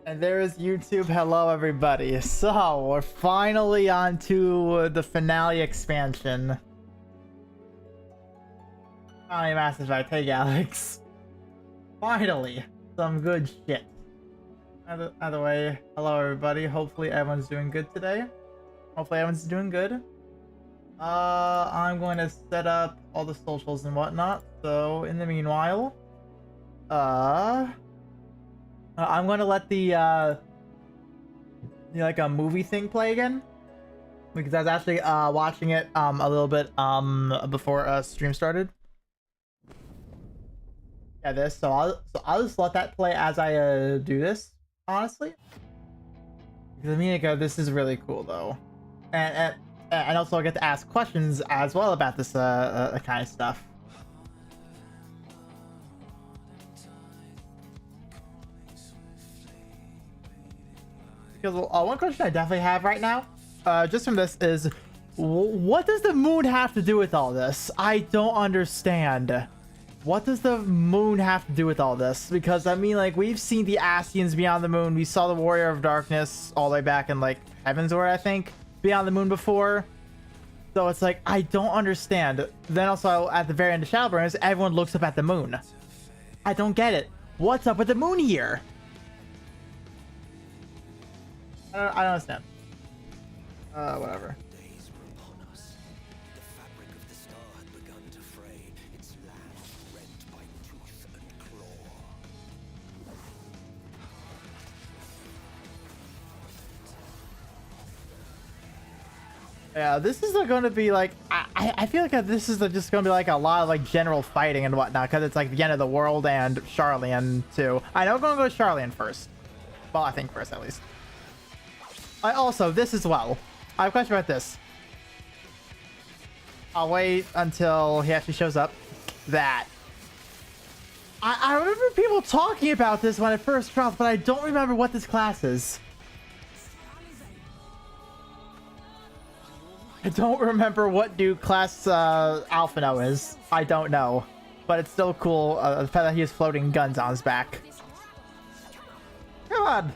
And there's YouTube. Hello, everybody. So, we're finally on to the finale expansion. Finally, Massive Fight. Hey, Alex. Finally, some good shit. Either way, hello, everybody. Hopefully, everyone's doing good today. Hopefully, everyone's doing good. I'm going to set up all the socials and whatnot. So, in the meanwhile, I'm going to let the, like a movie thing play again. Because I was actually, watching it, a little bit, before, stream started. Yeah, this, so I'll just let that play as I, do this, honestly. Because a minute ago, this is really cool, though. And also I get to ask questions as well about this, kind of stuff. Because one question I definitely have right now, just from this, is what does the moon have to do with all this? I don't understand. What does the moon have to do with all this? Because, I mean, like, we've seen the Ascians beyond the moon. We saw the Warrior of Darkness all the way back in, like, Heavensward, I think, beyond the moon before. So it's like, I don't understand. Then also, at the very end of Shadowbringers, everyone looks up at the moon. I don't get it. What's up with the moon here? I don't understand. Whatever. Yeah, this is going to be like, I feel like this is just going to be like a lot of like general fighting and whatnot, because it's like the end of the world and Charlian too. I know I'm going to go to Charlian first. Well, I think first at least. Also, this as well. I have a question about this. I'll wait until he actually shows up. That. I remember people talking about this when it first dropped, but I don't remember what this class is. I don't remember what new class Alphino is. I don't know. But it's still cool, the fact that he has floating guns on his back. Come on!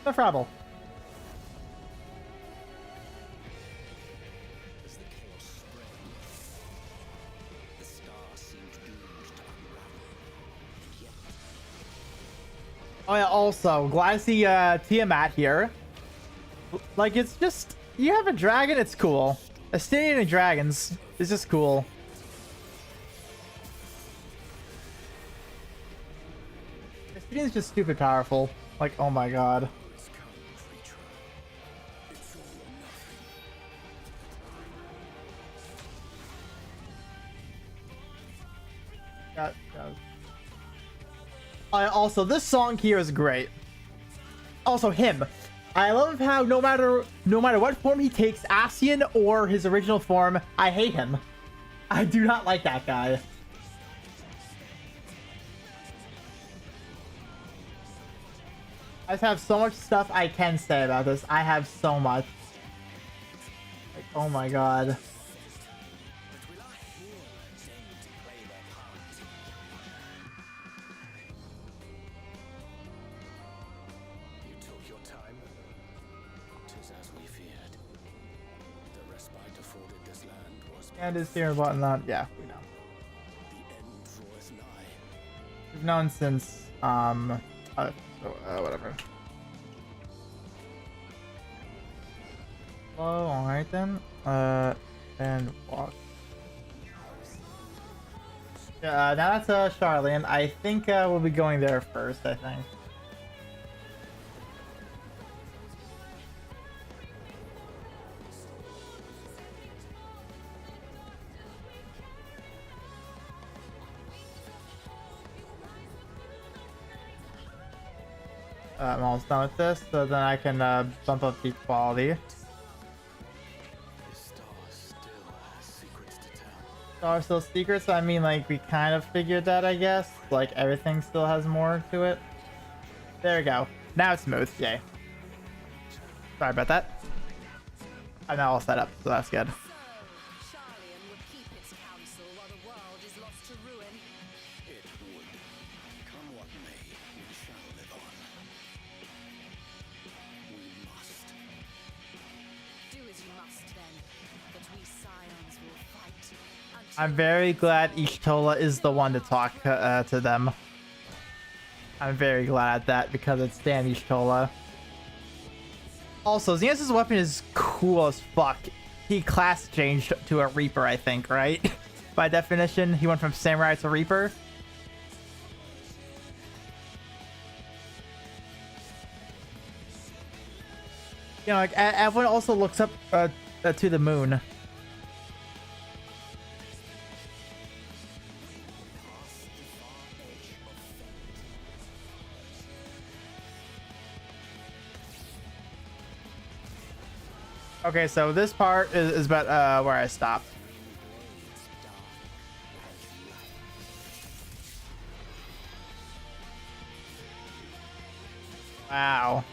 No trouble. Oh yeah, also, glad to see Tiamat here. Like, it's just, you have a dragon, it's cool. Estinian and dragons is just cool. Estinian's just stupid powerful. Like, oh my god. Yeah. Also, this song here is great. Also, him. I love how no matter what form he takes, Ascian or his original form, I hate him. I do not like that guy. I just have so much stuff I can say about this. I have so much. Like, oh my god. And is here and whatnot. Yeah, we know. We've known since whatever. Oh, alright then. And walk. Yeah, now that's Charlian. I think we'll be going there first, I think. I'm almost done with this, so then I can bump up the quality. Star still secrets? I mean, like, we kind of figured that, I guess. Like, everything still has more to it. There we go. Now it's smooth. Yay. Sorry about that. I'm now all set up, so that's good. I'm very glad Ishtola is the one to talk to them. I'm very glad at that because it's damn Ishtola. Also, Xenos' weapon is cool as fuck. He class changed to a Reaper, I think, right? By definition, he went from Samurai to Reaper. You know, like, everyone also looks up to the moon. Okay, so this part is about where I stopped. Wow.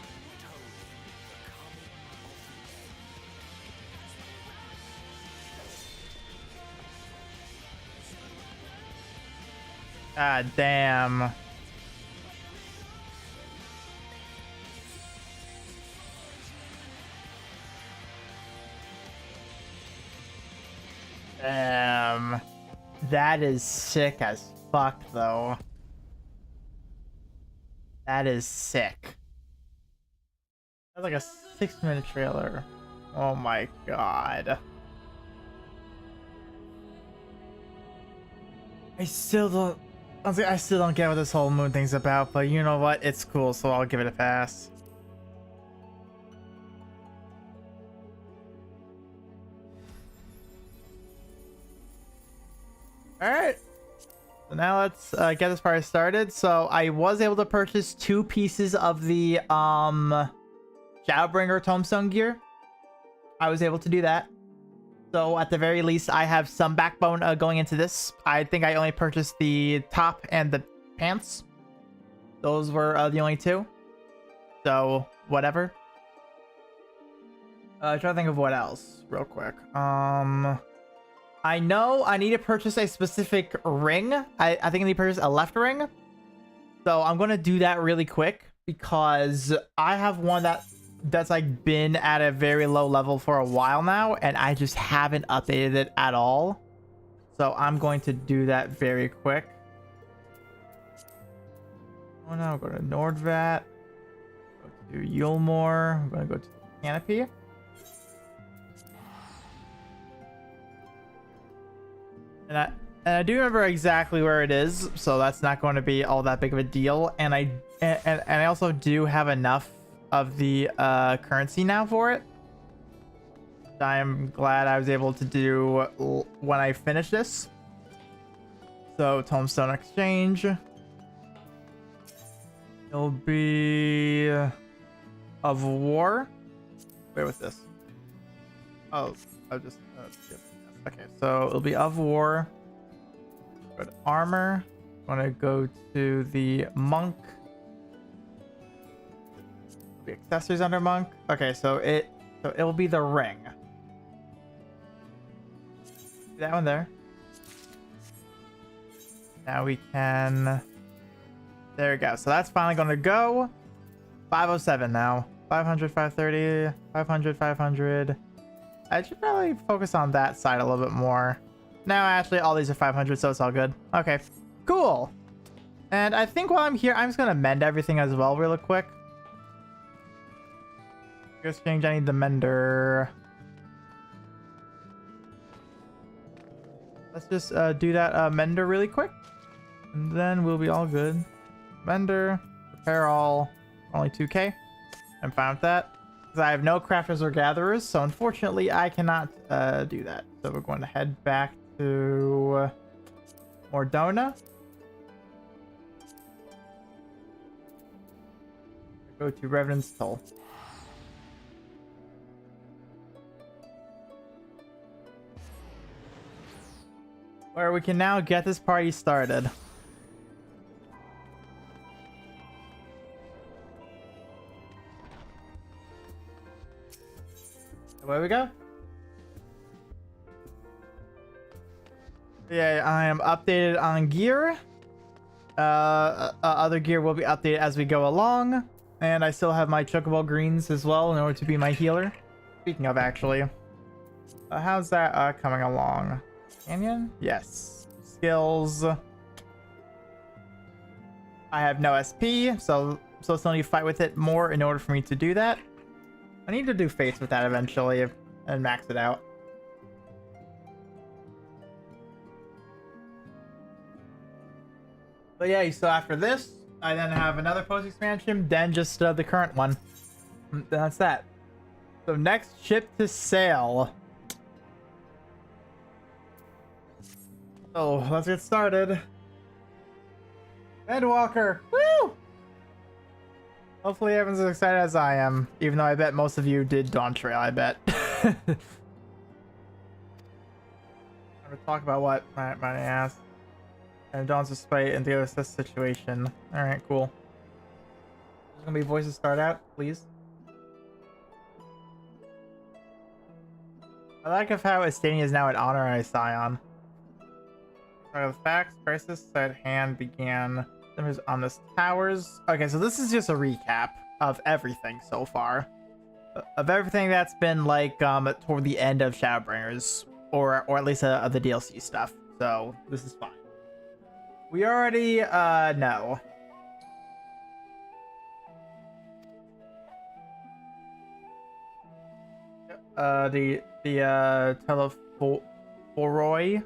God damn. That is sick as fuck, though. That is sick. That's like a 6-minute trailer. Oh my god. I still don't get what this whole moon thing's about, but you know what? It's cool, so I'll give it a pass. Alright. So now let's get this part started. So I was able to purchase 2 pieces of the Shadowbringer Tombstone gear. I was able to do that. So at the very least, I have some backbone going into this. I think I only purchased the top and the pants. Those were the only 2. So whatever. Trying to think of what else real quick. I know I need to purchase a specific ring. I think I need to purchase a left ring. So I'm going to do that really quick because I have one that's like been at a very low level for a while now and I just haven't updated it at all. So I'm going to do that very quick. Oh no, go to Nordvat. Go to Yulmore. I'm going to go to the Canopy. And I do remember exactly where it is, so that's not going to be all that big of a deal. And I also do have enough of the currency now for it. I'm glad I was able to do when I finish this. So Tombstone Exchange. It'll be of War. Wait, what's this? Oh, I'll just skip. Okay, so it'll be of War. Go to Armor. I'm gonna go to the Monk. The accessories under Monk. Okay, so it'll be the ring. That one there. Now we can. There we go. So that's finally gonna go. 507 now. 500, 530, 500, 500. I should probably focus on that side a little bit more. No, actually, all these are 500, so it's all good. Okay, cool. And I think while I'm here, I'm just gonna mend everything as well, really quick. Exchange, I need the mender. Let's just do that mender really quick, and then we'll be all good. Mender, repair all, only 2k. I'm fine with that. I have no crafters or gatherers, so unfortunately I cannot do that. So we're going to head back to Mordona. Go to Revenant's Toll. Where we can now get this party started. Away we go. Yeah, I am updated on gear. Other gear will be updated as we go along. And I still have my Chocobo Greens as well in order to be my healer. Speaking of, actually. How's that coming along? Canyon? Yes. Skills. I have no SP, so still need to fight with it more in order for me to do that. I need to do fates with that eventually and max it out. But yeah, so after this, I then have another post expansion, then just the current one. That's that. So next ship to sail. So let's get started. ENDWALKER! Woo! Hopefully everyone's as excited as I am, even though I bet most of you did Dawn Trail, I bet. I'm gonna talk about what my ass. And Dawn's despite in the OSS situation. Alright, cool. There's gonna be voices start out, please. I like of how Estania is now an honorary scion. So the facts, crisis at hand began on this towers. Okay, so this is just a recap of everything so far. Of everything that's been like toward the end of Shadowbringers, or at least of the DLC stuff. So this is fine. We already know. The Telephoroi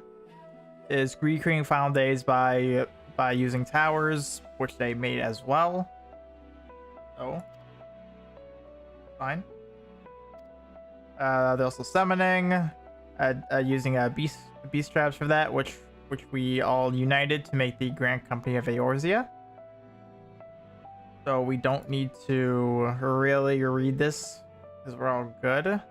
is recreating final days by using towers, which they made as well. So fine. They're also summoning, using beast traps for that, which we all united to make the Grand Company of Eorzea. So we don't need to really read this, because we're all good.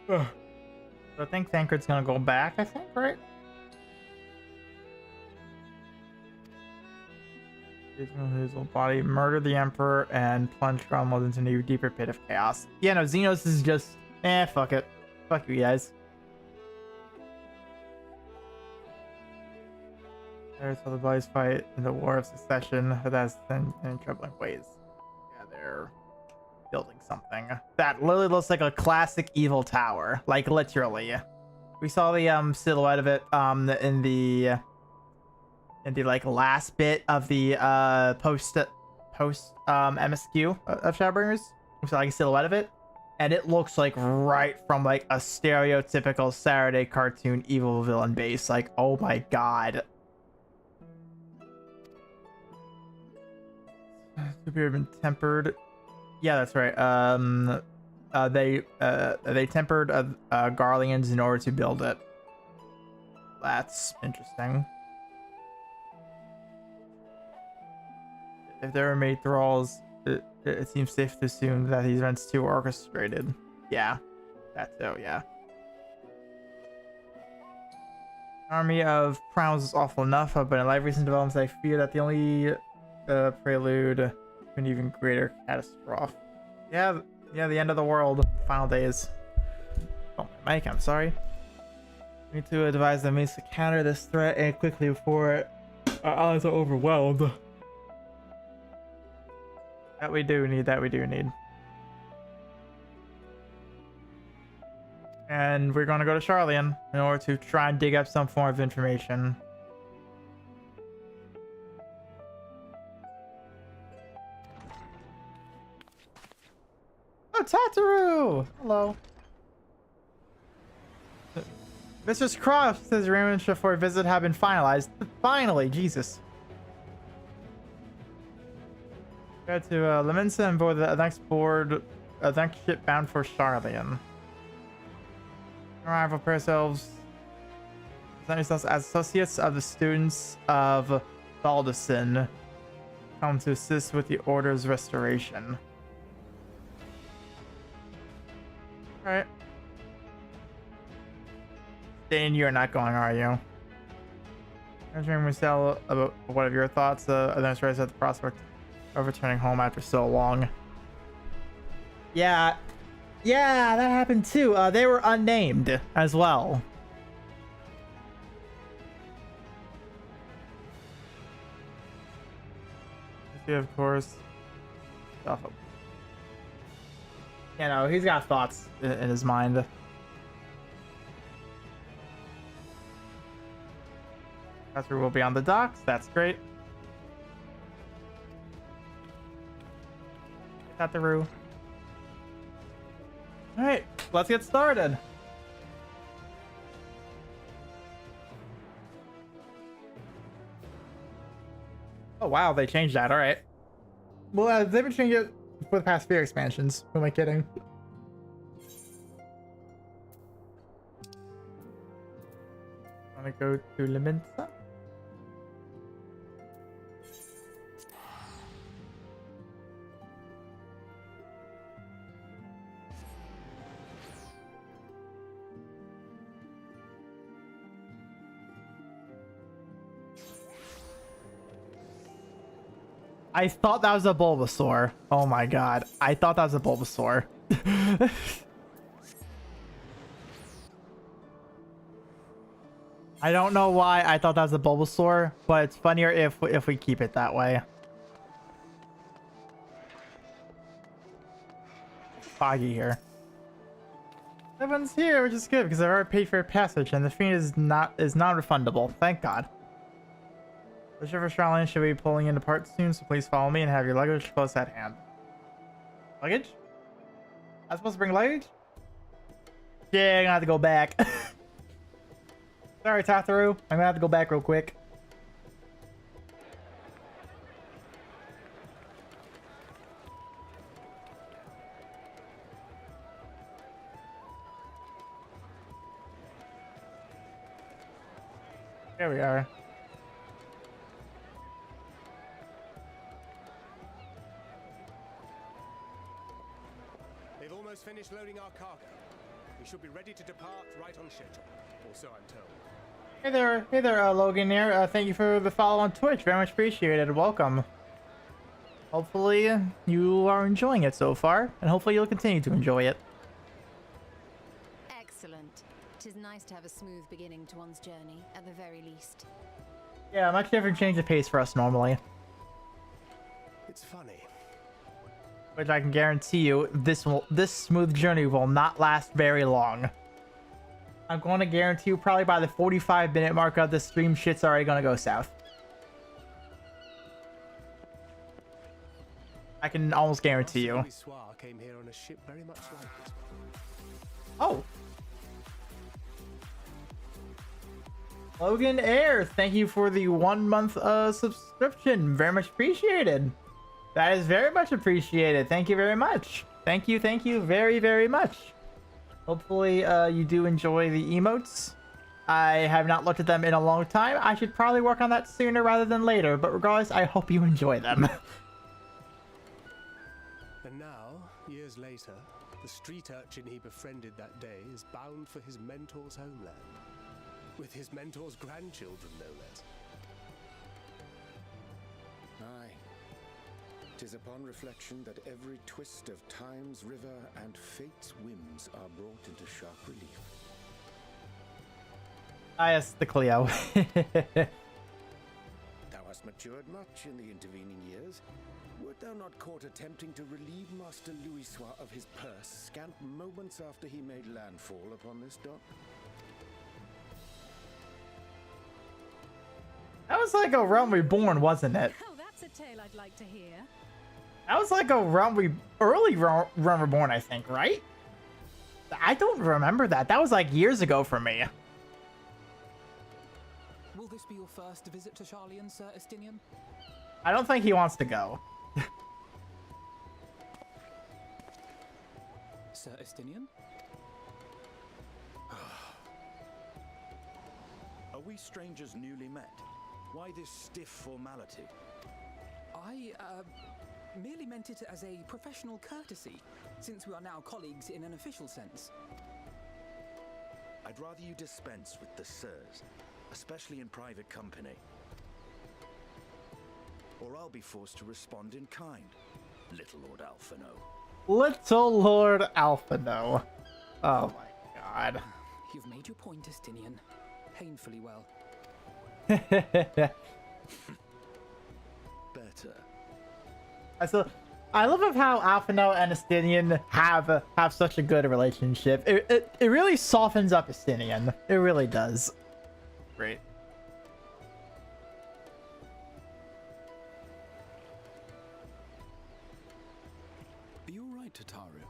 So I think Thancred's gonna go back, I think, right? His little body murder the Emperor and plunge Cromwell into a new deeper pit of chaos. Yeah, no, Xenos is just fuck it. Fuck you guys. There's how the bodies fight in the War of Succession, but that's in troubling ways. Yeah, they're building something that literally looks like a classic evil tower, like literally. We saw the silhouette of it in the like last bit of the post MSQ of Shadowbringers. We saw like a silhouette of it, and it looks like right from like a stereotypical Saturday cartoon evil villain base. Like, oh my god. Superior been tempered. Yeah, that's right. They tempered Garleans in order to build it. That's interesting. If there were made thralls, it seems safe to assume that these events too were orchestrated. Yeah, that too. Yeah. Army of Crowns is awful enough, but in live recent developments, I fear that the only prelude to an even greater catastrophe. Yeah, the end of the world, final days. Oh, Mike, I'm sorry. We need to devise the means to counter this threat and quickly before our allies are overwhelmed. That we do need. And we're gonna go to Charlian in order to try and dig up some form of information. Oh, Tataru! Hello. Mr. Croft says arrangements for a visit have been finalized. Finally, Jesus. Go to Leminsa and board the next ship bound for Charlian. Arrival for ourselves. Present yourselves as associates of the students of Baldacin. Come to assist with the Order's restoration. Alright. Dane, you're not going, are you? I'm wondering, Marcel, about what are your thoughts? I'm surprised at the prospect of returning home after so long. Yeah, that happened too. They were unnamed as well. Yeah, of course. Oh. You know, he's got thoughts in his mind. Catherine will be on the docks. That's great. Catherine. All right, let's get started. Oh wow, they changed that. All right. Well, they've been changing it for the past few expansions. Who am I kidding? I'm gonna go to Liminsa. I thought that was a Bulbasaur. Oh my god. I thought that was a Bulbasaur. I don't know why I thought that was a Bulbasaur, but it's funnier if we keep it that way. Foggy here. Everyone's here, which is good because I've already paid for a passage and the fee is non-refundable. Thank God. The ship for Australian should be pulling into port soon, so please follow me and have your luggage close at hand. Luggage? I'm supposed to bring luggage? Yeah, I'm gonna have to go back. Sorry, Tataru. I'm gonna have to go back real quick. There we are. They've almost finished loading our cargo. We should be ready to depart right on schedule, or so I'm told. Hey there, Logan here. Thank you for the follow on Twitch. Very much appreciated. Welcome. Hopefully you are enjoying it so far, and hopefully you'll continue to enjoy it. Excellent. It is nice to have a smooth beginning to one's journey, at the very least. Yeah, much different change of pace for us normally. It's funny. Which I can guarantee you, this smooth journey will not last very long. I'm going to guarantee you probably by the 45-minute mark of this stream, shit's already going to go south. I can almost guarantee you. Came here on a ship very much like it. Oh. Logan Air, thank you for the 1 month subscription. Very much appreciated. That is very much appreciated. Thank you very much. Thank you very, very much. Hopefully you do enjoy the emotes. I have not looked at them in a long time. I should probably work on that sooner rather than later, but regardless, I hope you enjoy them. And now, years later, the street urchin he befriended that day is bound for his mentor's homeland. With his mentor's grandchildren, no less. Aye. 'Tis upon reflection that every twist of time's river and fate's whims are brought into sharp relief. Ah, yes, the Cleo. Thou hast matured much in the intervening years. Wert thou not caught attempting to relieve Master Louisoix of his purse scant moments after he made landfall upon this dock? That was like a Realm Reborn, wasn't it? Oh, that's a tale I'd like to hear. That was like a early Realm Reborn, I think, right? I don't remember that. That was like years ago for me. Will this be your first visit to Charlian, Sir Estinian? I don't think he wants to go. Sir Estinian? Are we strangers newly met? Why this stiff formality? I, merely meant it as a professional courtesy, since we are now colleagues in an official sense. I'd rather you dispense with the sirs, especially in private company. Or I'll be forced to respond in kind, little Lord Alphino. Little Lord Alphino. Oh my god. You've made your point, Estinian. Painfully well. Better. I love of how Alphinaud and Estinian have such a good relationship. It really softens up Estinian. It really does. Great. Are you alright, Tataru?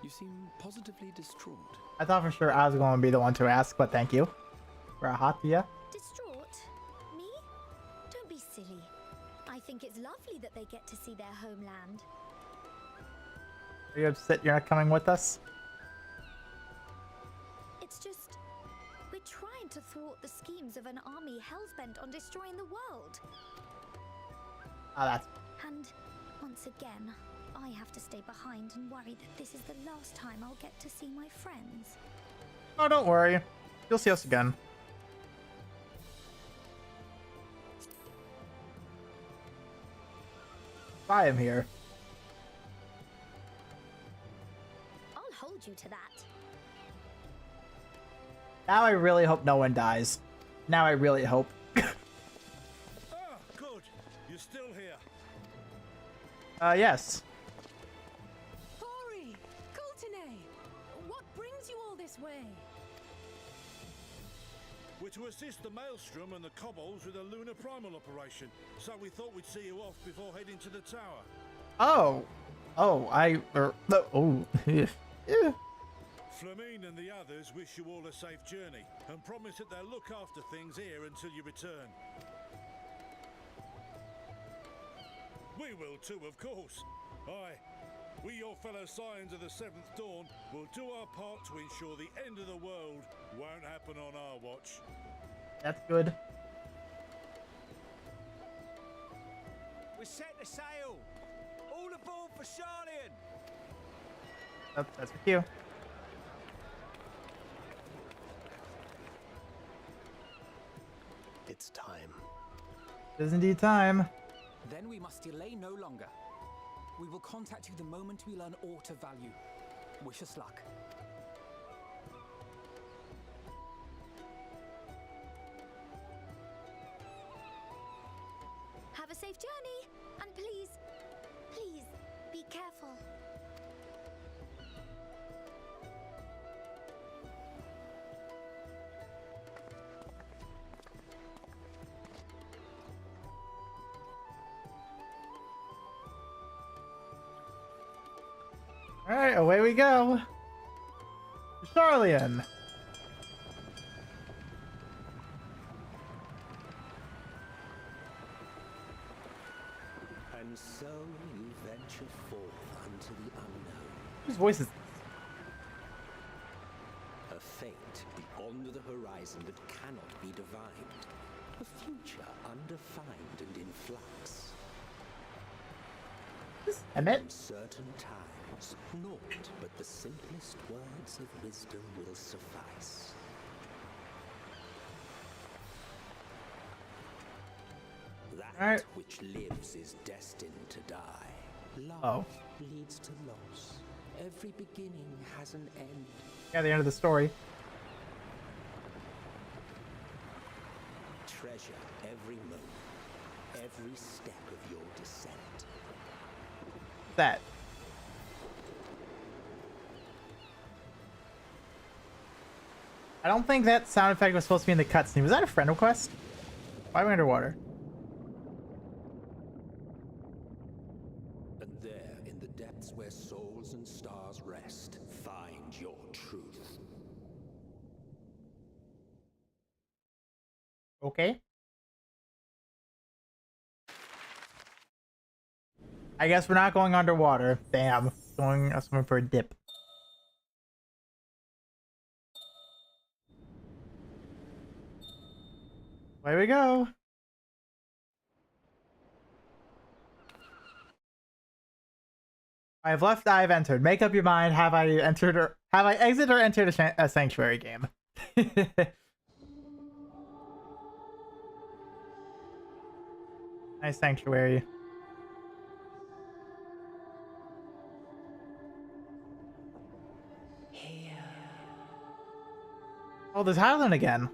You seem positively distraught. I thought for sure I was going to be the one to ask, but thank you. Rahatia. Distraught? Me? Don't be silly. I think it's lovely that they get to see their homeland. Are you upset you're not coming with us? It's just... we're trying to thwart the schemes of an army hellbent on destroying the world. Ah, that's... And once again, I have to stay behind and worry that this is the last time I'll get to see my friends. Oh, don't worry. You'll see us again. I am here. I'll hold you to that. Now I really hope no one dies. Now I really hope. Ah, good. You're still here. Yes. Hori! Kultine! What brings you all this way? We're to assist the Maelstrom and the Kobolds with a lunar primal operation, so we thought we'd see you off before heading to the tower. Oh. Oh, oh. Yeah. Flamine and the others wish you all a safe journey, and promise that they'll look after things here until you return. We will too, of course. Aye, we, your fellow Scions of the Seventh Dawn, will do our part to ensure the end of the world won't happen on our watch. That's good. We set the sail! All aboard for Sharlayan! That's with you. It's time. It is indeed time. Then we must delay no longer. We will contact you the moment we learn aught of value. Wish us luck. Have a safe journey, and please, please, be careful. Alright, away we go. Sharlayan. And so you venture forth unto the unknown. Whose voice is... A fate beyond the horizon that cannot be divined. A future undefined and in flux. Emmett? In certain times, naught but the simplest words of wisdom will suffice. That which lives is destined to die. Love leads to loss. Every beginning has an end. Yeah, the end of the story. Treasure every moment, every step of your descent. That. I don't think that sound effect was supposed to be in the cutscene. Was that a friend request? Why are we underwater? And there, in the depths where souls and stars rest, find your truth. Okay. I guess we're not going underwater. Damn. Going swimming for a dip. Away we go. I have left, I have entered. Make up your mind. Have I entered or have I exited or entered a sanctuary game? Nice sanctuary. Oh, there's Highland again.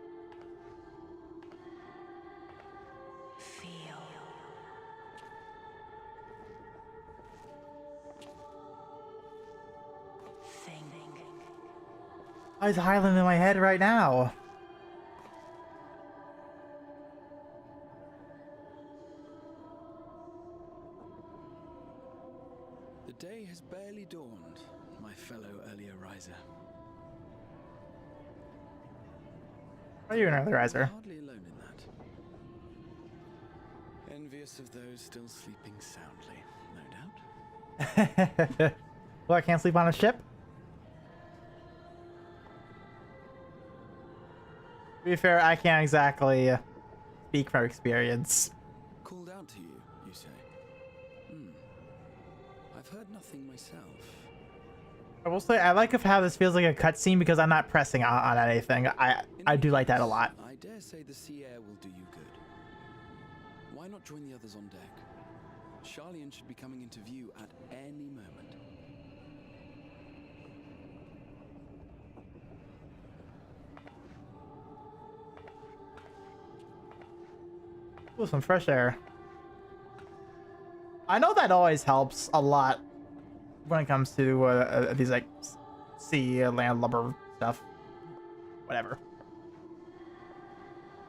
Why is Highland in my head right now? The day has barely dawned, my fellow earlier riser. Are you an early riser? Hardly alone in that. Envious of those still sleeping soundly, no doubt. Well, I can't sleep on a ship? To be fair, I can't exactly speak from experience. Called out to you, you say? I've heard nothing myself. I will say I like how this feels like a cutscene because I'm not pressing on anything. I do like that a lot. I dare say the sea air will do you good. Why not join the others on deck? Charlian should be coming into view at any moment. Ooh, some fresh air. I know that always helps a lot when it comes to these like sea land lumber stuff. Whatever.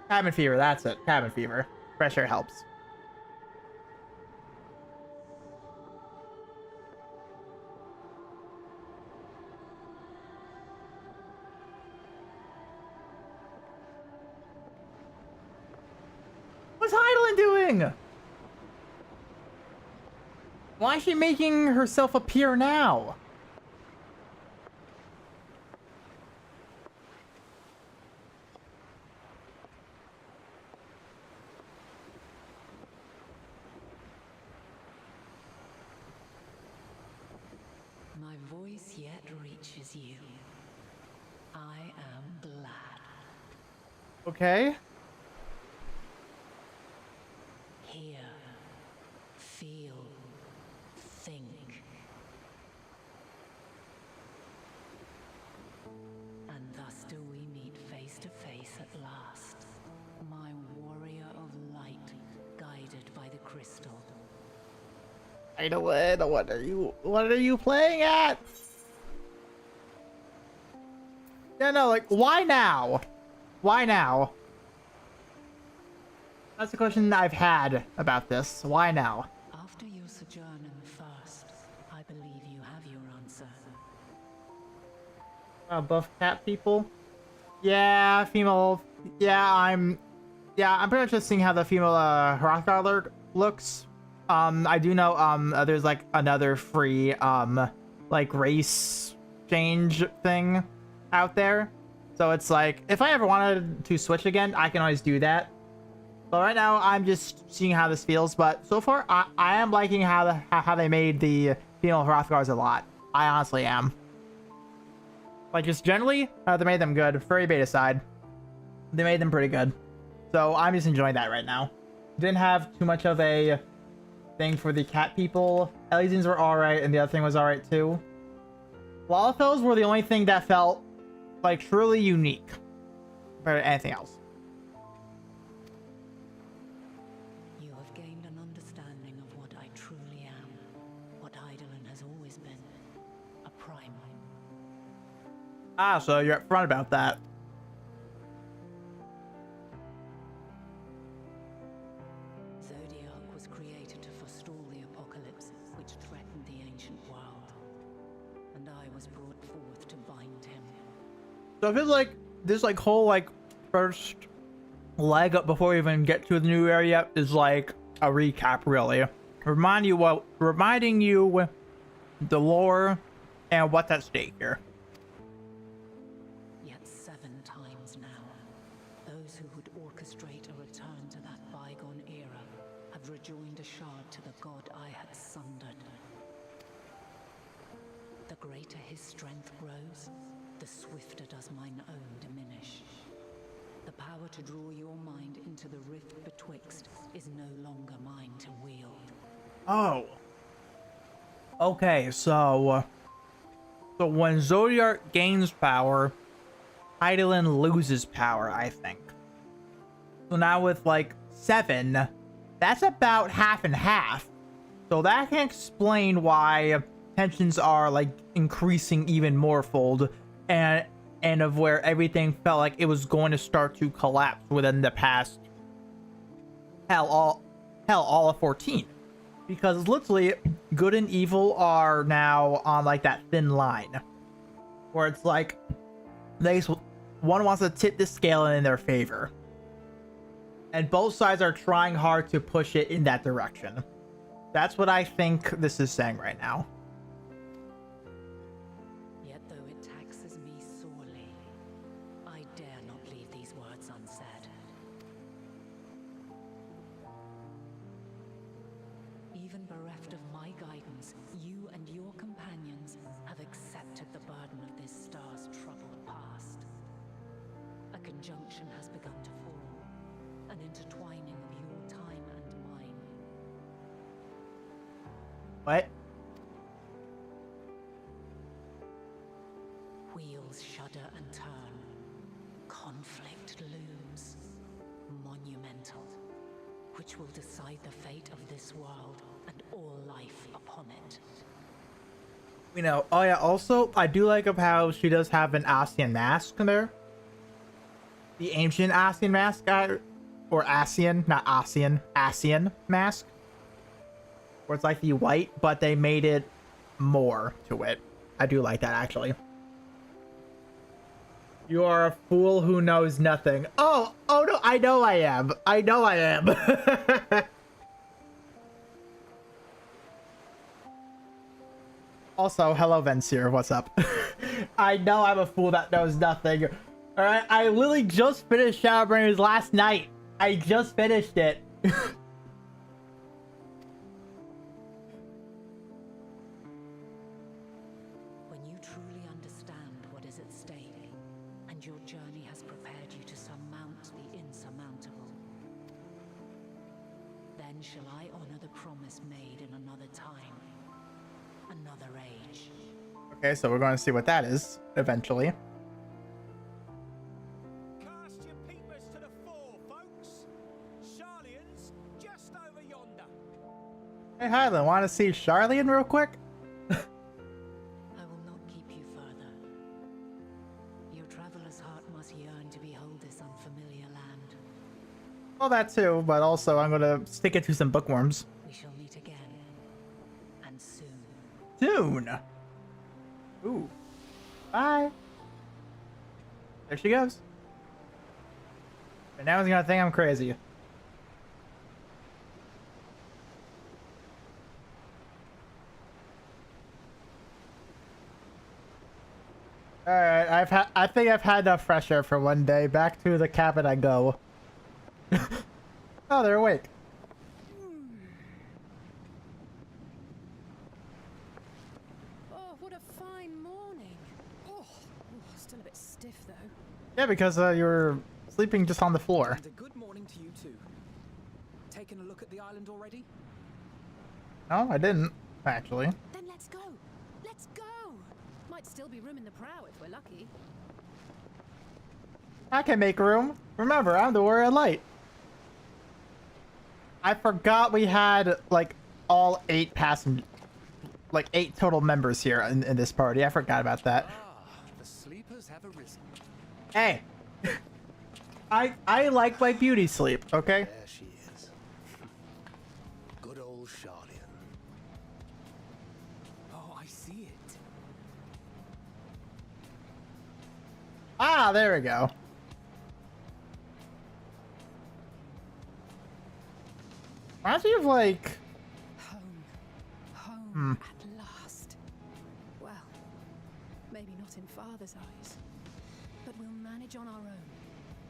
Cabin fever, that's it. Cabin fever. Fresh air helps. What's Heidelin doing? Why is she making herself appear now? My voice yet reaches you. I am glad. Okay. Hear, feel, think. And thus do we meet face to face at last. My warrior of light, guided by the crystal. Heidelin, what are you playing at? Yeah, no, like, why now? Why now? That's the question I've had about this. Why now? After your sojourn in the First, I believe you have your answer. Buff cat people? Yeah, female. Yeah, I'm pretty much just seeing how the female Hrothgar looks. I do know there's like another free like race change thing out there. So it's like if I ever wanted to switch again, I can always do that. But right now I'm just seeing how this feels. But so far I am liking how they made the female Hrothgars a lot. I honestly am. Like just generally, they made them good. Furry beta side, they made them pretty good. So I'm just enjoying that right now. Didn't have too much of a thing for the cat people. Elysians were alright, and the other thing was alright too. Lalafels were the only thing that felt like truly unique compared to anything else. You have gained an understanding of what I truly am, what Heidelin has always been, a primal. Ah, so you're upfront about that. Zodiac was created to forestall the apocalypse which threatened the ancient world, and I was brought forth to bind him. So I feel like this like whole like first leg up before we even get to the new area is like a recap, really. Reminding you the lore and what's at stake here. Yet 7 times now, those who would orchestrate a return to that bygone era have rejoined a shard to the god I had sundered. The greater his strength grows, the swifter does mine own diminish. The power to draw your mind into the rift betwixt is no longer mine to wield. Oh. Okay, so when Zodiac gains power, Heidelin loses power, I think. So now with like 7, that's about half and half. So that can explain why tensions are like increasing even more fold. And and of where everything felt like it was going to start to collapse within the past all of 14, because literally good and evil are now on like that thin line where it's like one wants to tip the scale in their favor, and both sides are trying hard to push it in that direction. That's what I think this is saying right now. Yet though it taxes me sorely, I dare not leave these words unsaid. Even bereft of my guidance, you and your companions have accepted the burden of this star's troubled past. A conjunction has begun to form, an intertwining of your time and mine. What? Wheels shudder and turn. Conflict looms. Monumental. Which will decide the fate of this world and all life upon it. You know, oh yeah, also, I do like of how she does have an Asian mask in there. The ancient Asian mask, or Asian, not Asian, Asian mask. Where it's like the white, but they made it more to it. I do like that, actually. You are a fool who knows nothing. Oh no, I know I am. I know I am. Also, hello Vensier, what's up? I know I'm a fool that knows nothing. Alright, I literally just finished Shadowbringers last night. I just finished it. When you truly understand what is at stake, and your journey has prepared you to surmount the insurmountable, then shall I honor the promise made in another time, another age. Okay, so we're going to see what that is eventually. Cast your peepers to the fore, folks. Charlian's just over yonder. Hey Hyland, want to see Charlian real quick? I will not keep you further. Your traveler's heart must yearn to behold this unfamiliar land. Well, that too, but also I'm going to stick it to some bookworms. We shall meet again, and soon. Soon. Ooh. Bye. There she goes. And now he's gonna think I'm crazy. Alright, I think I've had enough fresh air for one day. Back to the cabin I go. Oh, they're awake. Oh, what a fine morning. Oh, still a bit stiff though. Yeah, because you were sleeping just on the floor. And a good morning to you too. Taking a look at the island already? No, I didn't, actually. Then let's go. Let's go. Might still be room in the prow if we're lucky. I can make room. Remember, I'm the warrior of light. I forgot we had, like, all 8 passengers. Like, 8 total members here in this party. I forgot about that. The sleepers have arisen. Hey! I like my beauty sleep, okay? There she is. Good old Charlian. Oh, I see it. Ah, there we go. Reminds me of, like... Home at last. Well, maybe not in Father's eyes, but we'll manage on our own,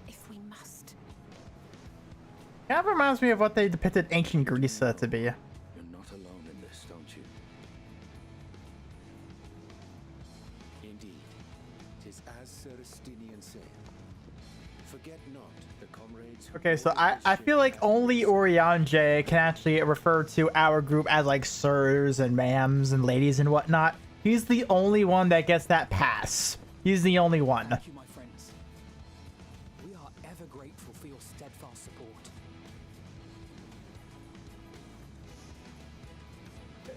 if we must. Kind of reminds me of what they depicted ancient Greece to be. You're not alone in this, don't you? Indeed, 'tis as Sir Estinian said. Forget not the comrades who Okay, so boarded I this feel ship like after only this. Oriange can actually refer to our group as like sirs and ma'ams and ladies and whatnot. He's the only one that gets that pass. He's the only one. Thank you, my friends. We are ever grateful for your steadfast support.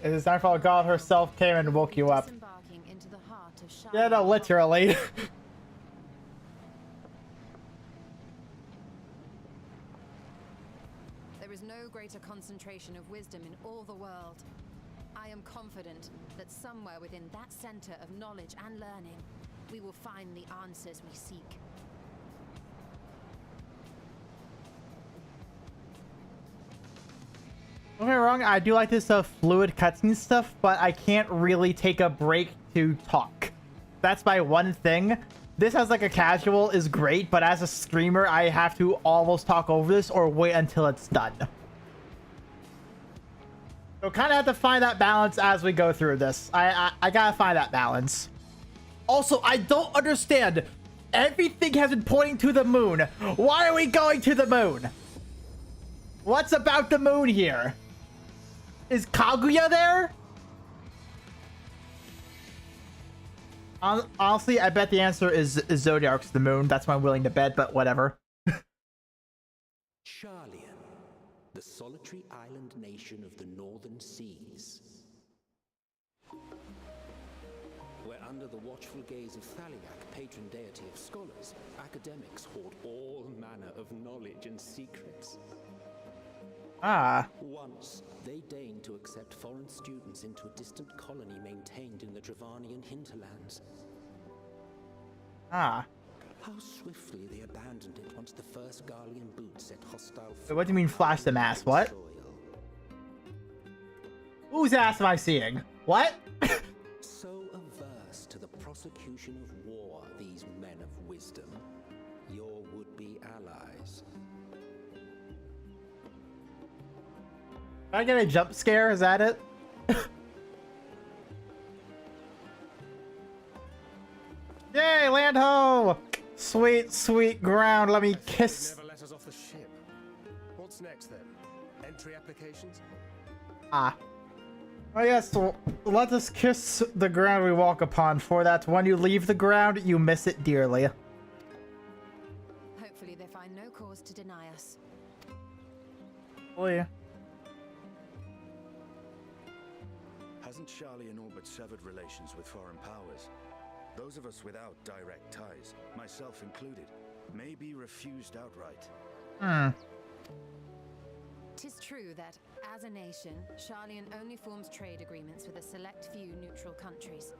It is our fault God herself came and woke you up. Disembarking into the heart of Yeah, no, literally. greater concentration of wisdom in all the world. I am confident that somewhere within that center of knowledge and learning, we will find the answers we seek. Don't get me wrong, I do like this fluid cutscene stuff, but I can't really take a break to talk. That's my one thing. This as like a casual is great, but as a streamer, I have to almost talk over this or wait until it's done. So kind of have to find that balance as we go through this. I gotta find that balance. Also, I don't understand. Everything has been pointing to the moon. Why are we going to the moon? What's about the moon here? Is Kaguya there? Honestly, I bet the answer is Zodiark's the moon. That's why I'm willing to bet, but whatever. Charlian, the solitary island nation of the northern seas. Where under the watchful gaze of Thaliak, patron deity of scholars, academics hoard all manner of knowledge and secrets. Ah. Once, they deigned to accept foreign students into a distant colony maintained in the Dravanian hinterlands. Ah. How swiftly they abandoned it once the first Garlean boot set hostile... Wait, what do you mean flash the mass? What? Whose ass am I seeing? What? So averse to the prosecution of war, these men of wisdom, your would-be allies. Did I get a jump scare? Is that it? Yay, land ho! Sweet, sweet ground. Let me kiss. Never let us off the ship. What's next then? Entry applications? Ah. Oh yes, so let us kiss the ground we walk upon, for that when you leave the ground, you miss it dearly. Hopefully they find no cause to deny us. Oh yeah. Hasn't Charlian all but severed relations with foreign powers? Those of us without direct ties, myself included, may be refused outright. Tis true that, as a nation, Charlian only forms trade agreements with a select few neutral countries.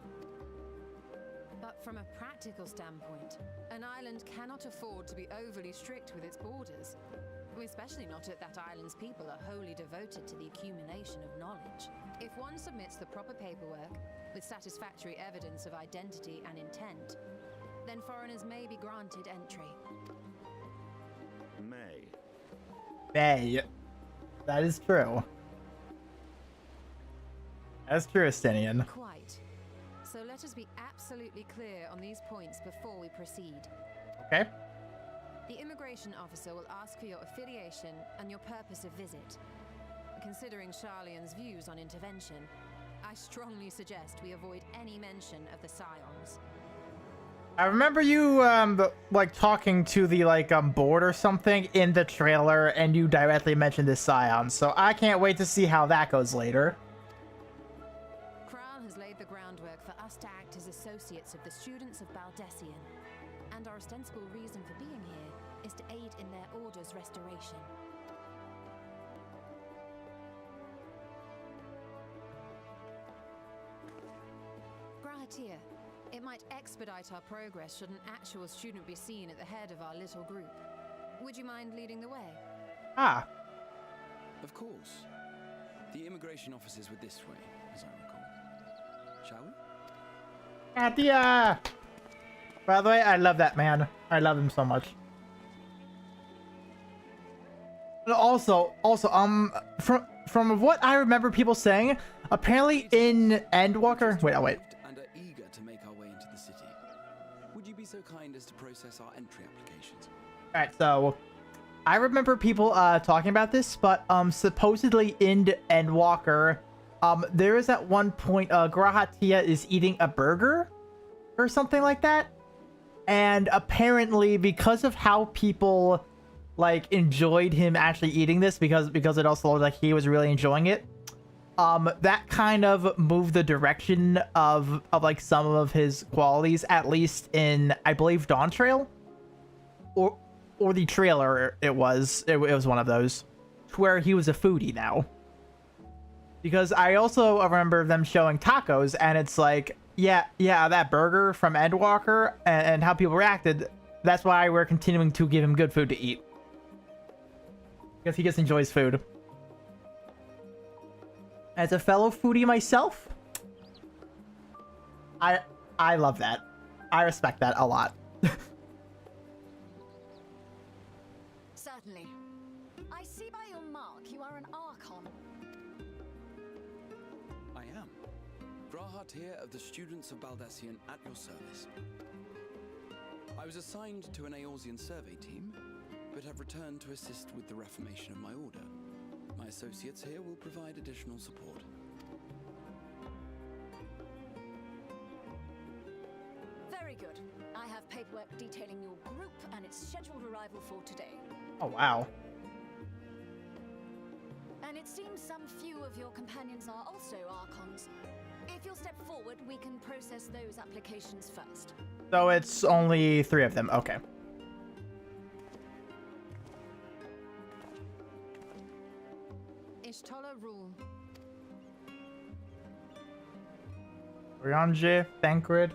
But from a practical standpoint, an island cannot afford to be overly strict with its borders. Especially not if that island's people are wholly devoted to the accumulation of knowledge. If one submits the proper paperwork, with satisfactory evidence of identity and intent, then foreigners may be granted entry. May. That is true. That's true, Estinian. Quite. So let us be absolutely clear on these points before we proceed. Okay. The immigration officer will ask for your affiliation and your purpose of visit. Considering Charlian's views on intervention, I strongly suggest we avoid any mention of the Scions. I remember you, like, talking to the, like, board or something in the trailer, and you directly mentioned the Scions, so I can't wait to see how that goes later. Kral has laid the groundwork for us to act as associates of the students of Baldessian, and our ostensible reason for being here is to aid in their order's restoration. Grahatir, it might expedite our progress should an actual student be seen at the head of our little group. Would you mind leading the way? Ah. Of course. The immigration officers were this way, as I recall. Shall we? Katia! By the way, I love that man. I love him so much. Also, from what I remember people saying, apparently in ENDWALKER... Wait, wait. And are eager to make our way into the city. Would you be so kind as to process our entry applications? Alright, so... I remember people talking about this, but supposedly in ENDWALKER, there is at one point Grahatia is eating a burger or something like that. And apparently because of how people like enjoyed him actually eating this, because it also looked like he was really enjoying it, that kind of moved the direction of like some of his qualities, at least in, I believe, Dawn Trail or the trailer. It was one of those. where he was a foodie now. Because I also remember them showing tacos, and it's like, yeah, that burger from Endwalker and how people reacted. That's why we're continuing to give him good food to eat. Because he just enjoys food. As a fellow foodie myself, I love that. I respect that a lot. Certainly. I see by your mark you are an Archon. I am. Grahat here of the students of Baldassian at your service. I was assigned to an Eorzean survey team, but have returned to assist with the reformation of my order. My associates here will provide additional support. Very good. I have paperwork detailing your group and its scheduled arrival for today. Oh, wow. And it seems some few of your companions are also Archons. If you'll step forward, we can process those applications first. So it's only 3 of them. Okay. Ishtola rule. Ryanje, Thancred.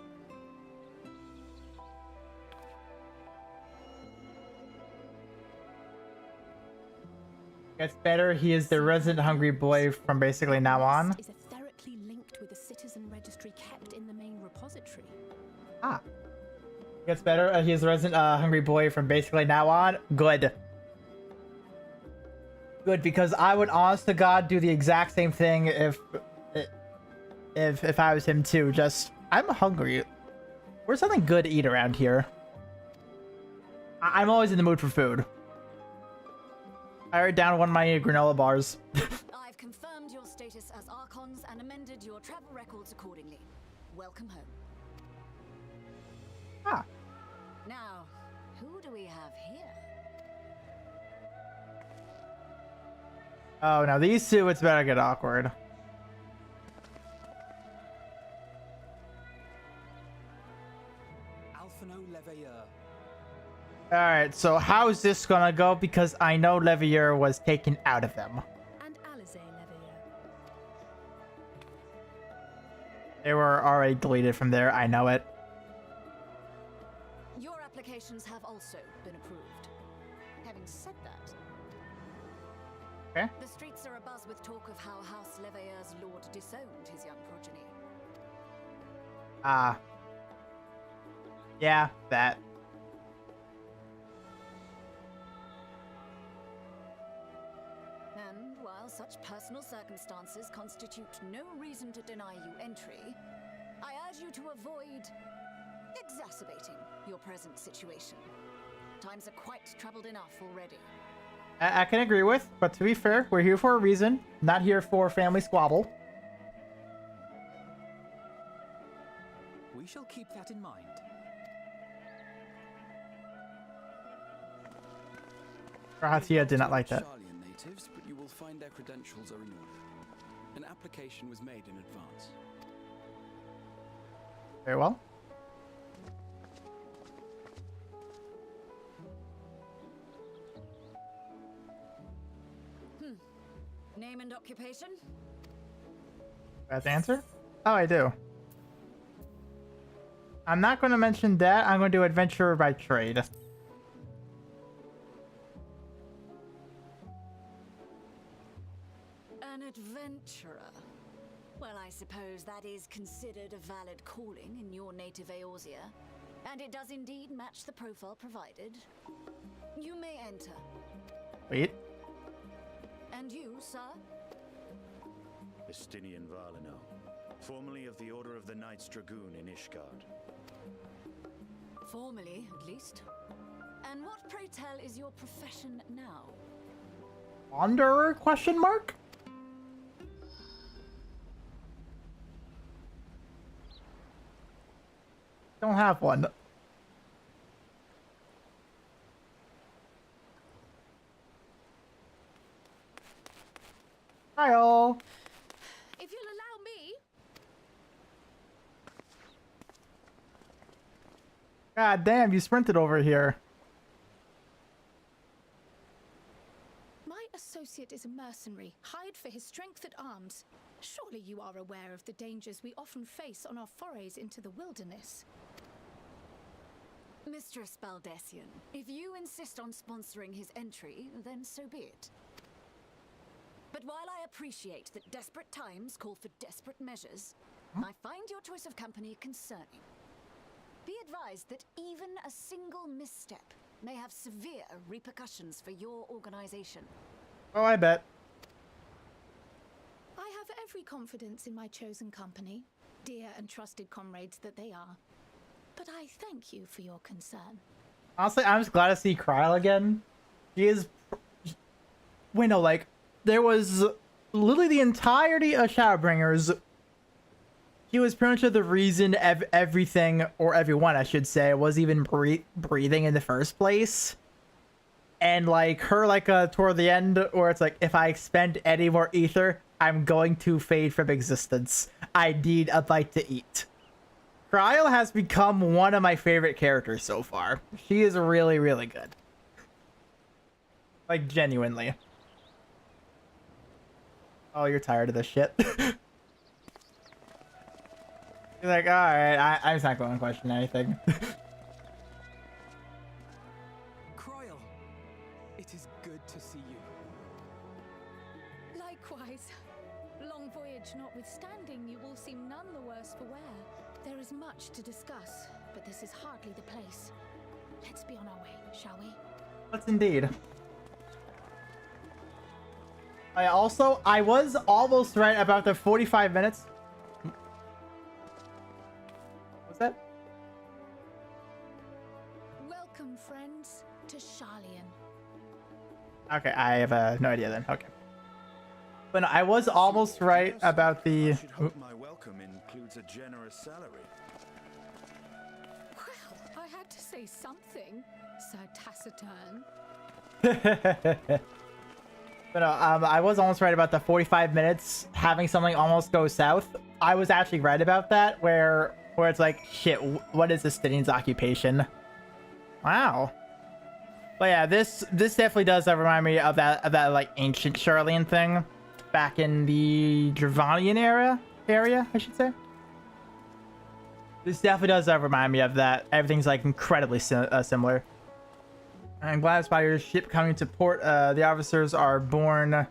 Gets better. He is the resident hungry boy from basically now on. Is etherically linked with a citizen registry kept in the main repository. Ah. Gets better. He is the resident hungry boy from basically now on. Good. Good, because I would honest to God do the exact same thing if I was him too. Just, I'm hungry. Where's something good to eat around here? I'm always in the mood for food. I already down one of my granola bars. I've confirmed your status as Archons and amended your travel records accordingly. Welcome home. Ah. Now, who do we have here? Oh, now these two, it's better get awkward. Alright, so how's this gonna go? Because I know Levier was taken out of them. And Alize Leveilleur. They were already deleted from there, I know it. Your applications have also been approved. Having said that, okay. The streets are abuzz with talk of how House Leveilleur's lord disowned his young progeny. Ah. Yeah, that. And while such personal circumstances constitute no reason to deny you entry, I urge you to avoid exacerbating your present situation. Times are quite troubled enough already. I can agree with, but to be fair, we're here for a reason, not here for family squabble. We shall keep that in mind. Rahatia did not like that. Sharlayan natives, but you will find their credentials are in order. An application was made in advance. Very well. Name and occupation? That's the answer? Oh, I do. I'm not going to mention that. I'm going to do adventurer by trade. An adventurer. Well, I suppose that is considered a valid calling in your native Eorzea. And it does indeed match the profile provided. You may enter. Wait. And you, sir? Estinian Valino, formerly of the Order of the Knights Dragoon in Ishgard. Formally, at least. And what, pray tell, is your profession now? Wanderer? Question mark? Don't have one. Hi all. If you'll allow me. God damn, you sprinted over here. My associate Desperate is a mercenary, hired for his strength at arms. Surely you are aware of the dangers we often face on our forays into the wilderness. Mistress Baldessian, if you insist on sponsoring his entry, then so be it. But while I appreciate that desperate times call for desperate measures, I find your choice of company concerning. Be advised that even a single misstep may have severe repercussions for your organization. Oh, I bet. I have every confidence in my chosen company, dear and trusted comrades that they are. But I thank you for your concern. Honestly, I'm just glad to see Kryl again. He is... Wait, no, like, there was literally the entirety of Shadowbringers. He was pretty much the reason everything, or everyone, I should say, was even breathing in the first place. And, like, her, like, toward the end, where it's like, if I expend any more ether, I'm going to fade from existence. I need a bite to eat. Kryl has become one of my favorite characters so far. She is really, really good. Like, genuinely. Oh, you're tired of this shit. You're like, alright, I'm just not going to question anything. Kryl, it is good to see you. Likewise. Long voyage notwithstanding, you all seem none the worse for wear. There is much to discuss, but this is hardly the place. Let's be on our way, shall we? Let's indeed. I was almost right about the 45 minutes. What's that? Welcome, friends, to Sharlayan. Okay, I have no idea then. Okay. But no, I was almost right about the... I should hope my welcome includes a generous salary. Well, I had to say something, Sir Taciturn. But I was almost right about the 45 minutes having something almost go south. I was actually right about that, where it's like, shit, what is this Stinian's occupation? Wow. But yeah, this definitely does remind me of that like ancient Sharlayan thing back in the Dravanian area, I should say. This definitely does remind me of that. Everything's like incredibly similar. I'm glad by your ship coming to port. The officers are born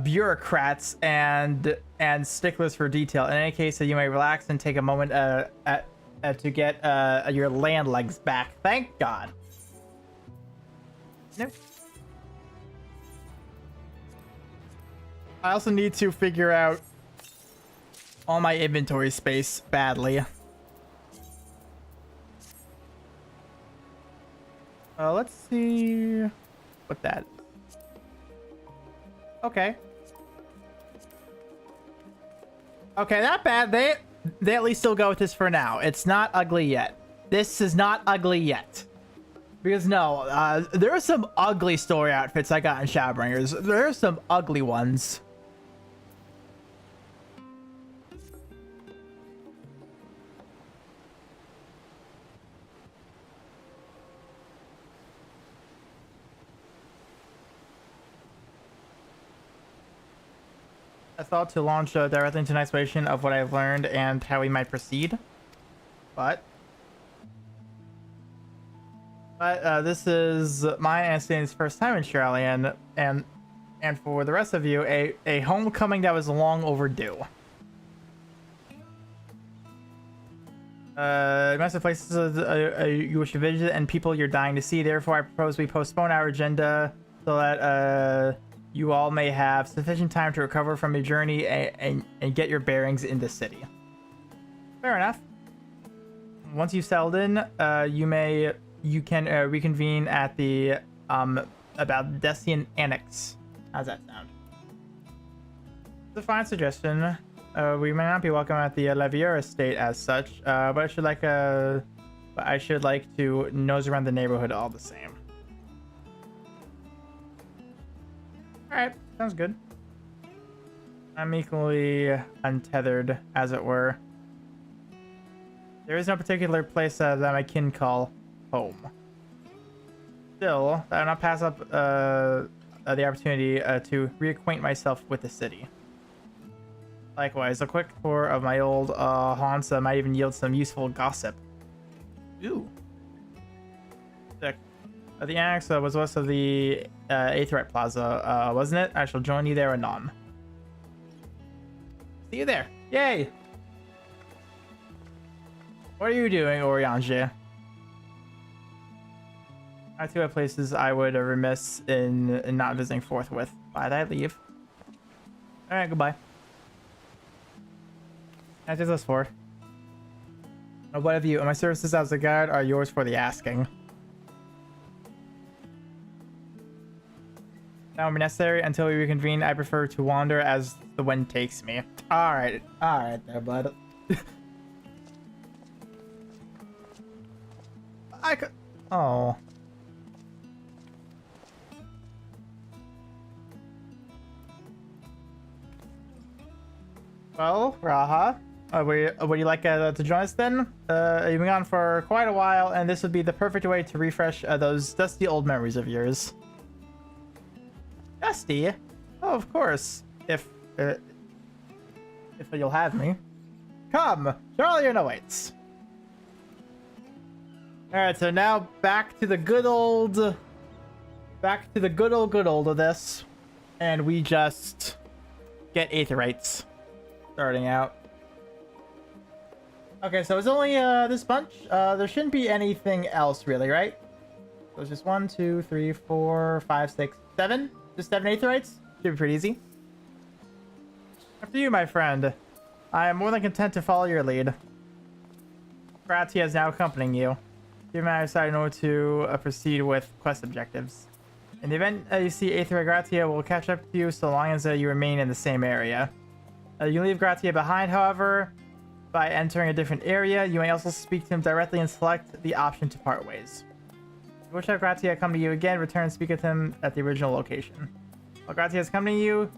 bureaucrats and sticklers for detail. In any case, you may relax and take a moment to get your land legs back. Thank God. Nope. I also need to figure out all my inventory space badly. Let's see what that is. Okay. Okay, not bad. They at least still go with this for now. It's not ugly yet. This is not ugly yet. Because no, there are some ugly story outfits I got in Shadowbringers. There are some ugly ones. I thought to launch directly into an explanation of what I've learned and how we might proceed. But this is my and Stan's first time in Sharlayan, and for the rest of you, a homecoming that was long overdue. Massive places you wish to visit and people you're dying to see. Therefore, I propose we postpone our agenda so that you all may have sufficient time to recover from your journey and get your bearings in the city. Fair enough. Once you've settled in, you can reconvene at the Baldessian Annex. How's that sound? It's a fine suggestion. We may not be welcome at the Levier estate as such, but I should like to nose around the neighborhood all the same. Alright, sounds good. I'm equally untethered, as it were. There is no particular place that my kin call home. Still, I will not pass up the opportunity to reacquaint myself with the city. Likewise, a quick tour of my old haunts might even yield some useful gossip. Ooh. Sick. The annex was west of the Aetherite Plaza, wasn't it? I shall join you there anon. See you there. Yay! What are you doing, Oriange? I too have places I would remiss in not visiting forthwith. Why'd I leave? Alright, goodbye. That's just us four. What have you? My services as a guide are yours for the asking. That won't be necessary until we reconvene. I prefer to wander as the wind takes me. Alright there, bud. I could. Oh. Well, Raha, would you like to join us then? You've been gone for quite a while, and this would be the perfect way to refresh those dusty old memories of yours. Dusty? Oh, of course. If you'll have me. Come, Charlian awaits. All right, so now back to the good old of this, and we just get Aetherites starting out. Okay, so it's only this bunch. There shouldn't be anything else really, right? So it's just 1, 2, 3, 4, 5, 6, 7. Just 7 Aetherites. Should be pretty easy. After you, my friend. I am more than content to follow your lead. Gratia is now accompanying you. You may decide in order to proceed with quest objectives. In the event you see Aetherite, Gratia will catch up to you so long as you remain in the same area. You can leave Gratia behind, however, by entering a different area. You may also speak to him directly and select the option to part ways. If you wish to have Gratia come to you again, return and speak with him at the original location. While Gratia is coming to you,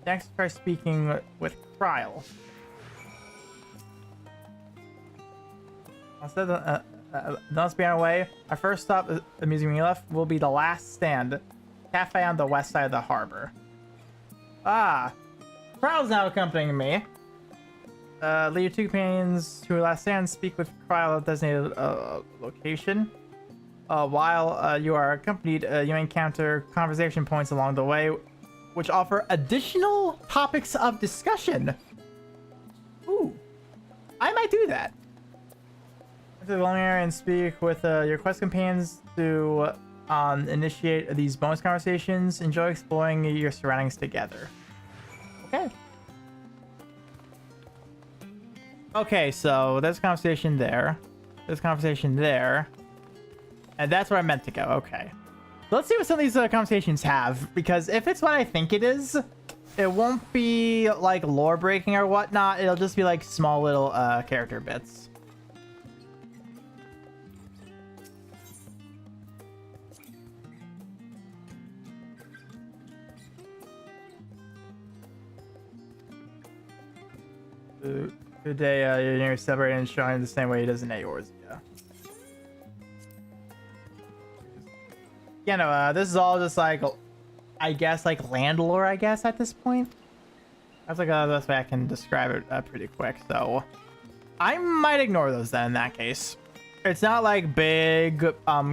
next try speaking with Kryl. Instead of let's be on our way. Our first stop, amusing me left, will be the last stand, cafe on the west side of the harbor. Ah, Kryl's now accompanying me. Lead your two companions to a last stand. Speak with Kryl at designated location. While you are accompanied, you encounter conversation points along the way, which offer additional topics of discussion. Ooh, I might do that. Enter the long area and speak with your quest companions to initiate these bonus conversations. Enjoy exploring your surroundings together. Okay. Okay, so there's a conversation there. There's a conversation there. And that's where I meant to go. Okay. Let's see what some of these conversations have. Because if it's what I think it is, it won't be like lore breaking or whatnot. It'll just be like small little character bits. Good day, you're near separated and showing the same way he does in yours. Yeah. You know, this is all just like, I guess, like land lore, I guess, at this point. That's like the best way I can describe it pretty quick. So I might ignore those then in that case. It's not like big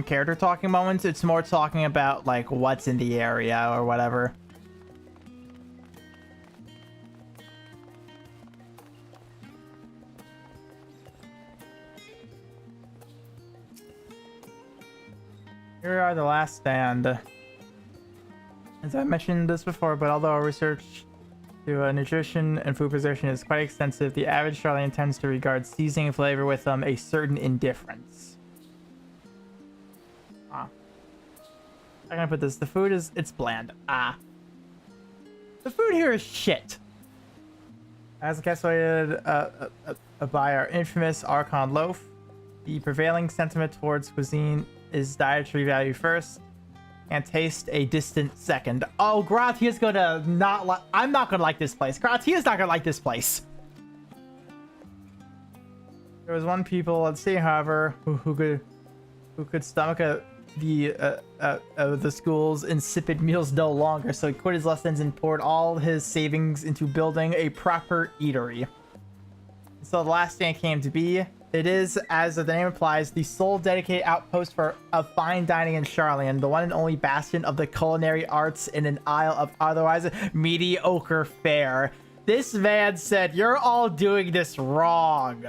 character talking moments. It's more talking about like what's in the area or whatever. Here are the last stand. As I mentioned this before, but although our research to nutrition and food preservation is quite extensive, the average Charlie tends to regard seasoning flavor with a certain indifference. Ah. I'm gonna put this. The food it's bland. Ah. The food here is shit. As encapsulated by our infamous Archon loaf, the prevailing sentiment towards cuisine is dietary value first and taste a distant second. Oh, Gratia's gonna not like. I'm not gonna like this place. Gratia's not gonna like this place. There was one people at sea, however, who could stomach a the school's insipid meals no longer, so he quit his lessons and poured all his savings into building a proper eatery. So the last thing it came to be. It is, as the name implies, the sole dedicated outpost for fine dining in Charlian, the one and only bastion of the culinary arts in an isle of otherwise mediocre fare. This man said, "You're all doing this wrong.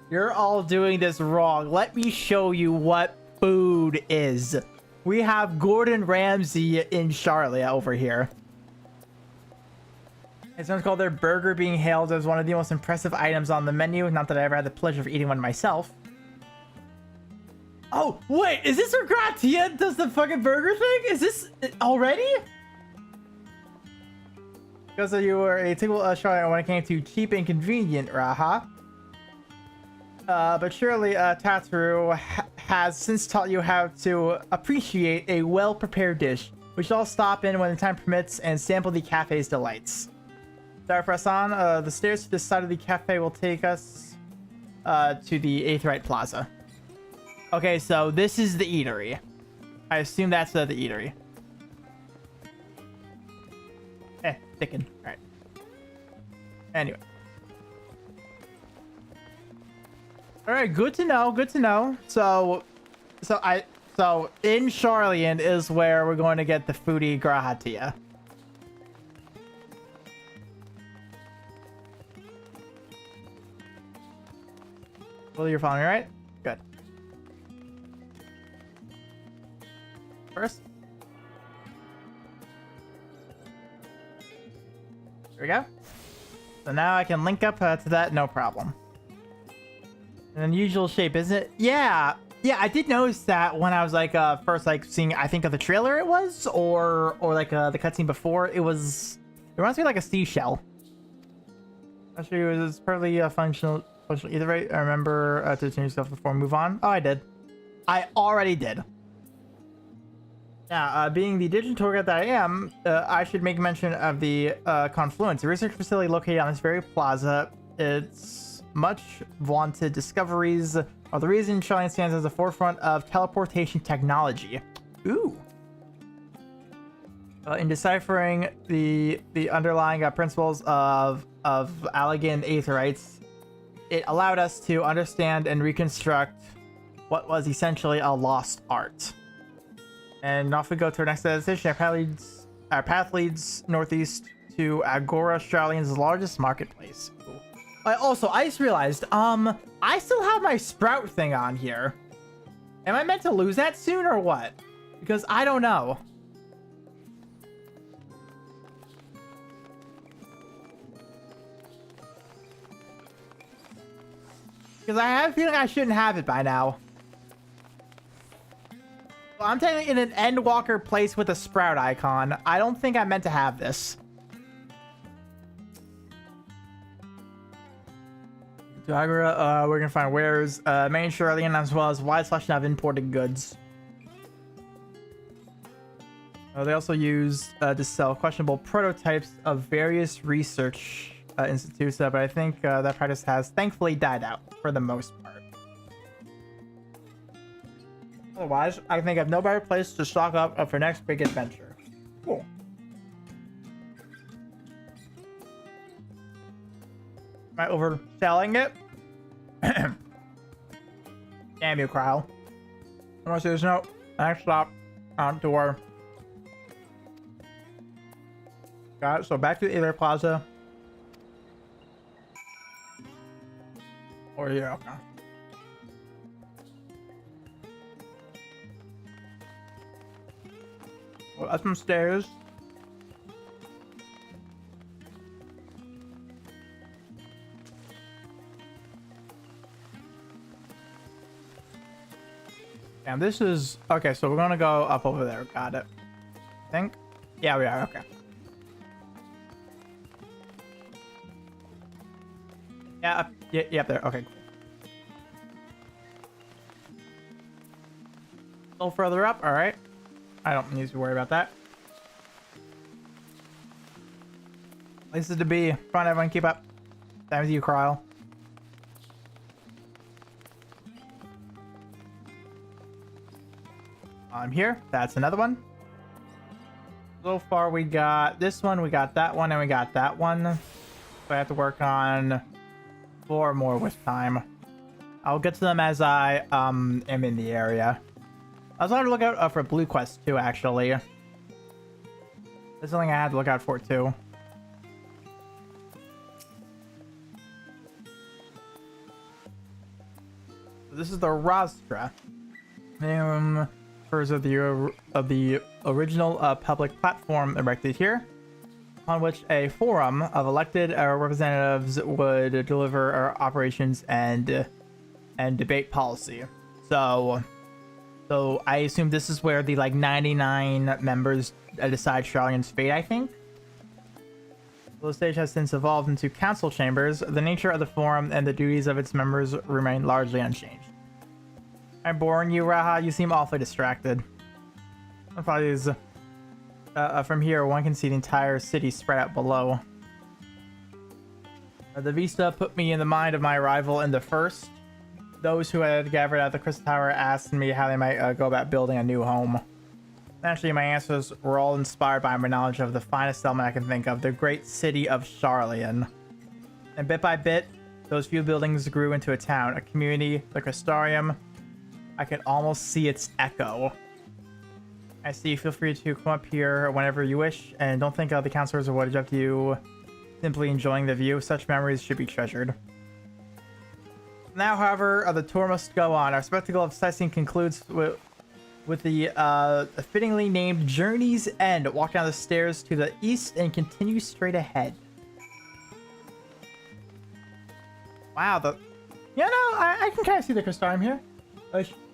You're all doing this wrong. Let me show you what food is." We have Gordon Ramsay in Charlia over here. It's called their burger being hailed as one of the most impressive items on the menu. Not that I ever had the pleasure of eating one myself. Oh, wait, is this where Gratia does the fucking burger thing? Is this already? Because you were a typical Charlotte when it came to cheap and convenient, Raha. But surely Tatru has since taught you how to appreciate a well-prepared dish. We should all stop in when the time permits and sample the cafe's delights. Sorry, press on. The stairs to this side of the cafe will take us to the Aetheryte Plaza. Okay, so this is the eatery. I assume that's the eatery. Thicken. All right. Anyway. All right, good to know. Good to know. So in Charlian is where we're going to get the foodie Grahatia. Well, you're following me, right? Good. First. There we go. So now I can link up to that, no problem. An unusual shape, isn't it? Yeah. Yeah, I did notice that when I was like first like seeing, I think of the trailer it was, or like the cutscene before, it reminds me of like a seashell. Actually, it was perfectly functional either way. I remember to change stuff before we move on. Oh, I did. I already did. Now, being the digital tour guide that I am, I should make mention of the Confluence, a research facility located on this very plaza. Its much vaunted discoveries are the reason Charlian stands at the forefront of teleportation technology. Ooh. In deciphering the underlying principles of Allegan Aetherites, it allowed us to understand and reconstruct what was essentially a lost art. And off we go to our next destination. Our path leads northeast to Agora, Charlian's largest marketplace. Cool. I just realized, I still have my Sprout thing on here. Am I meant to lose that soon or what? Because I don't know. Because I have a feeling I shouldn't have it by now. Well, I'm technically in an Endwalker place with a Sprout icon. I don't think I meant to have this. To Agora, we're gonna find wares, main Charlian, as well as a wide selection of imported goods. They also use to sell questionable prototypes of various research institutes, but I think that practice has thankfully died out for the most part. Otherwise, I think I have no better place to stock up for next big adventure. Cool. Am I overselling it? Damn you, Cryle. I'm gonna say there's no next stop on tour. Got it. So back to the Aether Plaza. Or yeah, okay. Well, up some stairs. And this is okay, so we're gonna go up over there. Got it. I think. Yeah, we are. Okay. Yeah, up, yeah, up there. Okay. A little further up. All right. I don't need to worry about that. Places to be. Come on, everyone, keep up. Same with you, Cryle. Here, that's another one. So far, we got this one, we got that one, and we got that one. So I have to work on 4 more with time. I'll get to them as I am in the area. I was going to look out for blue quests too, actually. This is something I had to look out for too. This is the Rostra. Members of the original public platform erected here, on which a forum of elected representatives would deliver operations and debate policy. So I assume this is where the like 99 members decide Charlene's fate, I think. The stage has since evolved into council chambers. The nature of the forum and the duties of its members remain largely unchanged. I'm boring you, Raha. You seem awfully distracted. Apologies. From here, one can see the entire city spread out below. The vista put me in the mind of my arrival in the first. Those who had gathered at the Crystal Tower asked me how they might go about building a new home. Naturally, my answers were all inspired by my knowledge of the finest settlement I can think of, the great city of Charlian. And bit by bit, those few buildings grew into a town, a community, the Crystarium. I can almost see its echo. I see. Feel free to come up here whenever you wish, and don't think the counselors are what is up to you. Simply enjoying the view. Such memories should be treasured. Now, however, the tour must go on. Our spectacle of sightseeing concludes with the fittingly named Journey's End. Walk down the stairs to the east and continue straight ahead. Wow, I can kind of see the Crystarium here.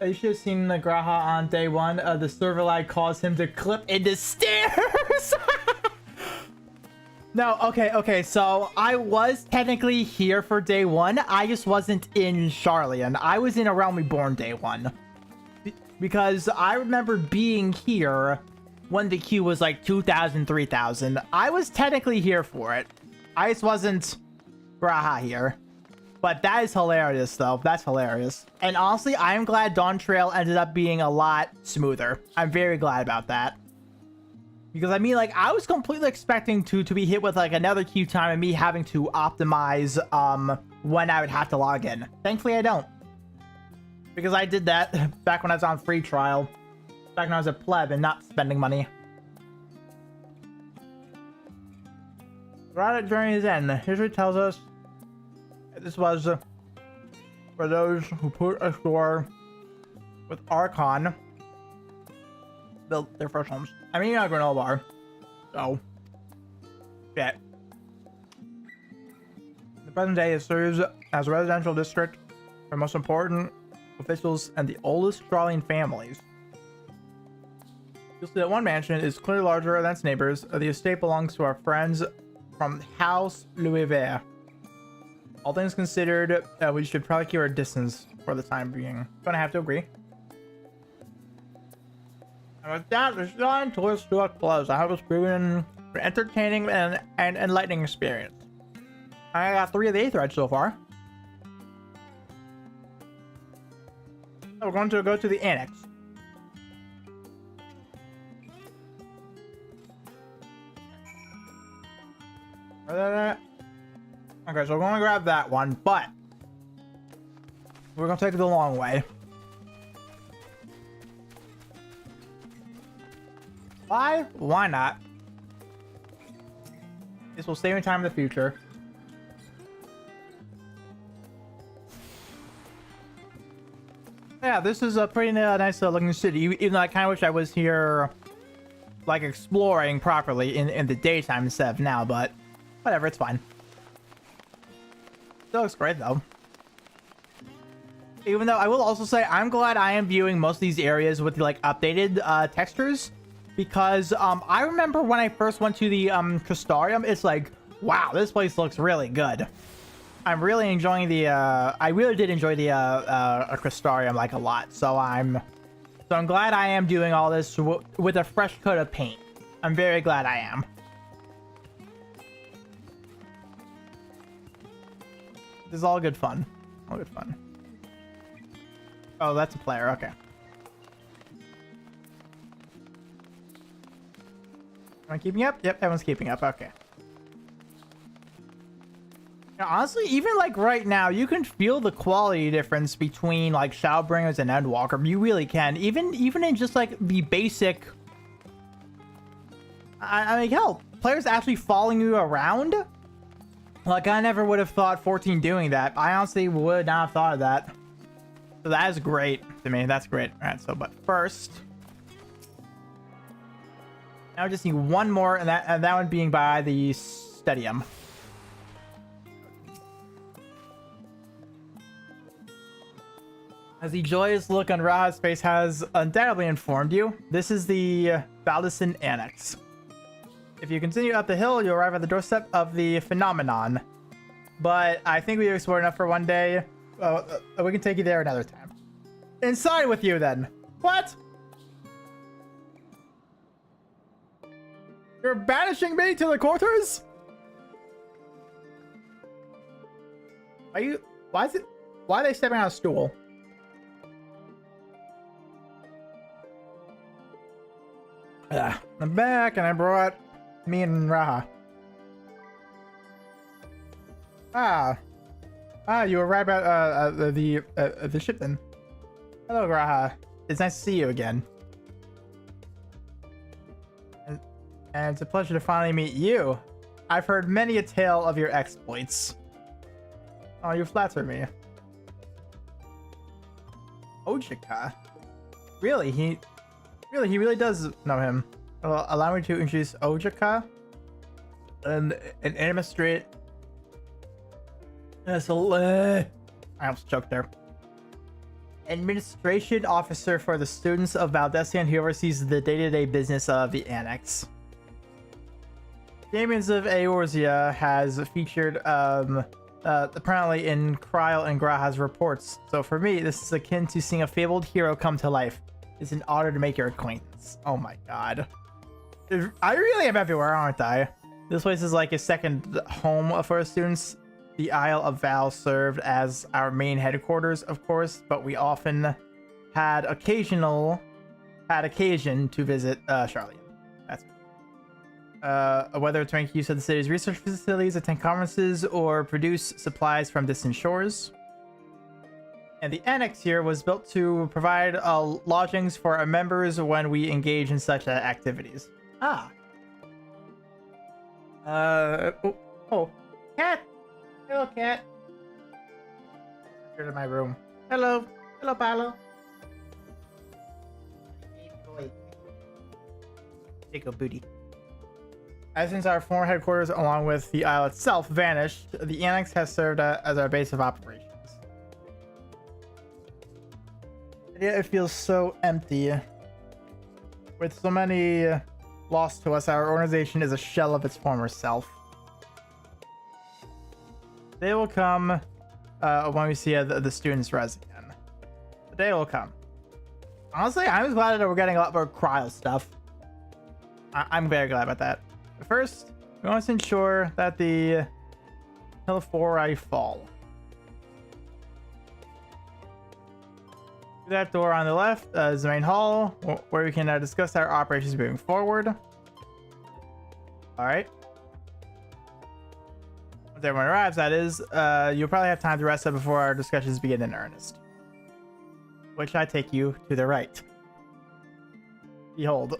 You should have seen the Graha on day 1. The server lag caused him to clip into stairs. No, okay, so I was technically here for day 1. I just wasn't in Charlian. I was in A Realm Reborn day 1. Because I remember being here when the queue was like 2,000, 3,000. I was technically here for it. I just wasn't Graha here. But that is hilarious, though. That's hilarious. And honestly, I am glad Dawn Trail ended up being a lot smoother. I'm very glad about that. Because, I mean, like, I was completely expecting to be hit with, like, another queue time and me having to optimize, when I would have to log in. Thankfully, I don't. Because I did that back when I was on free trial. Back when I was a pleb and not spending money. Right at Journey's End, history tells us this was for those who put ashore with Archon built their first homes. I mean, you're not granola bar, so shit. The present day it serves as a residential district for most important officials and the oldest Charlian families. You'll see that one mansion is clearly larger than its neighbors. The estate belongs to our friends from House Louis Vert. All things considered, we should probably keep our distance for the time being. Gonna have to agree. And with that, the Charlian tourist to a close. I hope it's proven an entertaining and enlightening experience. I got 3 of the 8 threads so far. We're going to go to the annex. Okay, so we're going to grab that one, but we're going to take it the long way. Why? Why not? This will save me time in the future. Yeah, this is a pretty nice looking city, even though I kind of wish I was here, like, exploring properly in the daytime instead of now, but whatever, it's fine. Still looks great, though. Even though I will also say, I'm glad I am viewing most of these areas with the, like, updated textures, because I remember when I first went to the Crystarium, it's like, wow, this place looks really good. I'm really enjoying the I really did enjoy the Crystarium like a lot, so I'm glad I am doing all this with a fresh coat of paint. I'm very glad I am. This is all good fun. All good fun. Oh, that's a player. Okay. Everyone keeping up? Yep, everyone's keeping up. Okay. Now, honestly, even like right now, you can feel the quality difference between like Shadowbringers and Endwalker. You really can. Even in just like the basic. I mean, hell, players actually following you around. Like, I never would have thought 14 doing that. I honestly would not have thought of that. So that is great to me. That's great. All right. So, but first, now I just need one more, and that one being by the stadium. As the joyous look on Raha's face has undoubtedly informed you, this is the Baldassin Annex. If you continue up the hill, you'll arrive at the doorstep of the phenomenon. But I think we've explored enough for one day. We can take you there another time. Inside with you, then. What? You're banishing me to the quarters? Are you... Why are they stepping on a stool? I'm back, and I brought me and Raha. You arrived at the ship then. Hello, Raha. It's nice to see you again. And it's a pleasure to finally meet you. I've heard many a tale of your exploits. Oh, you flatter me. Ojika? Really? He really does know him. Well, allow me to introduce Ojika, an administrative. I almost choked there. Administration officer for the students of Baldassin, who oversees the day-to-day business of the annex. Damians of Eorzea has featured apparently in Kryl and Graha's reports. So for me, this is akin to seeing a fabled hero come to life. It's an honor to make your acquaintance. Oh my god. I really am everywhere, aren't I? This place is like a second home for our students. The Isle of Val served as our main headquarters, of course, but we often had occasion to visit Charlian. That's whether to make use of the city's research facilities, attend conferences, or produce supplies from distant shores. And the annex here was built to provide lodgings for our members when we engage in such activities. Ah. Oh, cat. Hello, cat. Here to my room. Hello, Paolo. Hey, boy. Take a booty. Since our former headquarters, along with the isle itself, vanished, the annex has served as our base of operations. Yeah, it feels so empty. With so many lost to us, our organization is a shell of its former self. They will come when we see the students res again. The day will come. Honestly, I'm glad that we're getting a lot more Kryl stuff. I'm very glad about that. But first, we want to ensure that the Hillfori fall. That door on the left is the main hall, where we can discuss our operations moving forward. All right. Once everyone arrives, that is, you'll probably have time to rest up before our discussions begin in earnest. Which I take you to the right. Behold.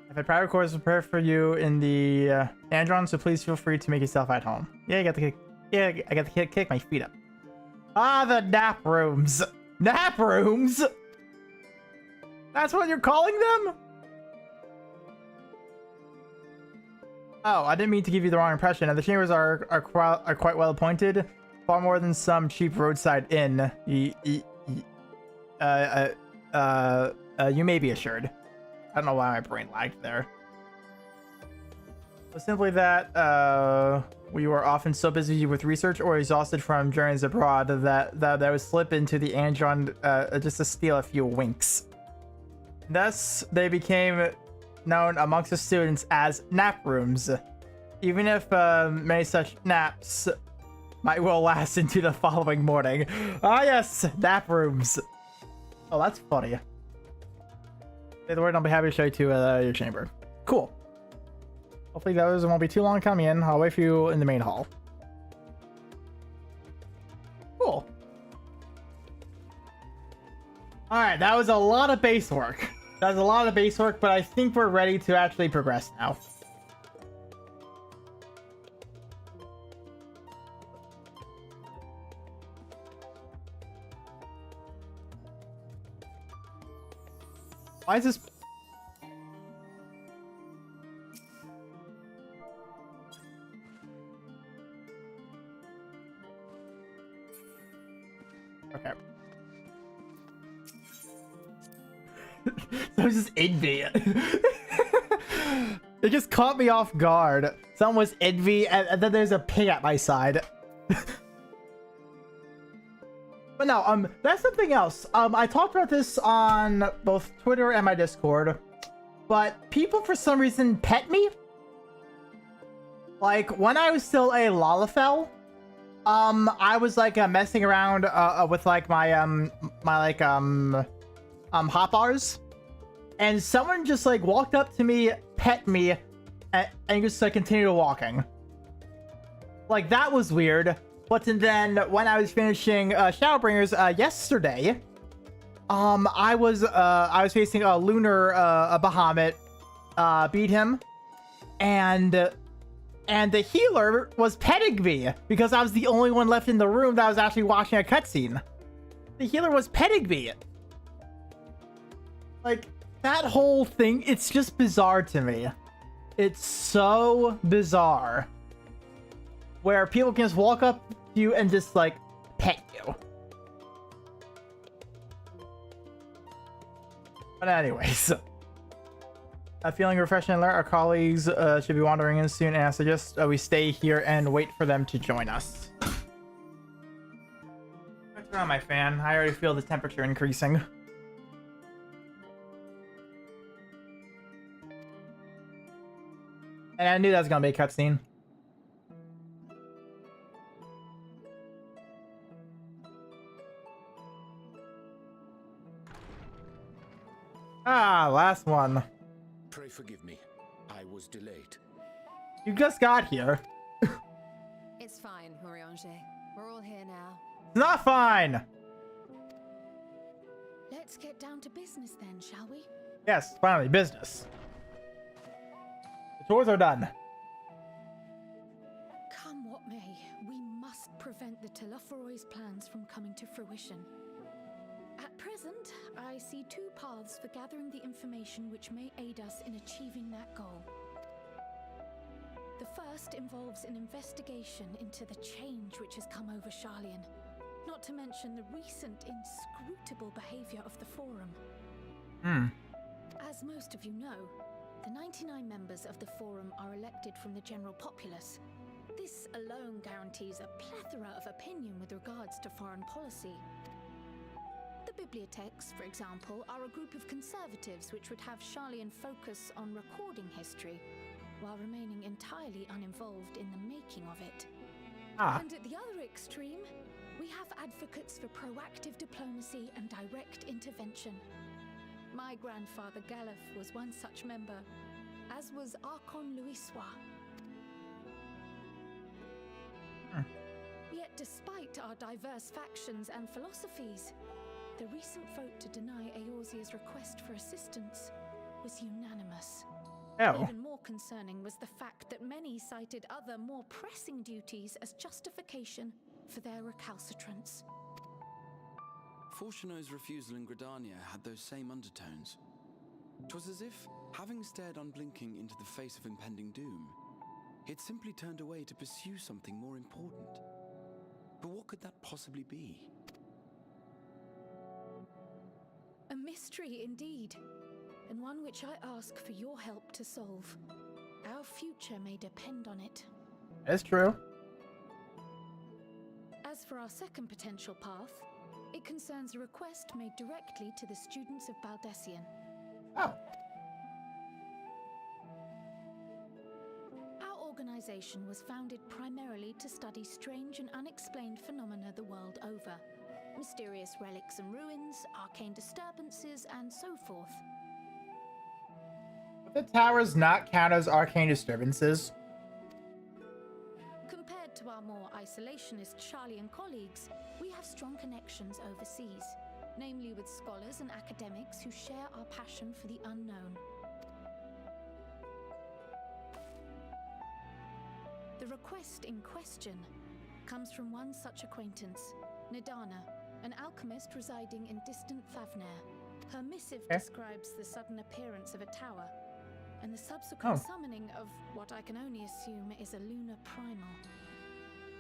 I've had private quarters prepared for you in the Andron, so please feel free to make yourself at home. Yeah, I got to kick my feet up. Ah, the nap rooms. Nap rooms? That's what you're calling them? Oh, I didn't mean to give you the wrong impression. The chambers are quite well appointed, far more than some cheap roadside inn. You may be assured. I don't know why my brain lagged there. But simply that we were often so busy with research or exhausted from journeys abroad that would slip into the Andron just to steal a few winks. Thus, they became known amongst the students as nap rooms, even if many such naps might well last into the following morning. Ah yes, nap rooms. Oh, that's funny. Say the word, I'll be happy to show you to your chamber. Cool. Hopefully those won't be too long coming in. I'll wait for you in the main hall. Cool. Alright, that was a lot of base work. That was a lot of base work, but I think we're ready to actually progress now. Why is this? Okay. So it's just envy. It just caught me off guard. Someone was envy, and then there's a pig at my side. But no, that's something else. I talked about this on both Twitter and my Discord, but people for some reason pet me. Like when I was still a Lalafell, I was like messing around with like my hot bars, and someone just like walked up to me, pet me, and just like continued walking. Like that was weird. But then when I was finishing Shadowbringers yesterday, I was facing a Lunar Bahamut, beat him, and the healer was petting me because I was the only one left in the room that was actually watching a cutscene. The healer was petting me. Like that whole thing, it's just bizarre to me. It's so bizarre. Where people can just walk up to you and just like pet you. But anyways, feeling refreshed and alert, our colleagues should be wandering in soon, and I suggest we stay here and wait for them to join us. Let's turn on my fan. I already feel the temperature increasing. And I knew that was gonna be a cutscene. Ah, last one. Pray forgive me. I was delayed. You just got here. It's fine, Moriange. We're all here now. It's not fine. Let's get down to business then, shall we? Yes, finally, business. The chores are done. Come what may, we must prevent the Telophoroid's plans from coming to fruition. At present, I see two paths for gathering the information which may aid us in achieving that goal. The first involves an investigation into the change which has come over Sharlayan, not to mention the recent inscrutable behavior of the Forum. As most of you know, the 99 members of the Forum are elected from the general populace. This alone guarantees a plethora of opinion with regards to foreign policy. The bibliotheques, for example, are a group of conservatives which would have Sharlayan focus on recording history, while remaining entirely uninvolved in the making of it. And at the other extreme, we have advocates for proactive diplomacy and direct intervention. My grandfather Galef was one such member, as was Archon Louisois. Yet despite our diverse factions and philosophies, the recent vote to deny Eorzea's request for assistance was unanimous. Even more concerning was the fact that many cited other, more pressing duties as justification for their recalcitrance. Fortuno's refusal in Gridania had those same undertones. 'Twas as if, having stared unblinking into the face of impending doom, he'd simply turned away to pursue something more important. But what could that possibly be? A mystery indeed, and one which I ask for your help to solve. Our future may depend on it. That's true. As for our second potential path, it concerns a request made directly to the students of Baldessian. Oh. Our organization was founded primarily to study strange and unexplained phenomena the world over. Mysterious relics and ruins, arcane disturbances, and so forth. The towers not count as arcane disturbances. Compared to our more isolationist Charlian colleagues, we have strong connections overseas, namely with scholars and academics who share our passion for the unknown. The request in question comes from one such acquaintance, Nidana, an alchemist residing in distant Thavnair. Her missive describes the sudden appearance of a tower and the subsequent summoning of what I can only assume is a lunar primal.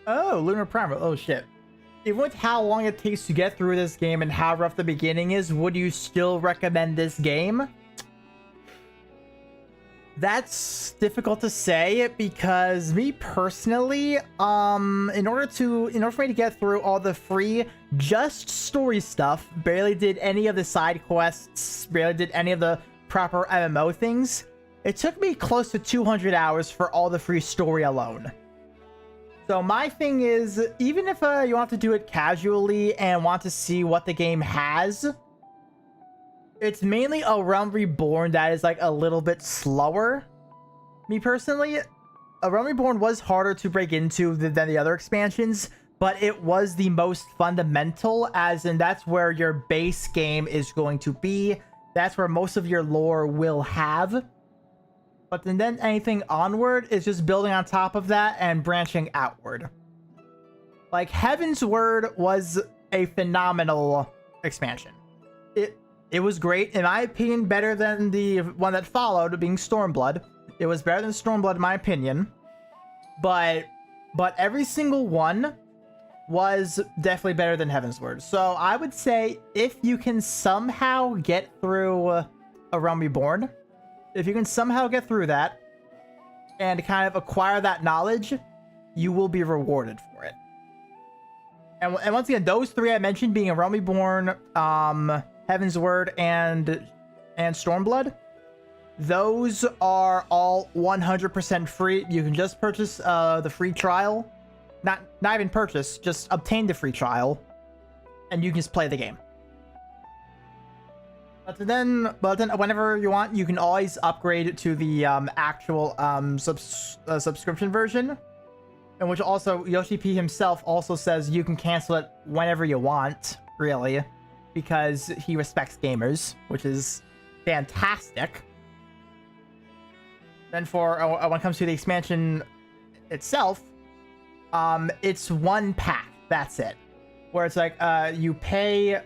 Oh, lunar primal. Oh shit. Even with how long it takes to get through this game and how rough the beginning is, would you still recommend this game? That's difficult to say because me personally, in order for me to get through all the free just story stuff, barely did any of the side quests, barely did any of the proper MMO things. It took me close to 200 hours for all the free story alone. So my thing is, even if you want to do it casually and want to see what the game has, it's mainly A Realm Reborn that is like a little bit slower. Me personally, A Realm Reborn was harder to break into than the other expansions, but it was the most fundamental, as in that's where your base game is going to be. That's where most of your lore will have. But then anything onward is just building on top of that and branching outward. Like, Heaven's Word was a phenomenal expansion. It was great, in my opinion, better than the one that followed, being Stormblood. It was better than Stormblood, in my opinion. But every single one was definitely better than Heaven's Word. So I would say if you can somehow get through A Realm Reborn, if you can somehow get through that and kind of acquire that knowledge, you will be rewarded for it. And once again, those three I mentioned, being A Realm Reborn, Heaven's Word, and Stormblood, those are all 100% free. You can just purchase the free trial. Not even purchase, just obtain the free trial, and you can just play the game. But then whenever you want, you can always upgrade to the actual subscription version, and which also Yoshi P himself also says you can cancel it whenever you want, really, because he respects gamers, which is fantastic. Then for when it comes to the expansion itself, it's one pack. That's it. Where it's like you pay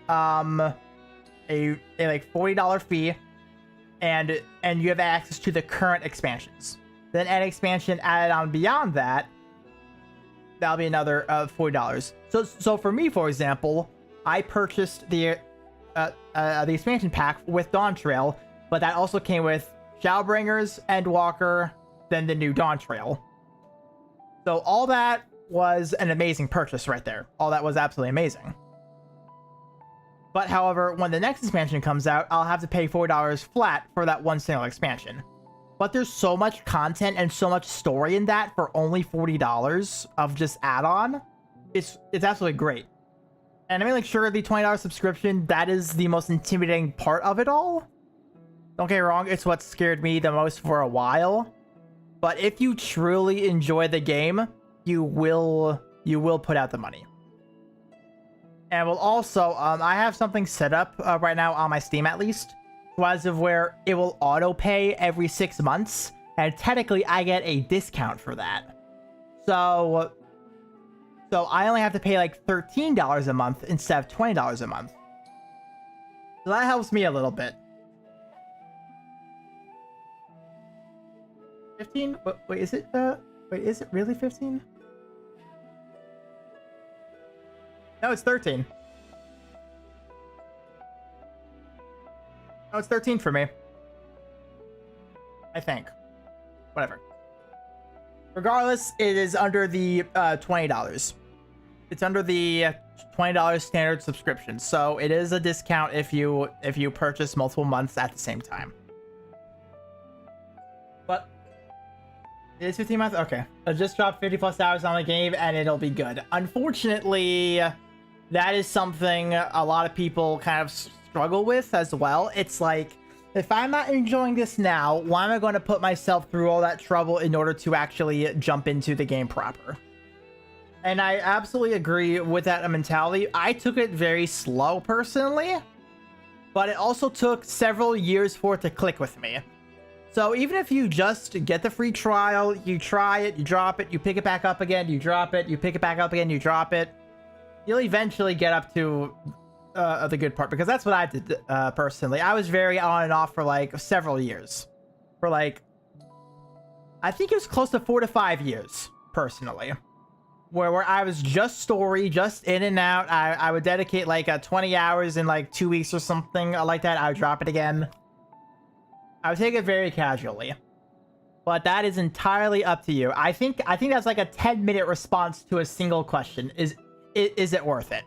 a like $40 fee, and you have access to the current expansions. Then an expansion added on beyond that, that'll be another $40. So for me, for example, I purchased the expansion pack with Dawn Trail, but that also came with Shadowbringers, Endwalker, then the new Dawn Trail. So all that was an amazing purchase right there. All that was absolutely amazing. But however, when the next expansion comes out, I'll have to pay $4 flat for that one single expansion. But there's so much content and so much story in that for only $40 of just add-on. It's absolutely great. And I mean, like, sure, the $20 subscription, that is the most intimidating part of it all. Don't get me wrong, it's what scared me the most for a while. But if you truly enjoy the game, you will put out the money. And will also, I have something set up right now on my Steam at least, as of where it will auto pay every 6 months, and technically I get a discount for that. So I only have to pay like $13 a month instead of $20 a month. So that helps me a little bit. 15? Wait, is it? Wait, is it really 15? No, it's 13. No, it's 13 for me. I think. Whatever. Regardless, it is under the $20. It's under the $20 standard subscription, so it is a discount if you purchase multiple months at the same time. But it is 15 months? Okay. I'll just drop 50 plus hours on the game and it'll be good. Unfortunately, that is something a lot of people kind of struggle with as well. It's like, If I'm not enjoying this now, why am I going to put myself through all that trouble in order to actually jump into the game proper? And I absolutely agree with that mentality. I took it very slow personally, but it also took several years for it to click with me. So even if you just get the free trial, you try it, you drop it, you pick it back up again, you drop it, you pick it back up again, you drop it, you'll eventually get up to the good part, because that's what I did personally. I was very on and off for like several years. For like, I think it was close to 4 to 5 years personally. Where I was just story, just in and out. I would dedicate like 20 hours in like 2 weeks or something like that. I would drop it again. I would take it very casually. But that is entirely up to you. I think that's like a 10-minute response to a single question. Is it worth it?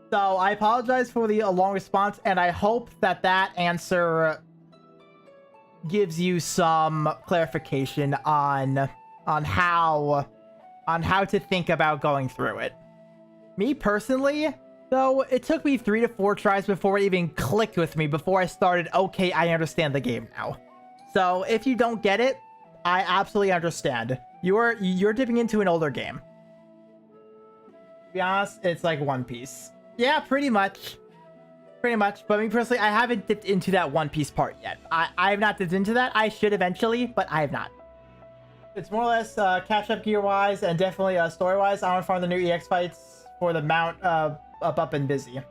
So I apologize for the long response, and I hope that answer gives you some clarification on how to think about going through it. Me personally, though, it took me 3 to 4 tries before it even clicked with me, before I started, okay, I understand the game now. So if you don't get it, I absolutely understand. You're dipping into an older game. To be honest, it's like One Piece. Yeah, pretty much. Pretty much. But me personally, I haven't dipped into that One Piece part yet. I have not dipped into that. I should eventually, but I have not. It's more or less catch-up gear-wise, and definitely story-wise. I want to farm the new EX fights for the mount up and busy.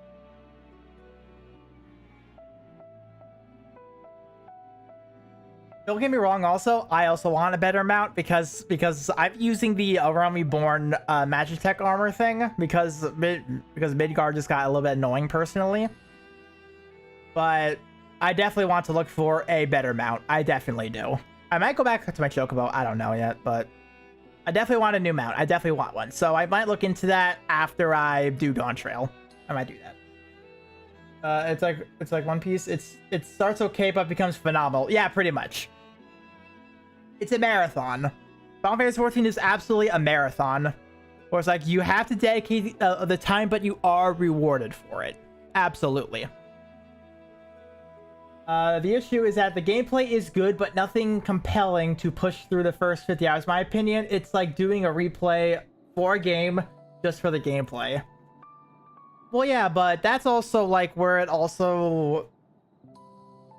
Don't get me wrong, also, I also want a better mount because I'm using the Around Me Born Magitech armor thing because Midgard just got a little bit annoying personally. But I definitely want to look for a better mount. I definitely do. I might go back to my Chocobo. I don't know yet, but I definitely want a new mount. I definitely want one. So I might look into that after I do Dawn Trail. I might do that. It's like One Piece. It starts okay, but becomes phenomenal. Yeah, pretty much. It's a marathon. Final Fantasy 14 is absolutely a marathon. Where it's like you have to dedicate the time, but you are rewarded for it. Absolutely. The issue is that the gameplay is good, but nothing compelling to push through the first 50 hours. In my opinion, it's like doing a replay for a game just for the gameplay. Well, yeah, but that's also like where it also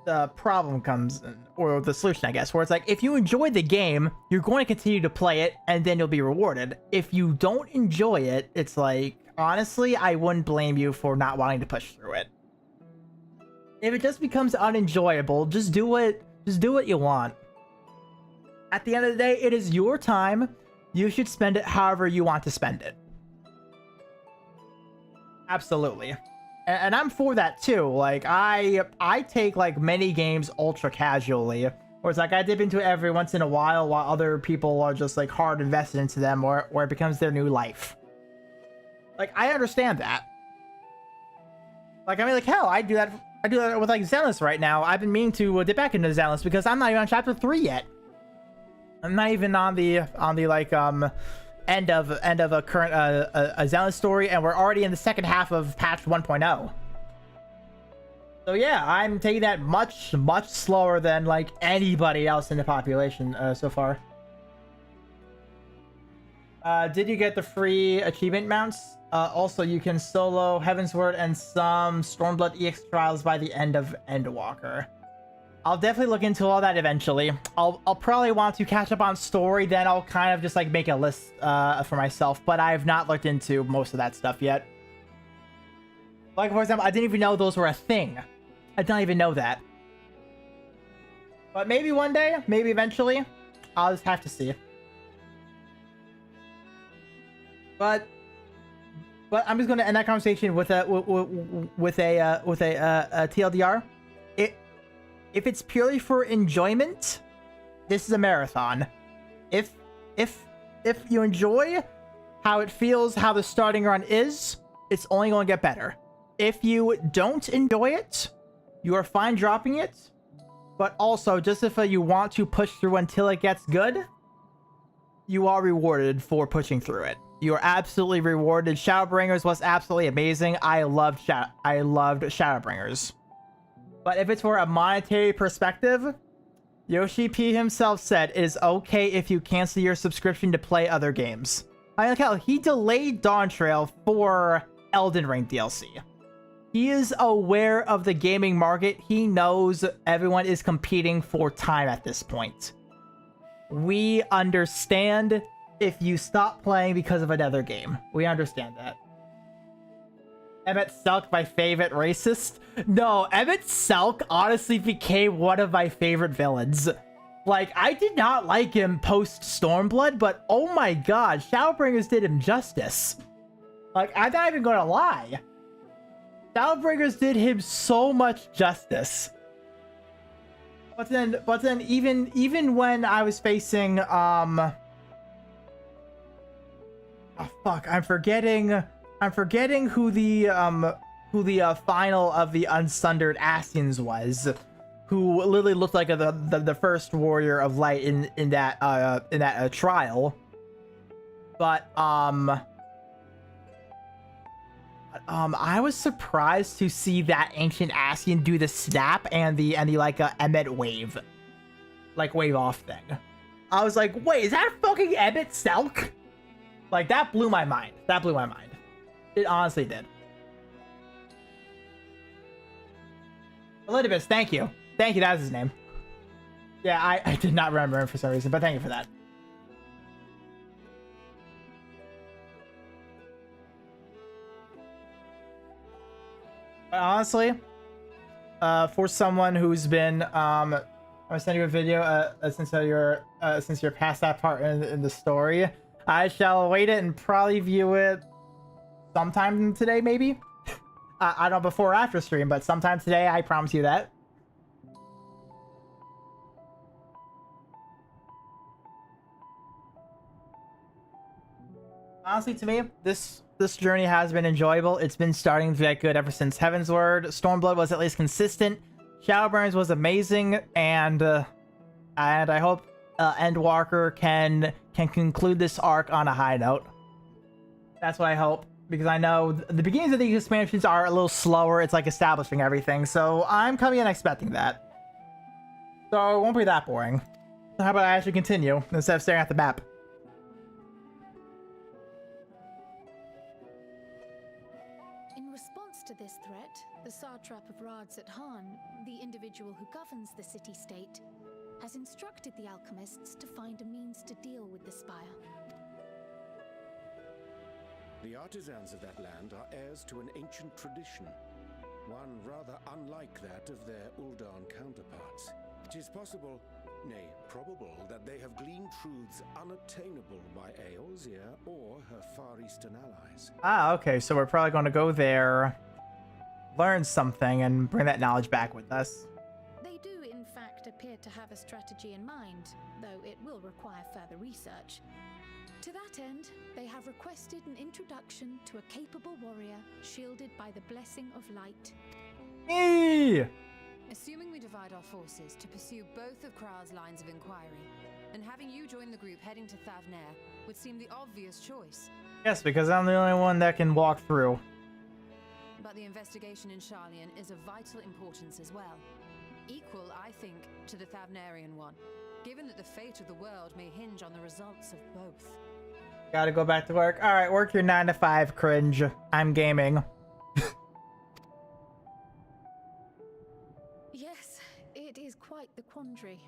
the problem comes in, or the solution, I guess, where it's like if you enjoy the game, you're going to continue to play it, and then you'll be rewarded. If you don't enjoy it, it's like honestly, I wouldn't blame you for not wanting to push through it. If it just becomes unenjoyable, just do what you want. At the end of the day, it is your time. You should spend it however you want to spend it. Absolutely. And I'm for that too. Like I take like many games ultra casually. Where it's like I dip into it every once in a while other people are just like hard invested into them or it becomes their new life. Like I understand that. Like I mean like hell, I do that with like Zenless right now. I've been meaning to dip back into Zenless because I'm not even on chapter 3 yet. I'm not even on the like end of a current a Zenless story, and we're already in the second half of patch 1.0. So yeah, I'm taking that much slower than like anybody else in the population so far. Did you get the free achievement mounts? Also, you can solo Heavensward and some Stormblood EX trials by the end of Endwalker. I'll definitely look into all that eventually. I'll probably want to catch up on story, then I'll kind of just like make a list for myself, but I have not looked into most of that stuff yet. Like for example, I didn't even know those were a thing. I don't even know that. But maybe one day, maybe eventually, I'll just have to see. But I'm just going to end that conversation with a TLDR. If it's purely for enjoyment, this is a marathon. If you enjoy how it feels, how the starting run is, it's only going to get better. If you don't enjoy it, you are fine dropping it. But also, just if you want to push through until it gets good, you are rewarded for pushing through it. You are absolutely rewarded. Shadowbringers was absolutely amazing. I loved Shadowbringers. But if it's for a monetary perspective, Yoshi P himself said it is okay if you cancel your subscription to play other games. I like how he delayed Dawn Trail for Elden Ring DLC. He is aware of the gaming market. He knows everyone is competing for time at this point. We understand if you stop playing because of another game. We understand that. Emmett Selk, my favorite racist? No, Emmett Selk honestly became one of my favorite villains. Like, I did not like him post Stormblood, but oh my god, Shadowbringers did him justice. Like, I'm not even gonna lie. Shadowbringers did him so much justice. But then even when I was facing oh fuck, I'm forgetting who the final of the Unsundered Ascians was, who literally looked like the first warrior of light in that trial. But I was surprised to see that ancient Ascian do the snap and the like Emmet wave, like wave off thing. I was like, wait, is that fucking Emmett Selk? Like, that blew my mind. That blew my mind. It honestly did. Elidibus, thank you. Thank you, that was his name. Yeah, I did not remember him for some reason, but thank you for that. But honestly, for someone who's been, I'm gonna send you a video since you're past that part in the story. I shall await it and probably view it sometime today, maybe. I don't know, before or after stream, but sometime today, I promise you that. Honestly, to me, this journey has been enjoyable. It's been starting to get good ever since Heavensward. Stormblood was at least consistent. Shadowbringers was amazing, and I hope Endwalker can conclude this arc on a high note. That's what I hope, because I know the beginnings of these expansions are a little slower. It's like establishing everything, so I'm coming in expecting that. So it won't be that boring. So how about I actually continue instead of staring at the map? In response to this threat, the Satrap of Radzat-Han, the individual who governs the city-state, has instructed the alchemists to find a means to deal with the spire. The artisans of that land are heirs to an ancient tradition, one rather unlike that of their Uldan counterparts. It is possible, nay, probable, that they have gleaned truths unattainable by Eorzea or her Far Eastern allies. Ah, okay, so we're probably going to go there, learn something, and bring that knowledge back with us. They do, in fact, appear to have a strategy in mind, though it will require further research. To that end, they have requested an introduction to a capable warrior shielded by the blessing of light. Hey! Assuming we divide our forces to pursue both of Kral's lines of inquiry, and having you join the group heading to Thavnair would seem the obvious choice. Yes, because I'm the only one that can walk through. But the investigation in Sharlayan is of vital importance as well. Equal, I think, to the Thavnarian one, given that the fate of the world may hinge on the results of both. Gotta go back to work. Alright, work your 9 to 5, cringe. I'm gaming. Yes, it is quite the quandary.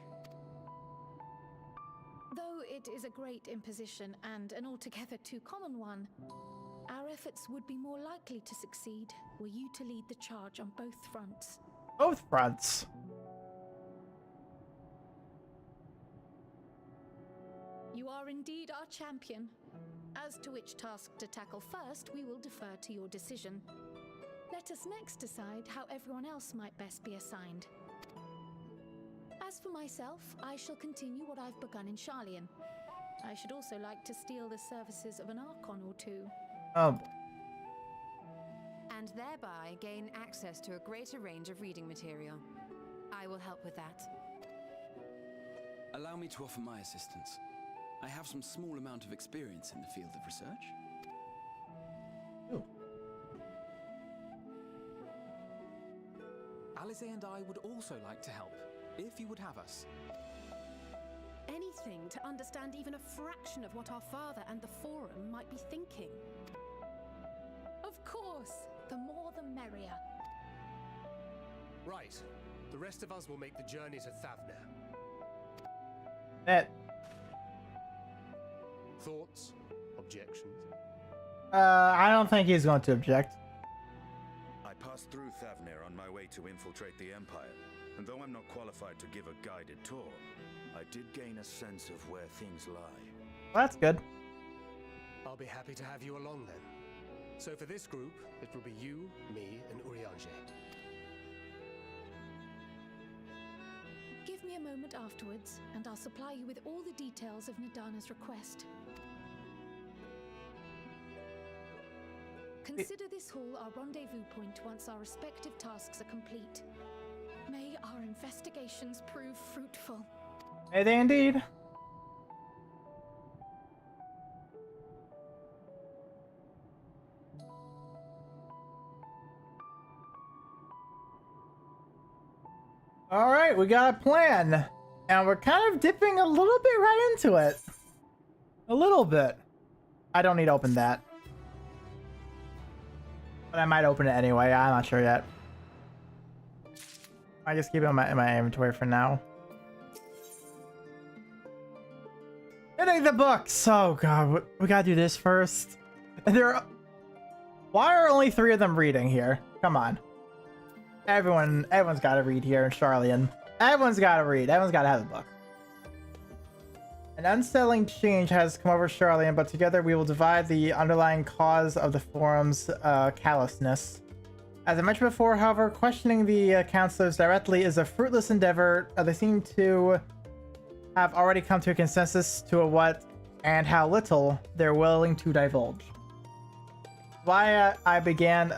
Though it is a great imposition and an altogether too common one, our efforts would be more likely to succeed were you to lead the charge on both fronts. Both fronts? You are indeed our champion. As to which task to tackle first, we will defer to your decision. Let us next decide how everyone else might best be assigned. As for myself, I shall continue what I've begun in Sharlayan. I should also like to steal the services of an Archon or two. Oh. And thereby gain access to a greater range of reading material. I will help with that. Allow me to offer my assistance. I have some small amount of experience in the field of research. Alice and I would also like to help, if you would have us. Anything to understand even a fraction of what our father and the Forum might be thinking. Of course, the more the merrier. Right. The rest of us will make the journey to Thavner. That. Thoughts? Objections? I don't think he's going to object. I passed through Thavner on my way to infiltrate the Empire, and though I'm not qualified to give a guided tour, I did gain a sense of where things lie. Well, that's good. I'll be happy to have you along then. So for this group, it will be you, me, and Urianger. Give me a moment afterwards, and I'll supply you with all the details of Nadana's request. Consider this hall our rendezvous point once our respective tasks are complete. May our investigations prove fruitful. May they indeed. Alright, we got a plan. And we're kind of dipping a little bit right into it. A little bit. I don't need to open that. But I might open it anyway. I'm not sure yet. I just keep it in my inventory for now. Getting the books! Oh god, we gotta do this first. Why are only 3 of them reading here? Come on. Everyone's gotta read here in Charlian. Everyone's gotta read. Everyone's gotta have a book. An unsettling change has come over Charlian, but together we will divide the underlying cause of the Forum's callousness. As I mentioned before, however, questioning the counselors directly is a fruitless endeavor. They seem to have already come to a consensus to what and how little they're willing to divulge. Why I began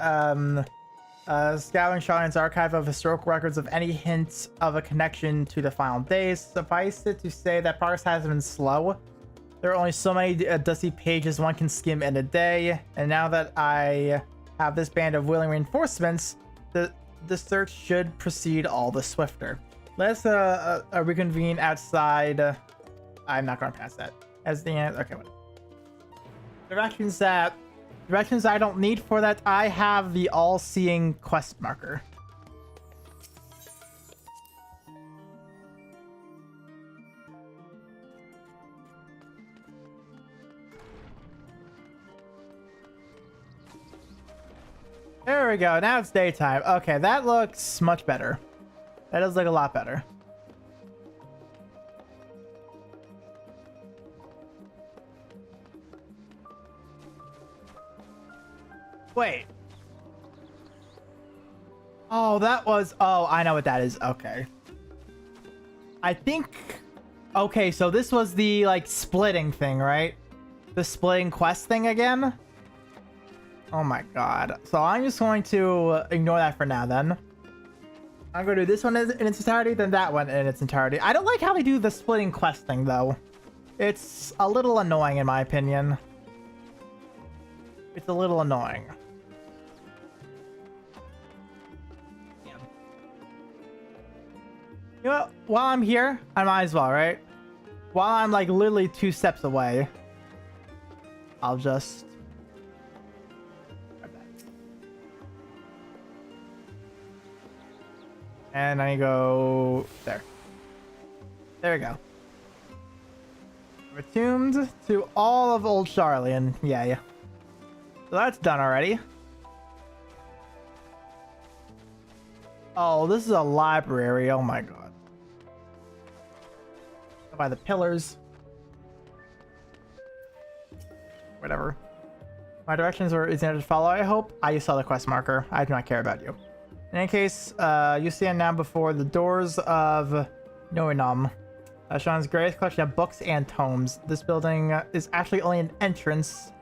scouring Charlian's archive of historical records of any hint of a connection to the final days. Suffice it to say that progress has been slow. There are only so many dusty pages one can skim in a day, and now that I have this band of willing reinforcements, the search should proceed all the swifter. Let's reconvene outside. I'm not going to pass that. As the end. Okay, whatever. Directions I don't need for that. I have the all-seeing quest marker. There we go. Now it's daytime. Okay, that looks much better. That does look a lot better. Wait. Oh, that was... Oh, I know what that is. Okay. I think... Okay, so this was the, like, splitting thing, right? The splitting quest thing again? Oh my god. So I'm just going to ignore that for now, then. I'm going to do this one in its entirety, then that one in its entirety. I don't like how they do the splitting quest thing, though. It's a little annoying, in my opinion. It's a little annoying. You know what? While I'm here, I might as well, right? While I'm like literally 2 steps away, I'll just... And I go there. There we go. We're tuned to all of Old Charlian. Yay. So that's done already. Oh, this is a library. Oh my god. By the pillars. Whatever. My directions are easy to follow, I hope. I just saw the quest marker. I do not care about you. In any case, you stand now before the doors of Noinam. Sean's greatest collection of books and tomes. This building is actually only an entrance,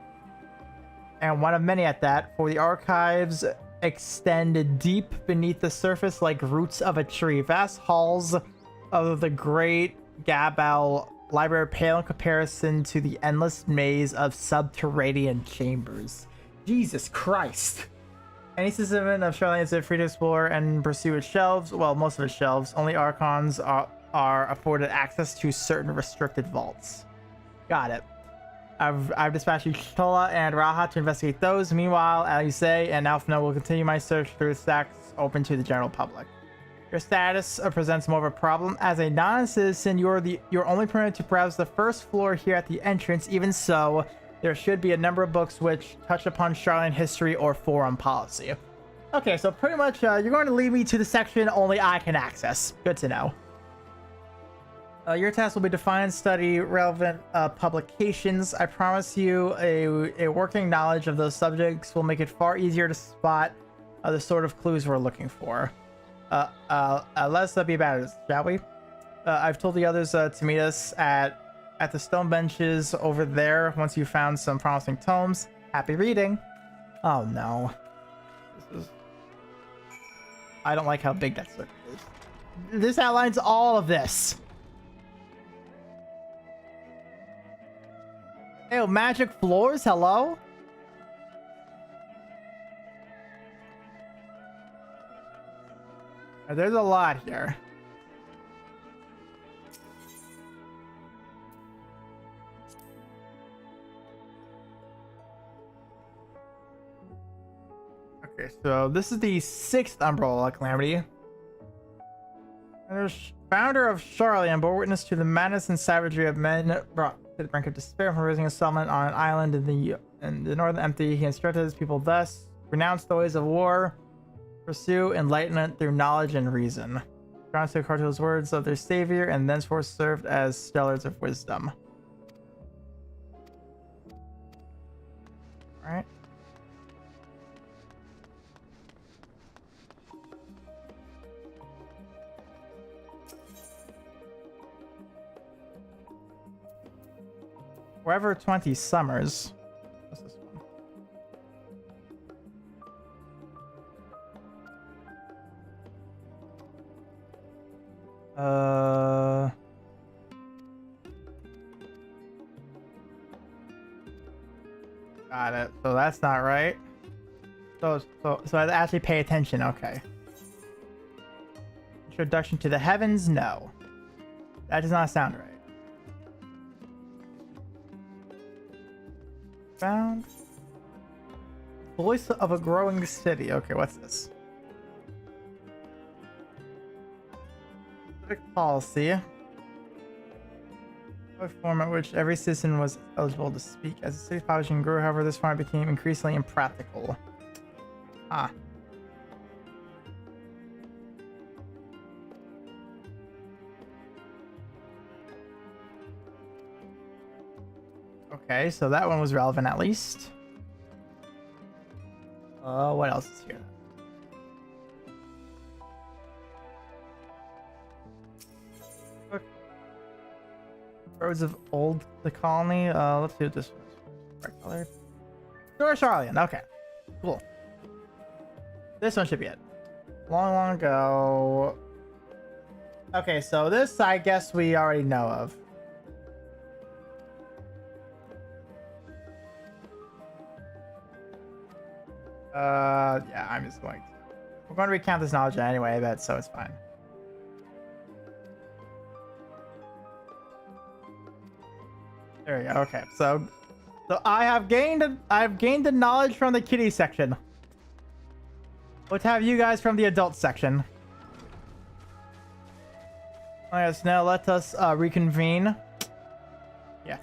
and one of many at that, for the archives extend deep beneath the surface like roots of a tree. Vast halls of the great Gabal library pale in comparison to the endless maze of subterranean chambers. Jesus Christ. Any citizen of Charlotte is free to explore and pursue its shelves. Well, most of its shelves. Only Archons are afforded access to certain restricted vaults. Got it. I've dispatched Yushtola and Raha to investigate those. Meanwhile, Alice and Alphna will continue my search through stacks open to the general public. Your status presents more of a problem. As a non-citizen, you're only permitted to browse the first floor here at the entrance. Even so, there should be a number of books which touch upon Charlatan history or forum policy. Okay, so pretty much you're going to lead me to the section only I can access. Good to know. Your task will be to find and study relevant publications. I promise you a working knowledge of those subjects will make it far easier to spot the sort of clues we're looking for. Let's be about it, shall we? I've told the others to meet us at the stone benches over there once you've found some promising tomes. Happy reading. Oh no. I don't like how big that circle is. This outlines all of this. Ew, magic floors? Hello? There's a lot here. Okay, so this is the 6th Umbrella Calamity. Founder of Charlian bore witness to the madness and savagery of men brought to the brink of despair from raising a settlement on an island in the northern empty. He instructed his people thus: renounce the ways of war, pursue enlightenment through knowledge and reason. Grounds to according to those words of their savior, and thenceforth served as stellars of wisdom. All right. Forever 20 Summers. What's this one? Got it. So that's not right. So I actually pay attention. Okay. Introduction to the Heavens? No. That does not sound right. Found voice of a growing city. Okay, what's this? Civic policy. A form at which every citizen was eligible to speak. As the city's population grew, however, this format became increasingly impractical. Ah. Okay, so that one was relevant at least. What else is here? Okay. Roads of the colony. Let's do this one. Bright colored. Door Charlian. Okay, cool. This one should be it. Long ago. Okay, so this I guess we already know of. Yeah, I'm just going to. We're going to recount this knowledge anyway, I bet, so it's fine. There we go. Okay, so I've gained the knowledge from the kiddie section. What have you guys from the adult section? Oh yes, now let us reconvene. Yeah.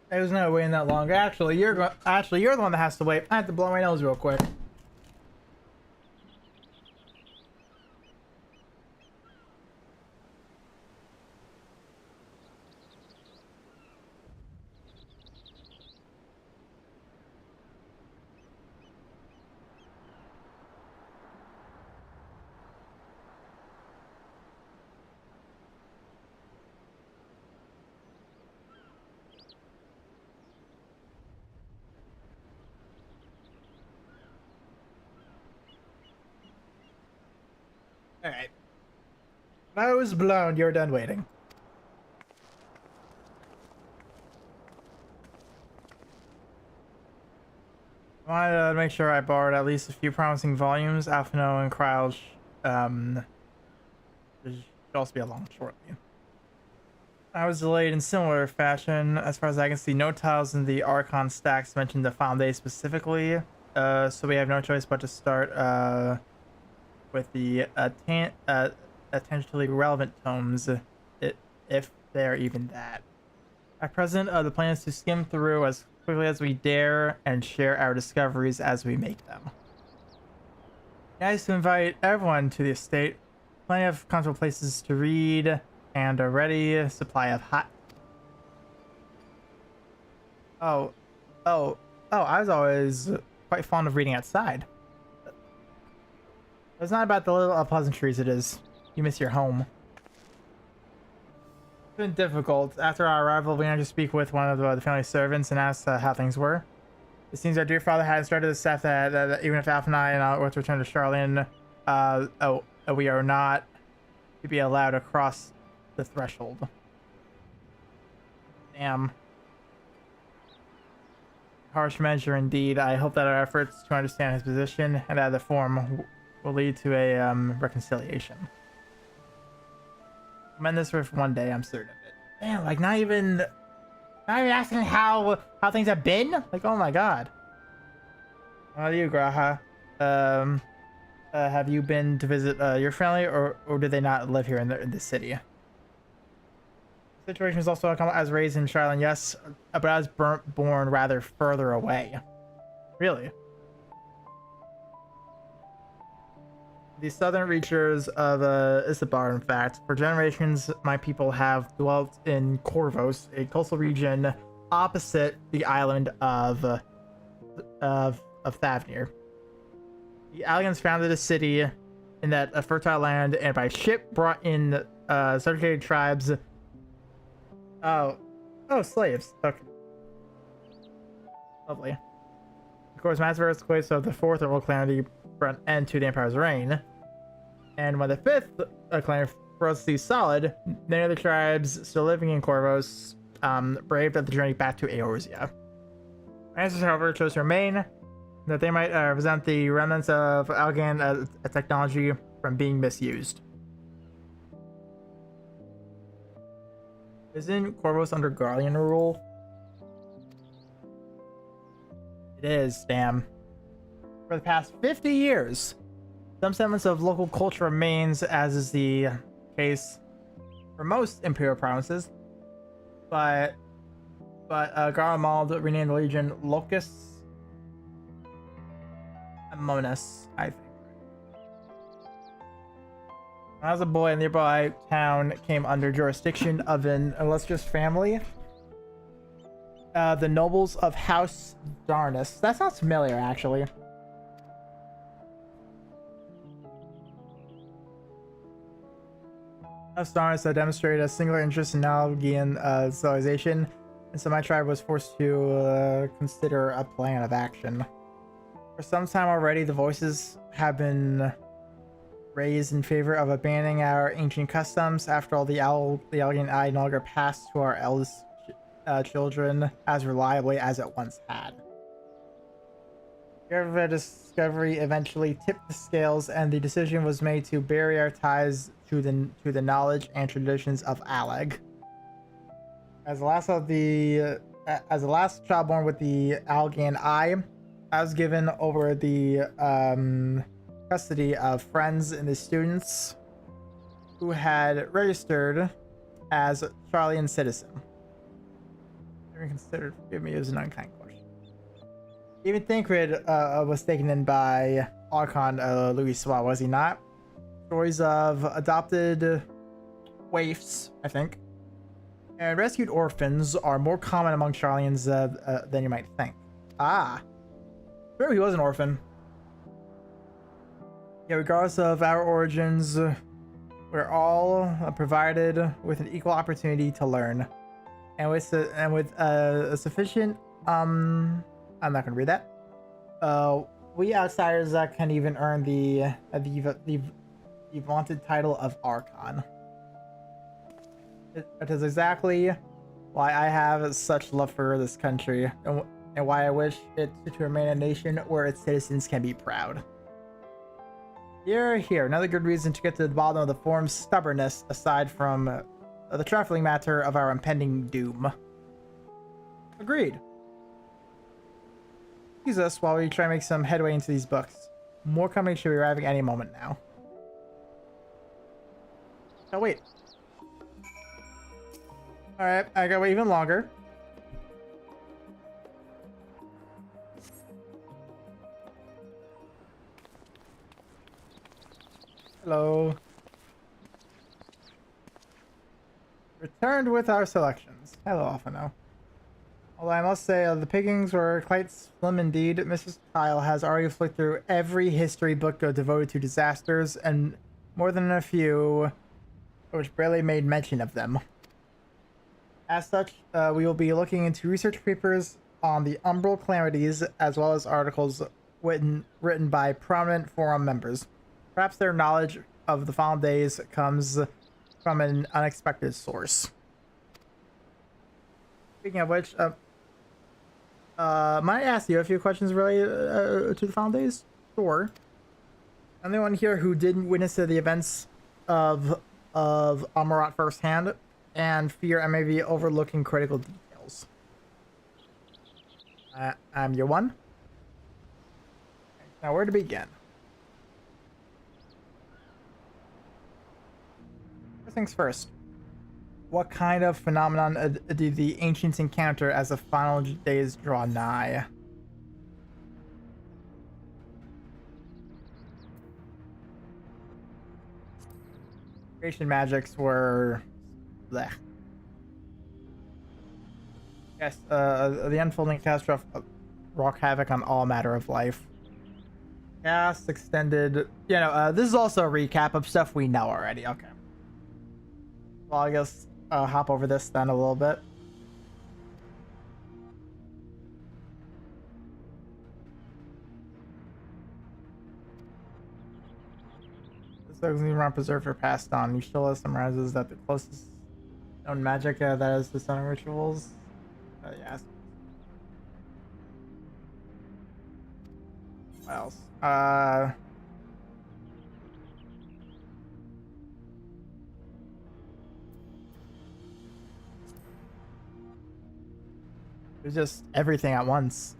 There's no waiting that long. Actually, you're the one that has to wait. I have to blow my nose real quick. Alright. Nose blown, you're done waiting. I wanted to make sure I borrowed at least a few promising volumes. Alphino and Kryl should also be along shortly. I was delayed in similar fashion. As far as I can see, no tiles in the Archon stacks mention the final day specifically, so we have no choice but to start with the tangentially relevant tomes, if they're even that. At present, the plan is to skim through as quickly as we dare and share our discoveries as we make them. Nice to invite everyone to the estate. Plenty of comfortable places to read and a ready supply of hot. I was always quite fond of reading outside. It's not about the little pleasantries, it is. You miss your home. It's been difficult. After our arrival, we managed to speak with one of the family servants and asked how things were. It seems our dear father had instructed the staff that even if Alpha and I were to return to Charlene, we are not to be allowed to cross the threshold. Damn. Harsh measure indeed. I hope that our efforts to understand his position and that the form will lead to a reconciliation. Mend this for one day, I'm certain of it. Damn, like not even asking how things have been? Like, oh my god. How are you, Graha? Have you been to visit your family, or do they not live here in the city? The situation is also as raised in Charlene, yes, but I was born rather further away. Really? The southern reaches of Isabar, in fact. For generations, my people have dwelt in Corvos, a coastal region opposite the island of Thavnir. The Aliens founded a city in that fertile land, and by ship brought in subjugated tribes. Oh, slaves. Okay. Lovely. Of course, massive earthquakes of the fourth level calamity brought an end to the Empire's reign. And when the fifth calamity froze the sea solid, many of the tribes still living in Corvos braved the journey back to Eorzea. My ancestors, however, chose to remain, that they might present the remnants of Algan technology from being misused. Isn't Corvos under Guardian rule? It is, damn. For the past 50 years, some semblance of local culture remains, as is the case for most Imperial provinces. But Garlemald renamed the Legion Locus Amonis, I think. When I was a boy, a nearby town came under jurisdiction of an illustrious family. The nobles of House Darnus. That sounds familiar, actually. House Darnus demonstrated a singular interest in Nalgian civilization, and so my tribe was forced to consider a plan of action. For some time already, the voices have been raised in favor of abandoning our ancient customs. After all, the Algian eye no longer passed to our eldest children as reliably as it once had. The discovery eventually tipped the scales, and the decision was made to bury our ties to the knowledge and traditions of Aleg. As the last child born with the Algan eye, I was given over the custody of friends and the students who had registered as Charlian citizen. Never considered, forgive me, it was an unkind question. Even Thancred was taken in by Archon Louis Swa, was he not? Stories of adopted waifs, I think, and rescued orphans are more common among Charlians than you might think. Ah, sure, he was an orphan. Yeah, regardless of our origins, we're all provided with an equal opportunity to learn, and with a sufficient I'm not gonna read that. We outsiders can even earn the the vaunted title of Archon. It is exactly why I have such love for this country, and why I wish it to remain a nation where its citizens can be proud. Here, another good reason to get to the bottom of the Forum's stubbornness, aside from the trifling matter of our impending doom. Agreed. Excuse us while we try to make some headway into these books. More company should be arriving any moment now. Oh, wait. Alright, I gotta wait even longer. Hello. Returned with our selections. Hello, Alphano. Although I must say, the pickings were quite slim indeed. Mrs. Kyle has already flicked through every history book devoted to disasters, and more than a few which barely made mention of them. As such, we will be looking into research papers on the umbral calamities, as well as articles written by prominent forum members. Perhaps their knowledge of the final days comes from an unexpected source. Speaking of which, might I ask you a few questions related to the final days? Sure. Anyone here who didn't witness the events of Amarat firsthand and fear I may be overlooking critical details? I'm your one. Now, where to begin? First things first. What kind of phenomenon do the ancients encounter as the final days draw nigh? Creation magics were... bleh. Yes, the unfolding catastrophe wrought havoc on all matter of life. Cast extended... this is also a recap of stuff we know already. Okay. Well, I guess hop over this then a little bit. This doesn't even run preserved or passed on. Yushola summarizes that the closest known magic that is the stunning rituals. Yes. What else? It was just everything at once.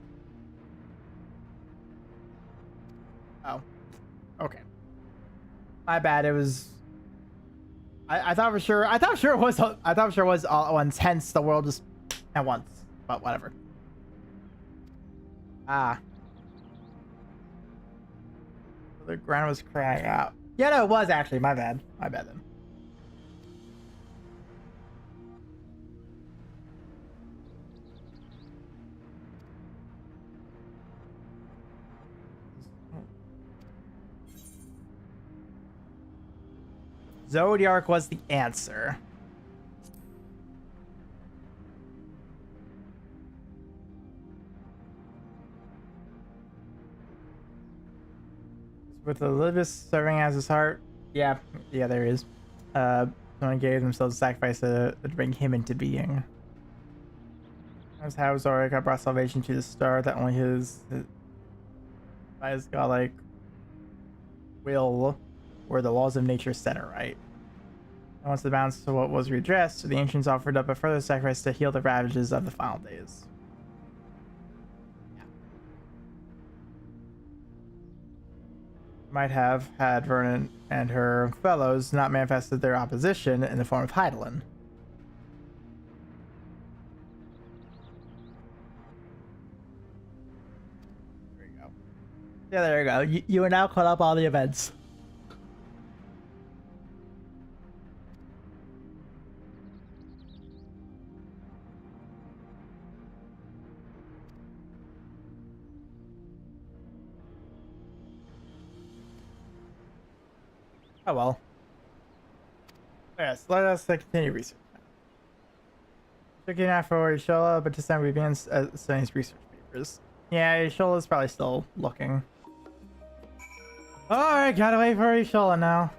Oh. Okay. My bad. It was... I thought for sure... I thought sure it was all at once. Hence, the world just at once. But whatever. Ah. The ground was crying out. Yeah, no, it was actually. My bad. My bad then. Zodiac was the answer. With Olympus serving as his heart. Yeah, there is. Someone gave themselves a sacrifice to bring him into being. That's how Zodiac brought salvation to the star that only by his godlike will where the laws of nature set it right. And once the balance to what was redressed, the ancients offered up a further sacrifice to heal the ravages of the final days. Yeah. Might have had Vernon and her fellows not manifested their opposition in the form of Heidelin. There you go. Yeah, there you go. You are now caught up all the events. Oh well. Yes, let us continue research. Checking out for Ishola, but this time we begin studying his research papers. Yeah, Ishola's probably still looking. Alright, gotta wait for Ishola now.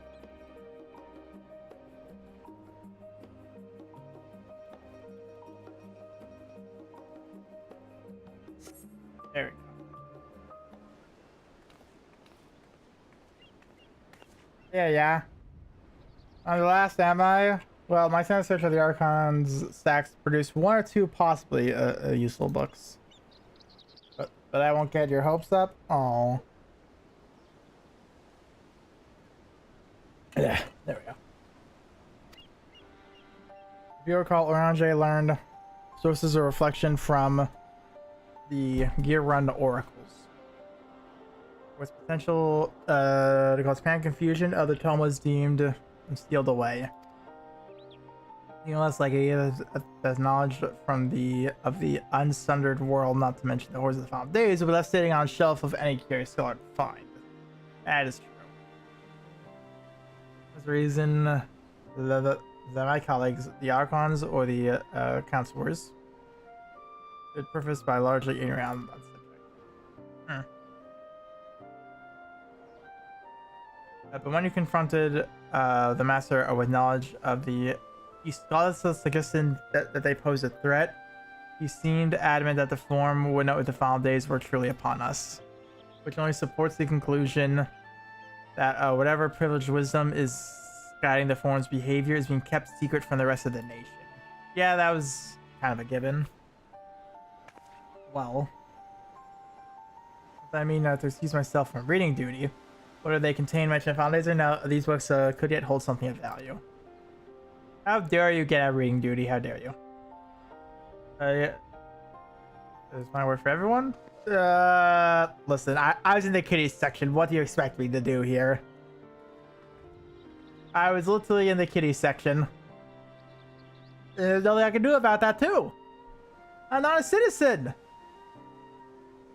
There we go. Yeah. On the last, am I? Well, my standard search of the Archon's stacks produced 1 or 2 possibly useful books. But I won't get your hopes up. Oh. Yeah, there we go. If you recall, Orange learned sources of reflection from the Gear Run Oracles. With potential to cause panic confusion, other tome was deemed and sealed away. Unless like has knowledge from the unsundered world, not to mention the horrors of the final days, will be left sitting on a shelf of any curious scholar to find. That is true. There's a reason that my colleagues, the Archons or the counselors, did preface by largely ignoring on that subject. But when you confronted the master with knowledge of the Eastgala's suggestion that they posed a threat, he seemed adamant that the form would know if the final days were truly upon us, which only supports the conclusion that whatever privileged wisdom is guiding the form's behavior is being kept secret from the rest of the nation. Yeah, that was kind of a given. Well, I mean, to excuse myself from reading duty, whether they contain mention final days or no, these books could yet hold something of value. How dare you get out reading duty? How dare you? Yeah. Is my word for everyone? Listen, I was in the kiddies section. What do you expect me to do here? I was literally in the kiddies section. There's nothing I can do about that too. I'm not a citizen.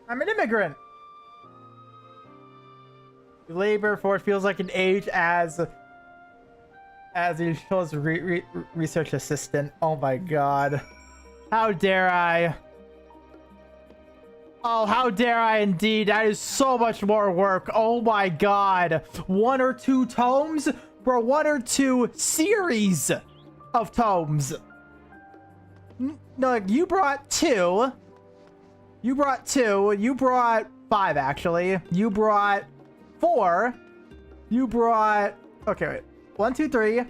I'm an immigrant. You labor for it feels like an age as he shows research assistant. Oh my god. How dare I? Oh, how dare I indeed. That is so much more work. Oh my god. 1 or 2 tomes? Bro, 1 or 2 series of tomes. No, you brought 2. You brought 2. You brought 5, actually. You brought 4. You brought... Okay, wait. 1, 2, 3,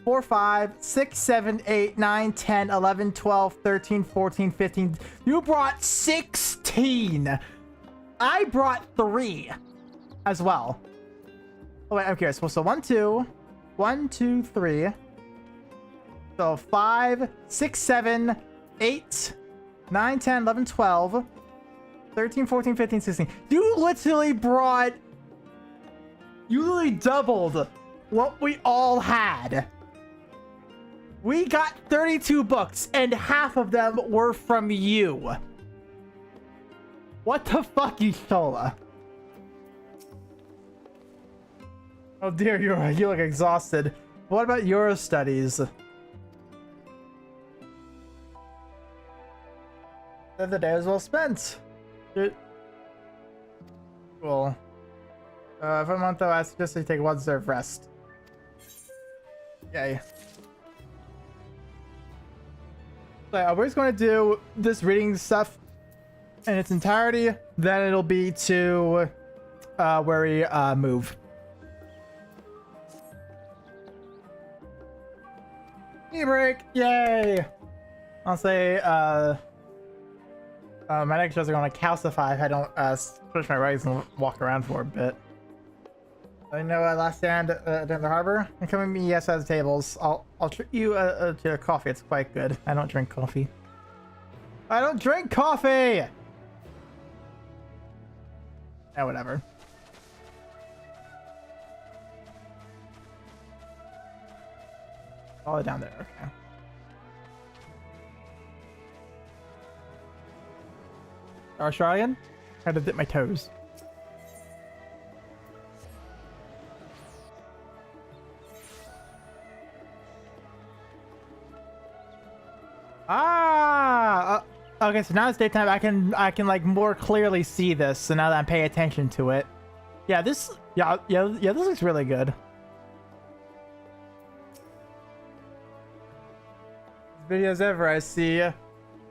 4, 5, 6, 7, 8, 9, 10, 11, 12, 13, 14, 15. You brought 16. I brought 3 as well. Oh, wait, I'm curious. So 1, 2, 3. So 5, 6, 7, 8, 9, 10, 11, 12, 13, 14, 15, 16. You literally doubled what we all had. We got 32 books, and half of them were from you. What the fuck, Ishola? Oh dear, you look exhausted. What about your studies? The day was well spent. Cool. For a month though, I suggest you take 1 deserved rest. Yay. So we're just going to do this reading stuff in its entirety. Then it'll be to where we move. Tea break! Yay! I'll say my next shows are going to calcify if I don't push my legs and walk around for a bit. I know last stand down the harbor. And come with me, yes, at the tables. I'll treat you to a coffee. It's quite good. I don't drink coffee. I don't drink coffee! Yeah, whatever. All down there, okay. Arsharian? How to dip my toes. Okay, so now it's daytime. I can like more clearly see this. So now that I'm paying attention to it, yeah, this looks really good. Videos ever I see.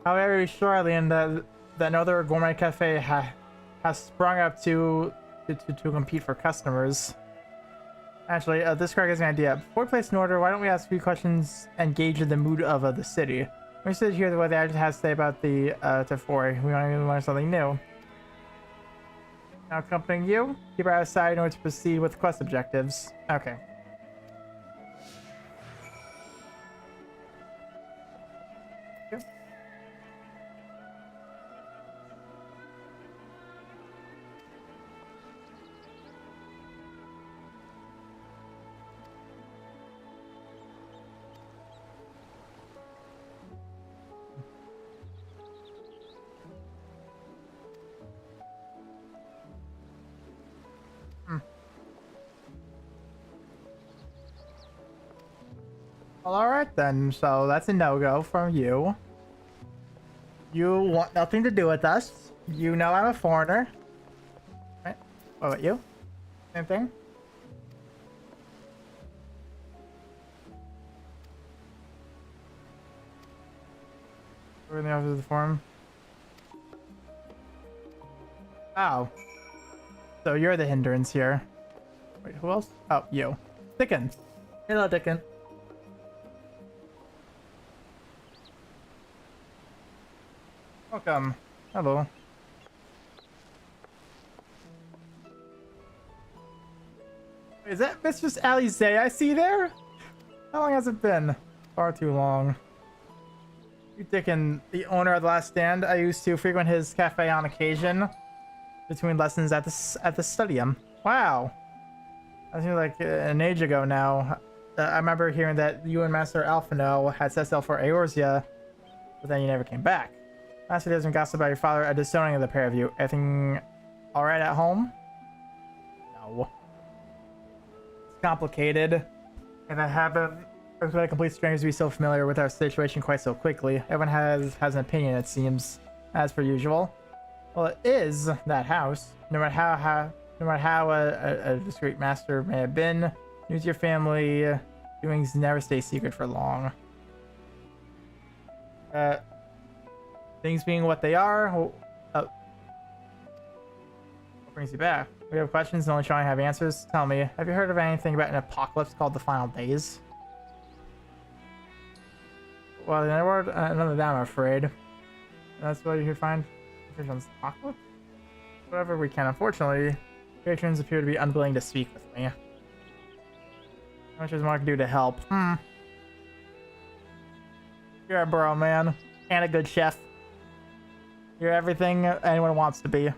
However, Charlie and that another gourmet cafe has sprung up to compete for customers. Actually, this crack is an idea. Before we place an order, why don't we ask a few questions and gauge the mood of the city? We should hear what the agent has to say about the Tefori. We want to learn something new. Now accompanying you, keep our eyes outside in order to proceed with quest objectives. Okay. Well, alright then, so that's a no-go from you. You want nothing to do with us. You know I'm a foreigner. Right? What about you? Same thing? We're in the office of the forum. Oh. So you're the hindrance here. Wait, who else? Oh, you. Dickon. Hello, Dickon. Welcome. Hello. Is that Mistress Alize I see there? How long has it been? Far too long. You Dickon, the owner of The Last Stand. I used to frequent his cafe on occasion between lessons at the studium. Wow. I think like an age ago now. I remember hearing that you and Master Alphino had set sail for Eorzea, but then you never came back. Master doesn't gossip about your father disowning the pair of you. Everything alright at home? No. It's complicated. And I haven't expected complete strangers to be so familiar with our situation quite so quickly. Everyone has an opinion, it seems, as per usual. Well, it is that house. No matter how a discreet master may have been, news of your family doings never stay secret for long. Things being what they are, what brings you back? We have questions and only trying to have answers. Tell me, have you heard of anything about an apocalypse called the Final Days? Well, none of that, I'm afraid. That's what you find. Apocalypse? Whatever we can. Unfortunately, patrons appear to be unwilling to speak with me. How much does Mark do to help? You're a bro, man. And a good chef. You're everything anyone wants to be.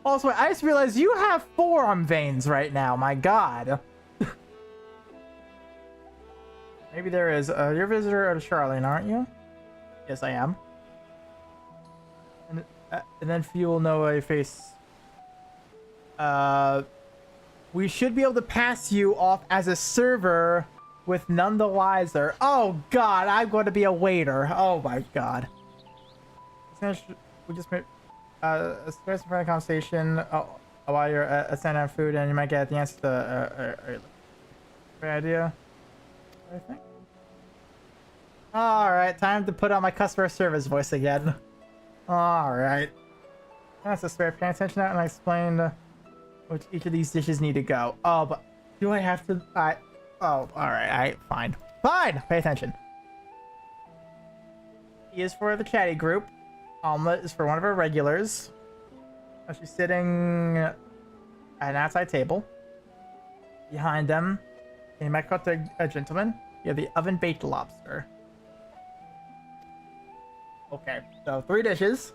Also, I just realized you have forearm veins right now. My god. Maybe there is. You're a visitor of Charlene, aren't you? Yes, I am. And then few will know a face. We should be able to pass you off as a server with none the wiser. Oh god, I'm going to be a waiter. Oh my god. We just made a special friendly conversation while you're sending out food, and you might get the answer to great idea, I think. Alright, time to put on my customer service voice again. Alright. That's a spare. Paying attention now, and I explained which each of these dishes need to go. Oh, but do I have to? Oh, alright, fine. Fine! Pay attention. E is for the chatty group. Omelet is for one of our regulars. She's sitting at an outside table. Behind them, you might cut a gentleman. You have the oven-baked lobster. Okay, so 3 dishes.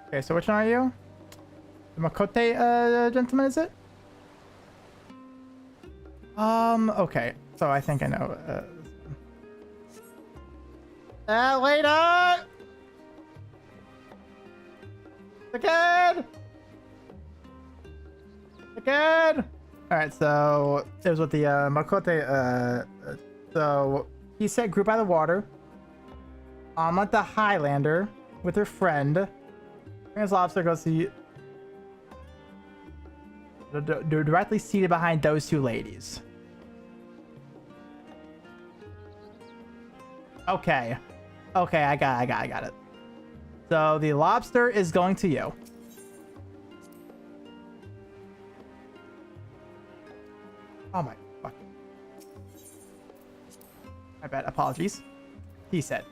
Okay, so which one are you? The Makote, gentleman, is it? Okay. So I think I know, waiter! Again! Alright, so it was with the, Makote, so he said group by the water. Omelet the Highlander with her friend. Famous lobster goes to you. They're directly seated behind those two ladies. Okay. Okay, I got it. So the lobster is going to you. Oh my fucking. My bad. Apologies. He said.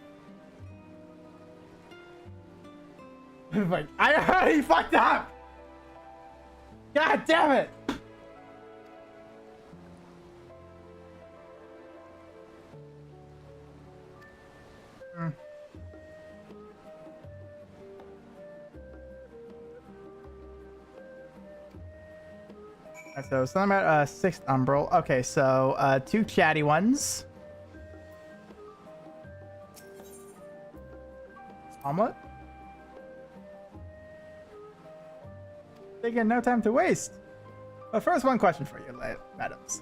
Like, I already fucked up! God damn it! Alright, so something about 6th umbral. Okay, so 2 chatty ones. Omelet? They get no time to waste. But first, one question for you, madams.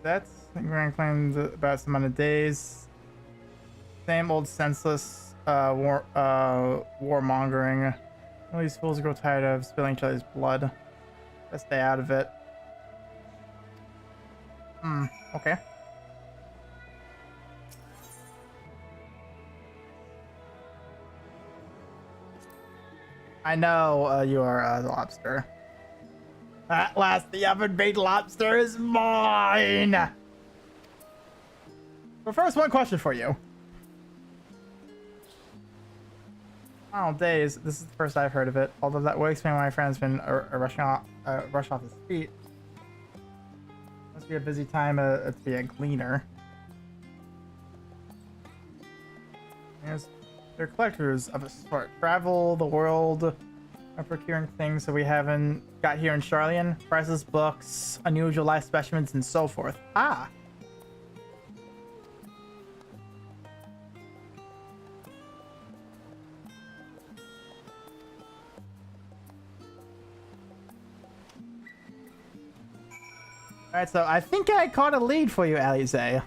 That's grand claims about some amount of days. Same old senseless warmongering. All these fools grow tired of spilling each other's blood. Let's stay out of it. Okay. I know you are the lobster. At last, the oven-baked lobster is mine! But first, one question for you. Oh, days. This is the first I've heard of it. Although that would explain why my friend's been rushing off his feet. Must be a busy time to be a gleaner. They're collectors of a sort. Travel the world procuring things that we haven't got here in Charlian. Priceless books, unusual life specimens, and so forth. Ah! Alright, so I think I caught a lead for you, Alize.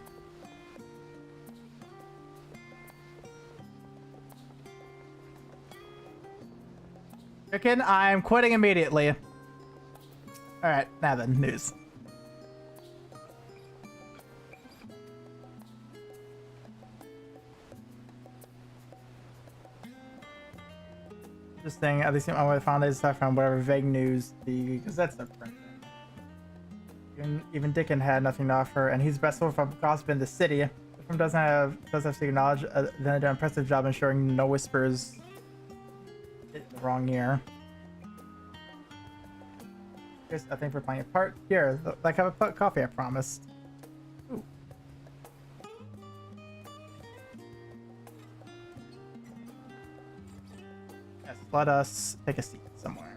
Chicken, I'm quitting immediately. Alright, now then, news. Interesting, at least I would have found this stuff from whatever vague news the Gazette's are printing. Even Dickon had nothing to offer, and he's best source from gossip in the city. The firm does have secret knowledge, then they do an impressive job ensuring no whispers in the wrong ear. Here's a thing for playing a part. Here, like have a coffee I promised. Ooh. Yes, let us take a seat somewhere.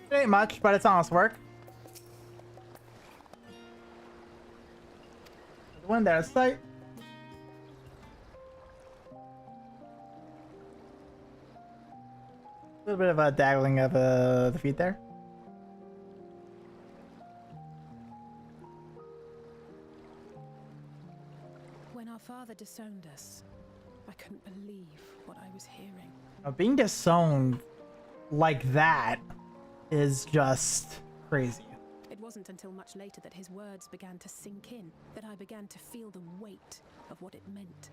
It ain't much, but it's honest work. There's one there, sight. A little bit of a daggling of the feet there. When our father disowned us, I couldn't believe what I was hearing. Now, being disowned like that is just crazy. It wasn't until much later that his words began to sink in, that I began to feel the weight of what it meant.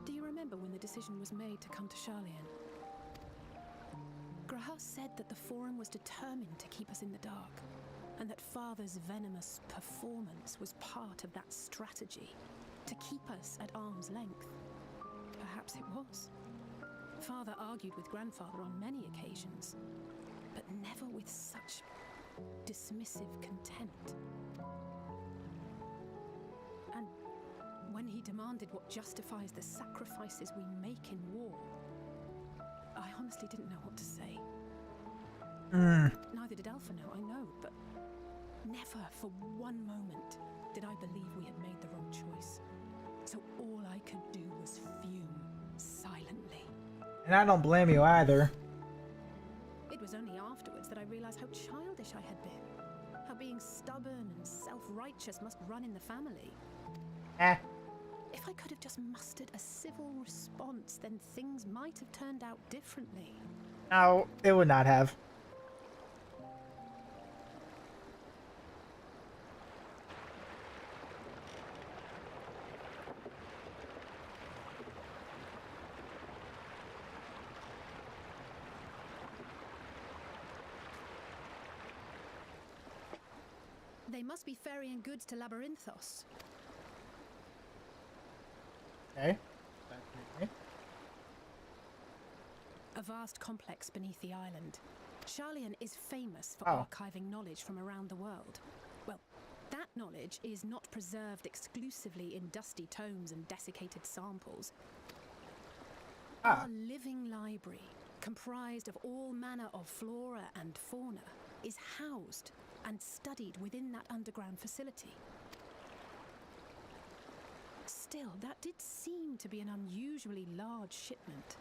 Do you remember when the decision was made to come to Charlian? Graham said that the Forum was determined to keep us in the dark, and that Father's venomous performance was part of that strategy, to keep us at arm's length. Perhaps it was. Father argued with Grandfather on many occasions, but never with such dismissive contempt. And when he demanded what justifies the sacrifices we make in war, I honestly didn't know what to say. Neither did Alpha know, I know, but never for one moment did I believe we had made the wrong choice. so all I could do was fume silently. And I don't blame you either. It was only afterwards that I realized how childish I had been. How being stubborn and self-righteous must run in the family. If I could have just mustered a civil response, then things might have turned out differently. No, it would not have. They must be ferrying goods to Labyrinthos. Okay. A vast complex beneath the island. Sharlayan is famous for archiving knowledge from around the world. Well, that knowledge is not preserved exclusively in dusty tomes and desiccated samples. Our living library, comprised of all manner of flora and fauna, is housed and studied within that underground facility. Still, that did seem to be an unusually large shipment.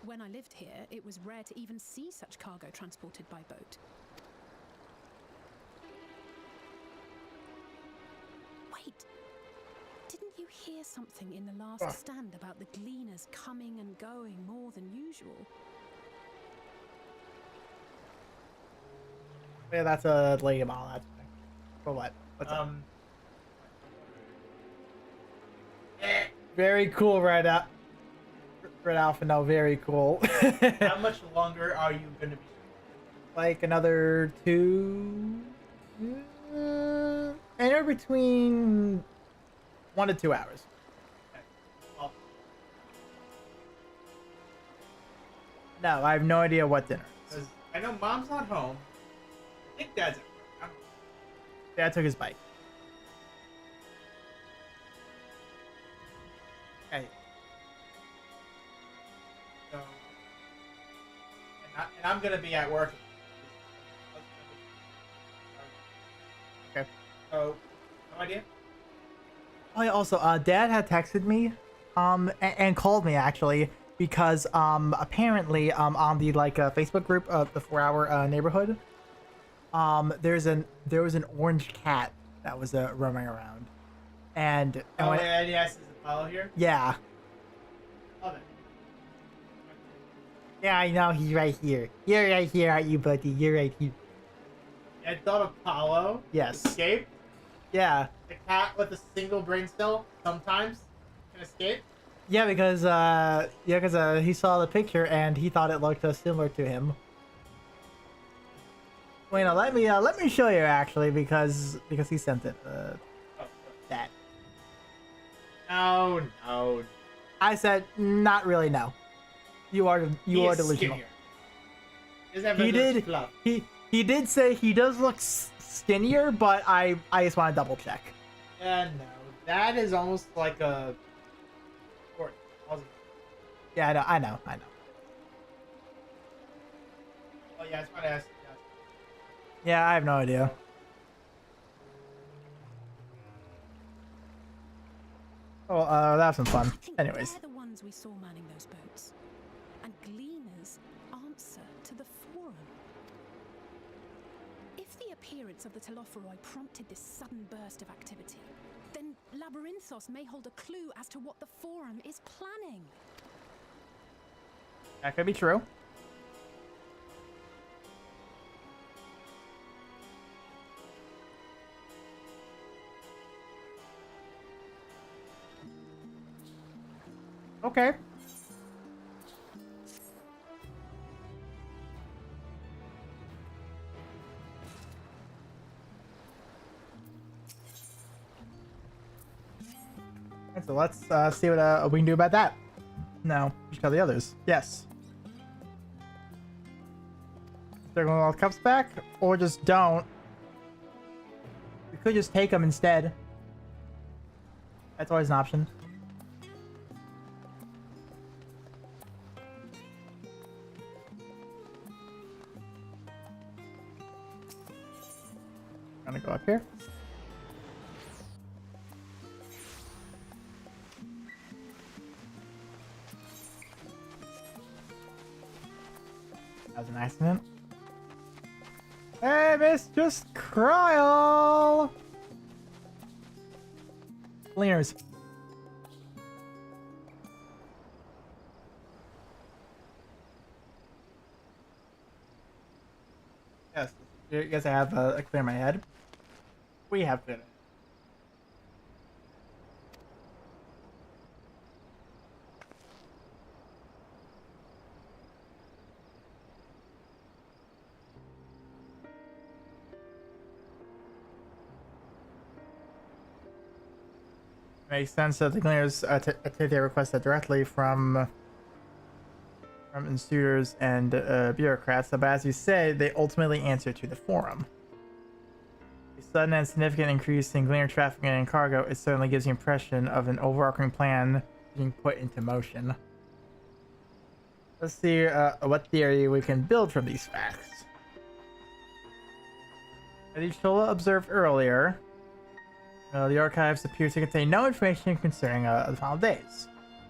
When I lived here, it was rare to even see such cargo transported by boat. Wait, didn't you hear something in the last stand about the gleaners coming and going more than usual? Yeah, that's a lmao. That's fine. For what? What's up? Very cool, Red Alpha. No, very cool. How much longer are you gonna be? Like another 2. Anywhere between 1 to 2 hours. Well, No, I have no idea what dinner. 'cause I know Mom's not home. I think Dad's at work. I don't know. Dad took his bike. Okay. So, and I'm gonna be at work. Okay. So, no idea. Oh yeah, also, Dad had texted me, and called me actually, because, apparently, on the, like, Facebook group of the 4-Hour, neighborhood, there was an orange cat that was, roaming around. And Oh, when, yeah, yes, is Apollo here? yeah. Love it. Yeah, I know, he's right here. You're right here, aren't you, buddy? You're right here. I thought Apollo Yes. escaped. Yeah. The cat with a single brain cell sometimes can escape. Yeah, because, he saw the picture and he thought it looked, similar to him. Wait, no, let me show you actually, because he sent it. That. No. I said, not really. No. You are delusional. He did. Fluff. He did say he does look skinnier, but I just want to double check. No, that is almost like a. Yeah, I know. Oh yeah, I was trying to ask. Yeah, I have no idea. Oh, that was some fun. Anyways. They're the ones we saw manning those boats. And gleaners answer to the forum. If the appearance of the Telophoroi prompted this sudden burst of activity, then Labyrinthos may hold a clue as to what the forum is planning. That could be true. Okay. And so let's see what we can do about that. No, just tell the others. Yes. They're going to all cups back, or just don't. We could just take them instead. That's always an option. I'm gonna go up here. That was an accident. Hey, Miss, just Kryl! Cleaners. Yes, you guys have a clear in my head. We have clear. Makes sense that the cleaners take their requests directly from institutors and bureaucrats, but as you say, they ultimately answer to the forum. A sudden and significant increase in cleaner traffic and cargo, it certainly gives the impression of an overarching plan being put into motion. Let's see what theory we can build from these facts. As Chola observed earlier, the archives appear to contain no information concerning the final days.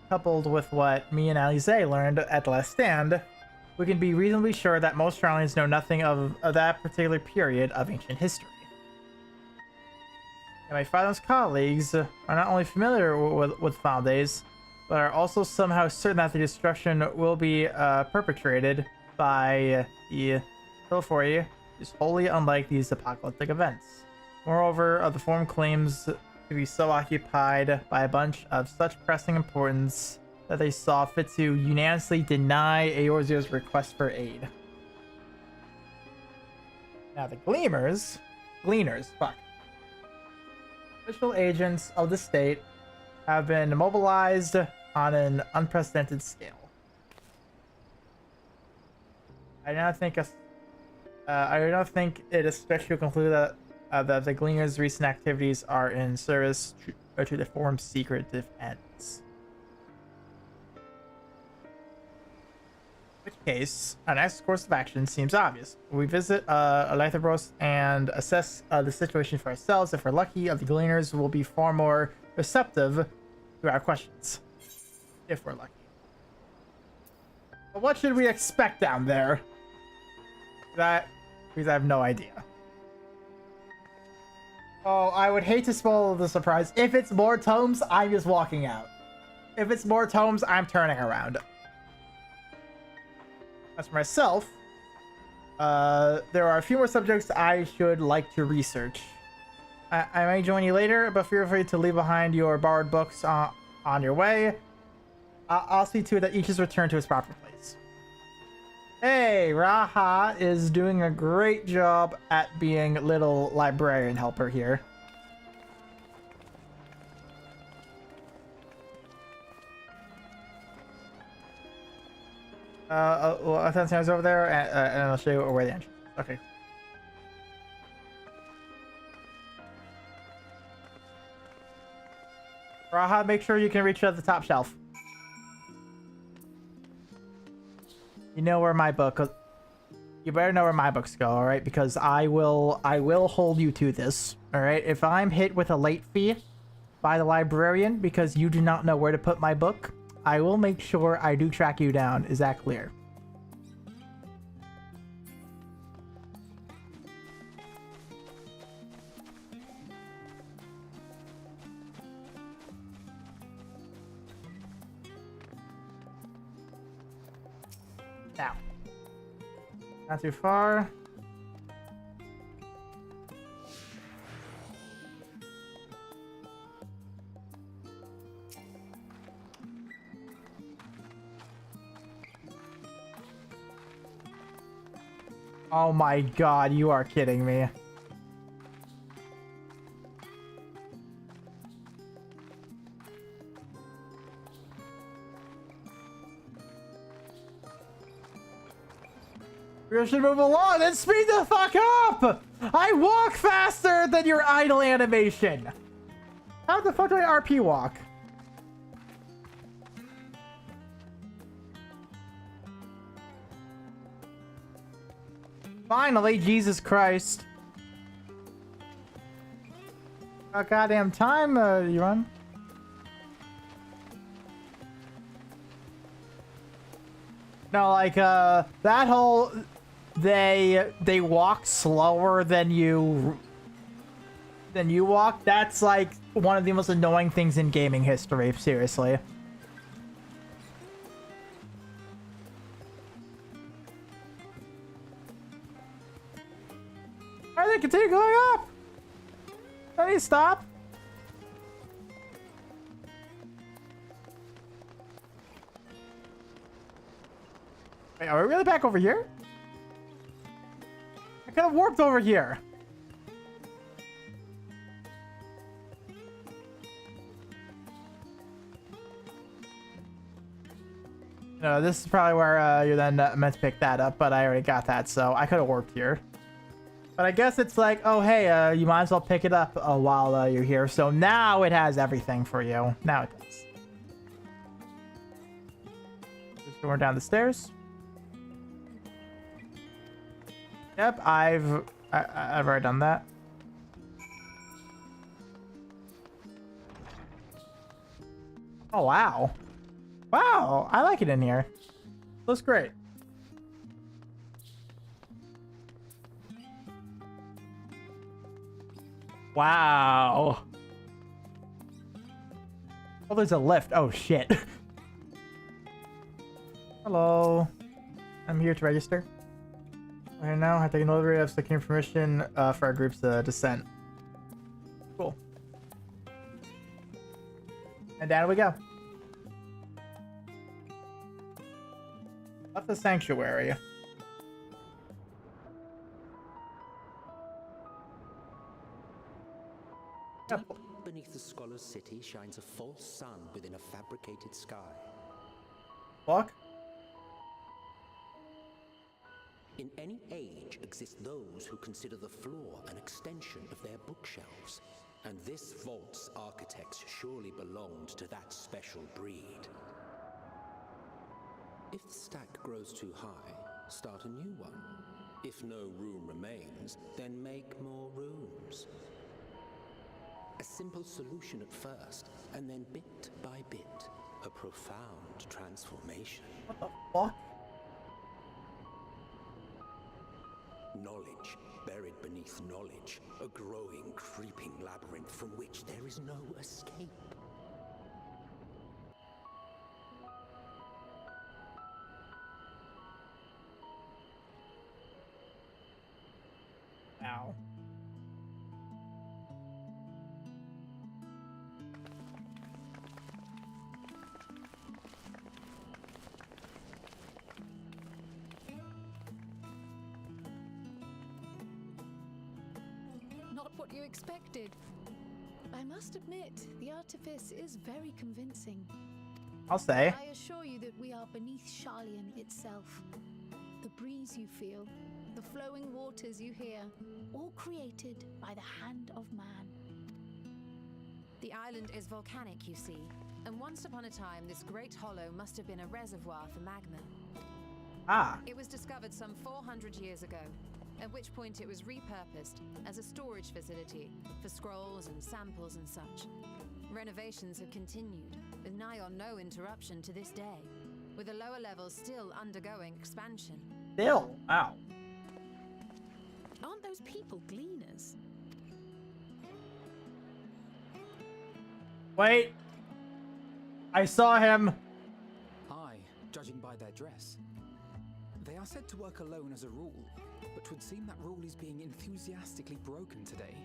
Coupled with what me and Alize learned at the last stand, we can be reasonably sure that most Australians know nothing of that particular period of ancient history. And my father's colleagues are not only familiar with final days, but are also somehow certain that the destruction will be perpetrated by the Pilfori is wholly unlike these apocalyptic events. Moreover, the forum claims to be so occupied by a bunch of such pressing importance that they saw fit to unanimously deny Eorzio's request for aid. Now the Gleaners, official agents of the state have been mobilized on an unprecedented scale. I do not think it is stretched to conclude that the Gleaners' recent activities are in service to the forum's secretive ends. In which case, our next course of action seems obvious. We visit Elithobros and assess the situation for ourselves. If we're lucky, the Gleaners will be far more receptive to our questions. If we're lucky. But what should we expect down there? Because I have no idea. Oh, I would hate to spoil the surprise. If it's more tomes, I'm just walking out. If it's more tomes, I'm turning around. As for myself, there are a few more subjects I should like to research. I may join you later, but feel free to leave behind your borrowed books on your way. I'll see to it that each is returned to its proper place. Hey, Raha is doing a great job at being little librarian helper here. Well, Attention's over there, and I'll show you where the entrance is. Okay. Raha, make sure you can reach the top shelf. You know where my book... You better know where my books go, alright? Because I will hold you to this, alright? If I'm hit with a late fee by the librarian because you do not know where to put my book, I will make sure I do track you down. Is that clear? Now. Not too far. Oh my god, you are kidding me. We should move along and speed the fuck up! I walk faster than your idle animation! How the fuck do I RP walk? Finally, Jesus Christ. About goddamn time, you run. No, like, that whole... They walk slower than you walk. That's, like, one of the most annoying things in gaming history, seriously. Why do they continue going up? Don't need to stop. Wait, are we really back over here? I could have warped over here. No, this is probably where you're then meant to pick that up, but I already got that, so I could have warped here. But I guess it's like, oh, hey, you might as well pick it up while you're here. So now it has everything for you. Now it does. Just going down the stairs. Yep, I've already done that. Oh, wow. Wow, I like it in here. Looks great. Wow. Oh, there's a lift. Oh, shit. Hello. I'm here to register. Okay, now I take delivery of securing permission for our group's descent. Cool. And down we go. Left the sanctuary. Deep beneath the scholar's city shines a false sun within a fabricated sky. Fuck? In any age exist those who consider the floor an extension of their bookshelves. And this vault's architects surely belonged to that special breed. If the stack grows too high, start a new one. If no room remains, then make more rooms. A simple solution at first, and then bit by bit, a profound transformation. What the fuck? Knowledge, buried beneath knowledge, a growing, creeping labyrinth from which there is no escape. Ow. Not what you expected. I must admit, the artifice is very convincing. I'll say. I assure you that we are beneath Sharlayan itself. The breeze you feel, the flowing waters you hear, all created by the hand of man. The island is volcanic, you see, and once upon a time this great hollow must have been a reservoir for magma. Ah. It was discovered some 400 years ago, at which point it was repurposed as a storage facility for scrolls and samples and such. Renovations have continued, with nigh on no interruption to this day, with the lower levels still undergoing expansion. Still? Ow. Aren't those people gleaners? Wait. I saw him. Aye, judging by their dress. They are said to work alone as a rule, but 'twould seem that rule is being enthusiastically broken today.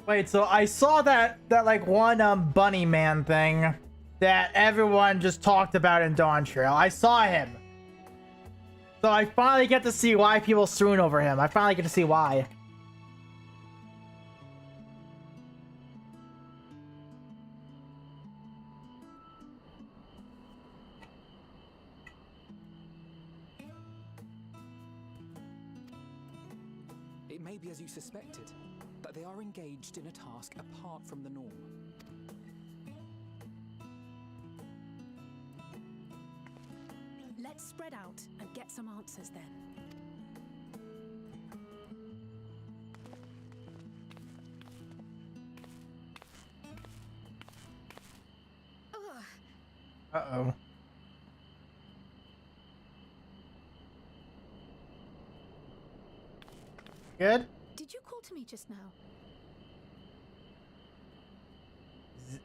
Wait, so I saw that like one bunny man thing that everyone just talked about in Dawn Trail. I saw him. So I finally get to see why people swoon over him. I finally get to see why. It may be as you suspected, that they are engaged in a task apart from the norm. Let's spread out and get some answers then. Uh-oh. Good? Did you call to me just now?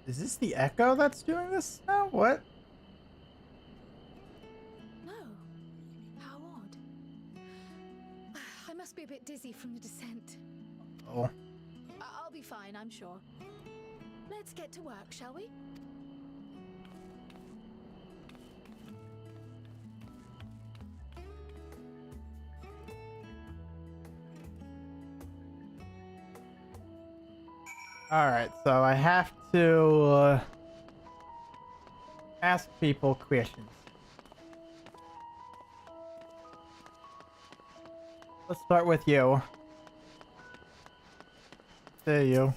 Is this the echo that's doing this now? What? No. How odd. I must be a bit dizzy from the descent. Oh. I'll be fine, I'm sure. Let's get to work, shall we? Alright, so I have to ask people questions. Let's start with you. There you.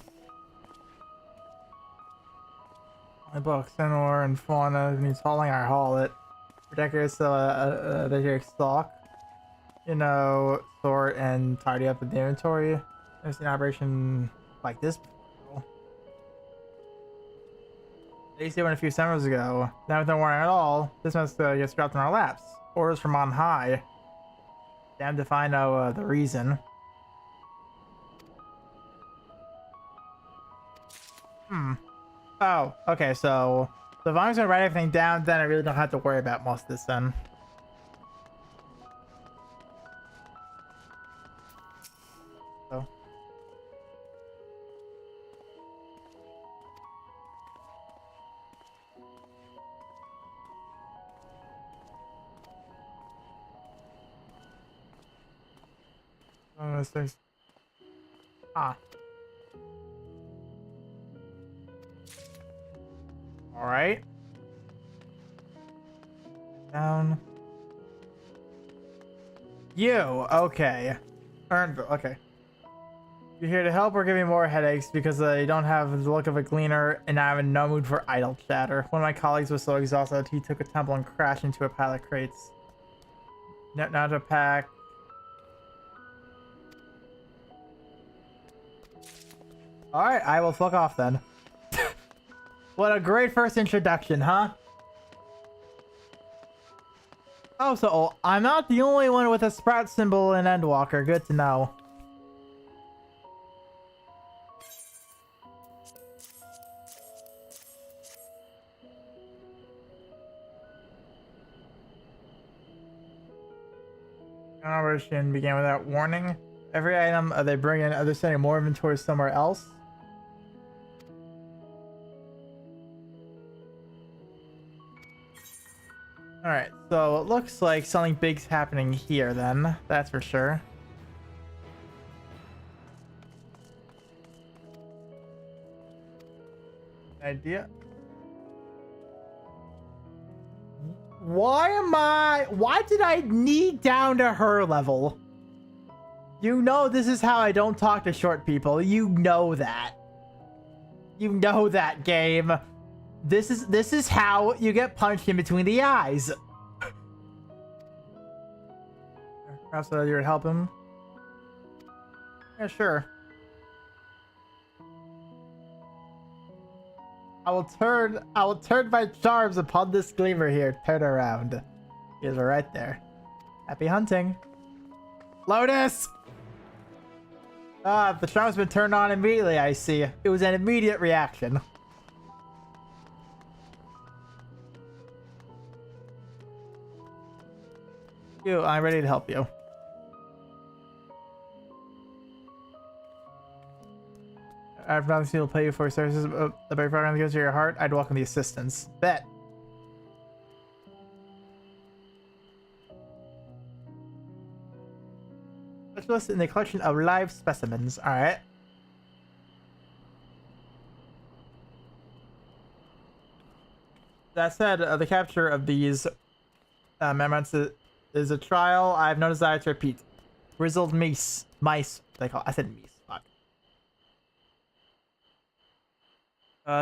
My books, Senor and Fauna means hauling or haul it. Protectors, the here stock. You know, sort and tidy up the inventory. There's an operation like this before. They used to one a few summers ago. Now with no warning at all, this must get dropped in our laps. Orders from on high. Damned if I know the reason. Oh, okay, so if I'm just gonna write everything down, then I really don't have to worry about most of this then. So. Ah. Alright. Down. You, okay. Earnville, okay. You're here to help or give me more headaches because you don't have the look of a gleaner and I'm in no mood for idle chatter. One of my colleagues was so exhausted he took a tumble and crashed into a pile of crates. Now to pack. Alright, I will fuck off then. What a great first introduction, huh? Oh, so I'm not the only one with a sprout symbol in Endwalker. Good to know. Operation began without warning. Every item they bring in, they're sending more inventory somewhere else. Alright, so it looks like something big's happening here then. That's for sure. Idea. Why did I need down to her level? You know this is how I don't talk to short people. You know that. You know that, game. This is how you get punched in between the eyes. Perhaps you would help him. Yeah, sure. I will turn my charms upon this gleamer here. Turn around. He is right there. Happy hunting. Lotus! Ah, the charm's been turned on immediately, I see. It was an immediate reaction. I'm ready to help you. I've not seen to pay you for your services, but the very program goes to your heart. I'd welcome the assistance. Bet. Specialist in the collection of live specimens. All right. That said, the capture of these mammoths is a trial I have no desire to repeat. Grizzled mice, they call. I said meese. Fuck.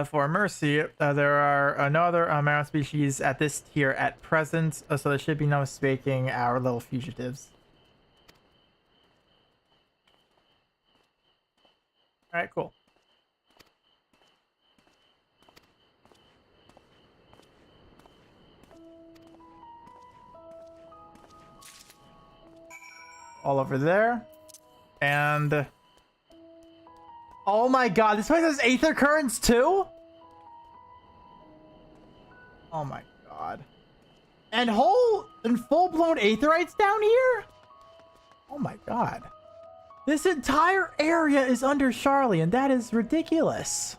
For mercy, there are no other mammoth species at this tier at present, so there should be no mistaking our little fugitives. All right, cool. All over there. And oh my god, this place has aether currents too? Oh my god. And full-blown aetherites down here? Oh my god. This entire area is under Charlian. That is ridiculous.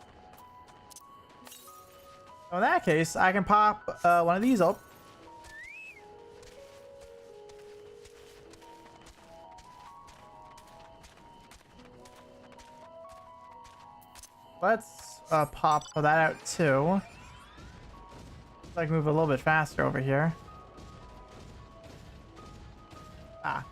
So in that case, I can pop one of these up. Let's pop that out too. Like move a little bit faster over here. Ah.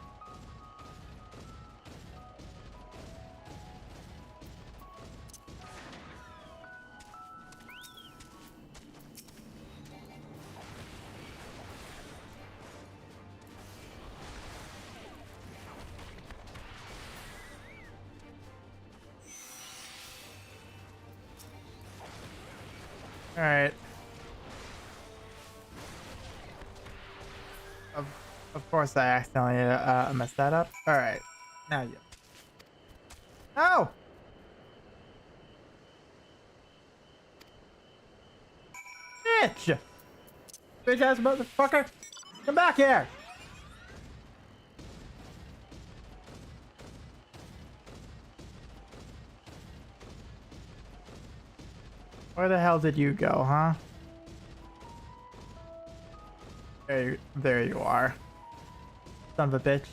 All right. Of course, I accidentally messed that up. All right, now you. No. Bitch! Bitch ass motherfucker! Come back here! Where the hell did you go, huh? There you are. Son of a bitch.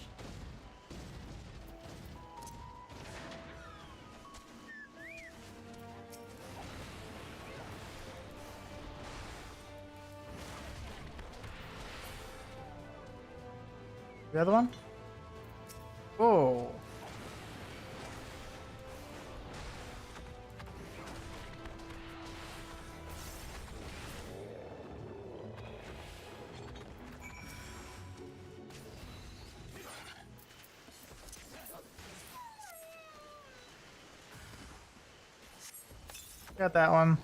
The other one? Oh. Got that one.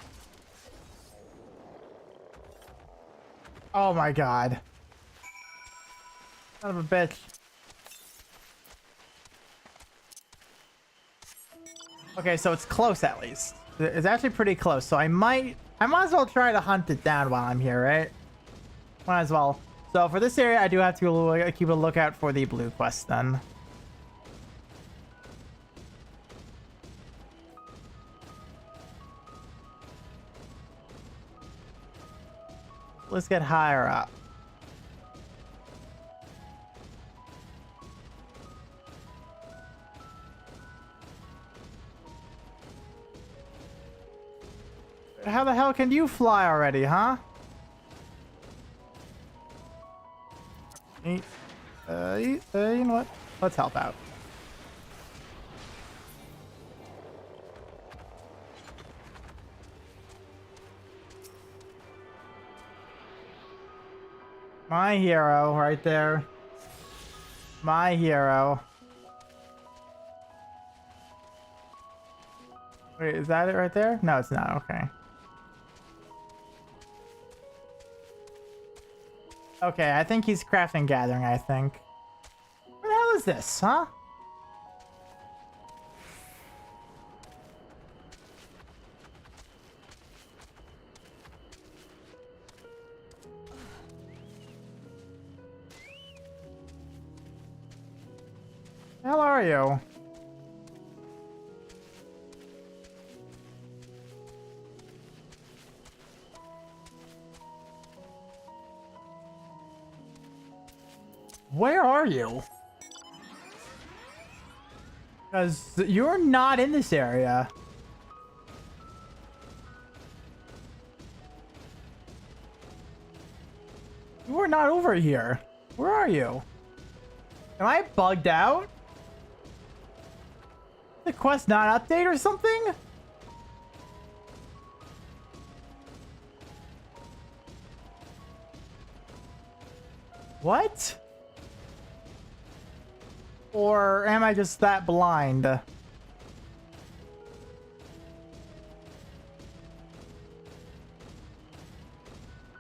Oh my god. Son of a bitch. Okay, so it's close at least. It's actually pretty close, so I might as well try to hunt it down while I'm here, right? Might as well. So for this area, I do have to keep a lookout for the blue quest then. Let's get higher up. How the hell can you fly already, huh? You know what? Let's help out. My hero right there. My hero. Wait, is that it right there? No, it's not. Okay. Okay, I think he's crafting gathering, I think. What the hell is this, huh? The hell are you? Where are you? Because you're not in this area. You are not over here. Where are you? Am I bugged out? The quest not update or something? What? Or am I just that blind?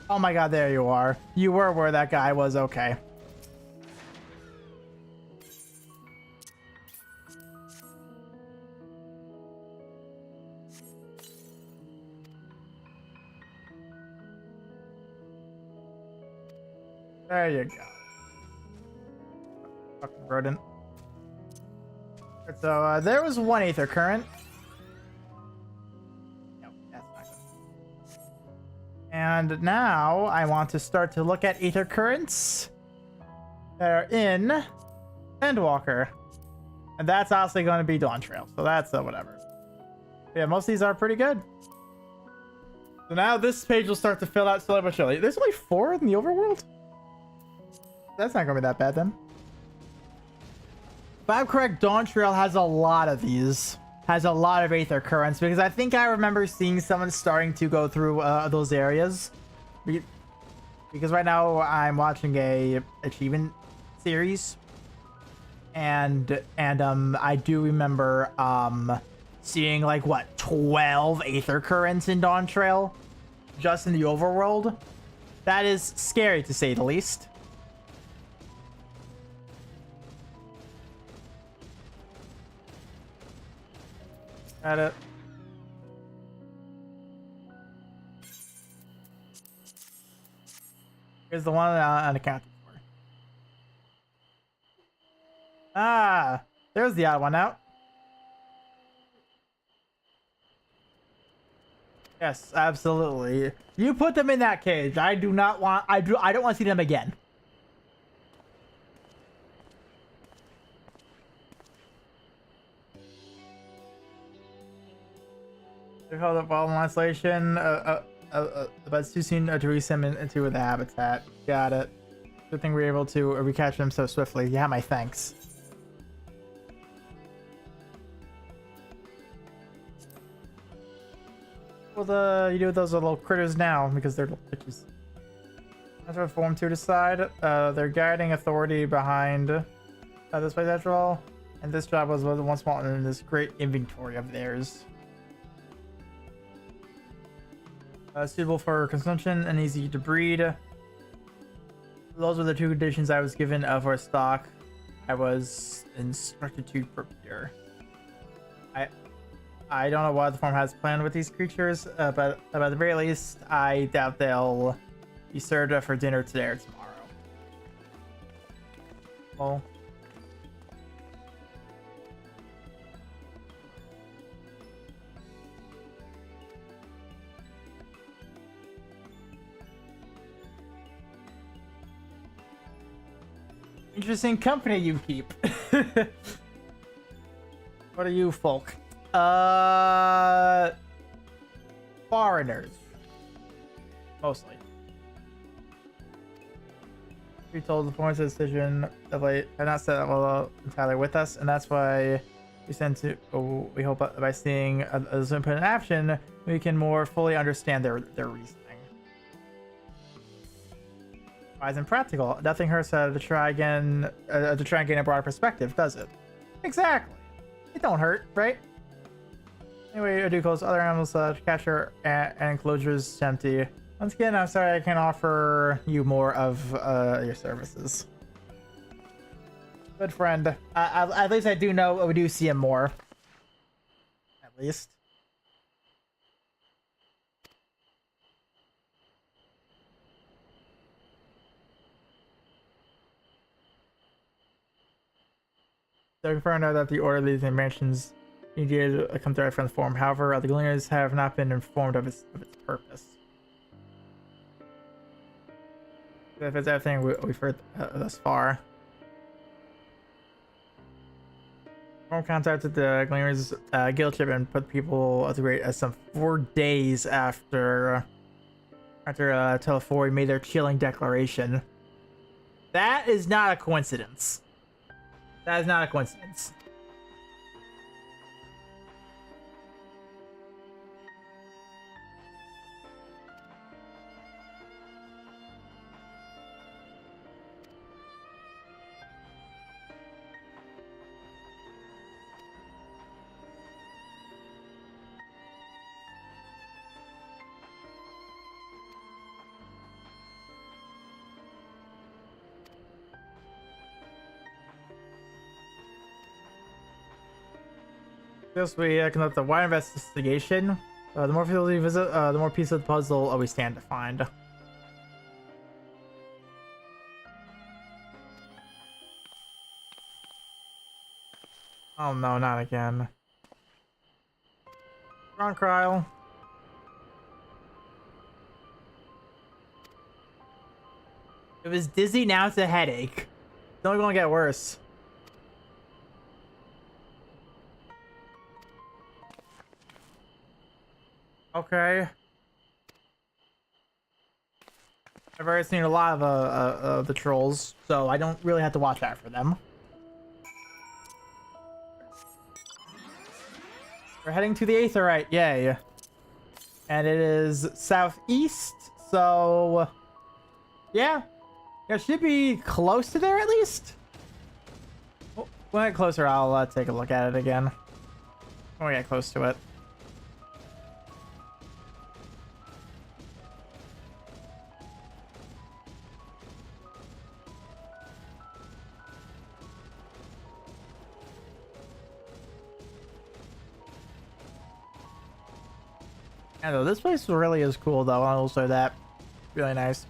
Oh my god, there you are. You were where that guy was, okay. There you go. Fucking rodent. So there was one aether current. No, that's not good. And now I want to start to look at aether currents that are in ENDWALKER. And that's obviously going to be Dawn Trail. So that's whatever. Yeah, most of these are pretty good. So now this page will start to fill out slowly but surely. There's only 4 in the overworld? That's not going to be that bad then. If I'm correct, Dawn Trail has a lot of these. Has a lot of aether currents. Because I think I remember seeing someone starting to go through those areas. Because right now I'm watching a achievement series. And I do remember seeing like what 12 aether currents in Dawn Trail just in the overworld. That is scary to say the least. Got it. Here's the one unaccounted for. Ah, there's the odd one out. Yes, absolutely. You put them in that cage. I do not want. I don't want to see them again. They're held up while in isolation. But it's too soon to release them into the habitat. Got it. Good thing we were able to recapture them so swiftly. Yeah, my thanks. Well, you do with those little critters now because they're little bitches. That's what form to decide. Their guiding authority behind this place after all, and this job was once small in this great inventory of theirs. Suitable for consumption and easy to breed. Those were the 2 conditions I was given for stock. I was instructed to procure. I don't know what the farm has planned with these creatures, but at the very least, I doubt they'll be served for dinner today or tomorrow. Well. Interesting company you keep. What are you folk? Foreigners. Mostly. We told the foreigners the decision of late had not set well entirely with us, and that's why we sent to. We hope by seeing those input in action, we can more fully understand their reasoning. Wise and practical. Nothing hurts to try again to try and gain a broader perspective, does it? Exactly. It don't hurt, right? Anyway, I do close other animals to capture and enclosures empty. Once again, I'm sorry I can't offer you more of your services. Good friend. At least I do know we do see him more. At least. So confirmed that the order of these inventions indeed come direct from the form. However, the Gleaners have not been informed of its purpose. If it's everything we've heard thus far. Form contacted the Gleaners guild ship and put people to great some 4 days after Telefori made their chilling declaration. That is not a coincidence. That is not a coincidence. We conduct a wide investigation. The more people we visit, the more pieces of the puzzle we stand to find. Oh no, not again. Wrong, Kryle. It was dizzy, now it's a headache. It's only gonna get worse. Okay. I've already seen a lot of the trolls, so I don't really have to watch out for them. We're heading to the Aetherite, yay. And it is southeast, so... Yeah. It should be close to there at least. Oh, when I get closer, I'll take a look at it again. When we get close to it. Yeah, though, this place really is cool, though. And also that, really nice.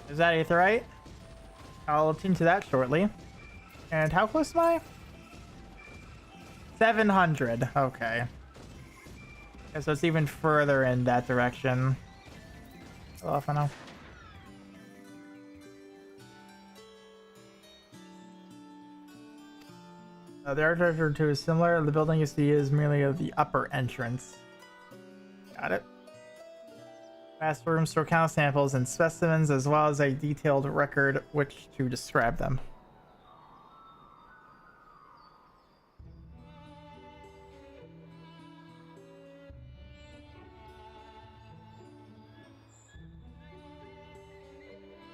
Is that Aetherite? I'll look into that shortly. And how close am I? 700. Okay. Okay, so it's even further in that direction. Oh, for now. The architecture to is similar. The building you see is merely of the upper entrance. Got it. Vast rooms store count samples and specimens, as well as a detailed record which to describe them.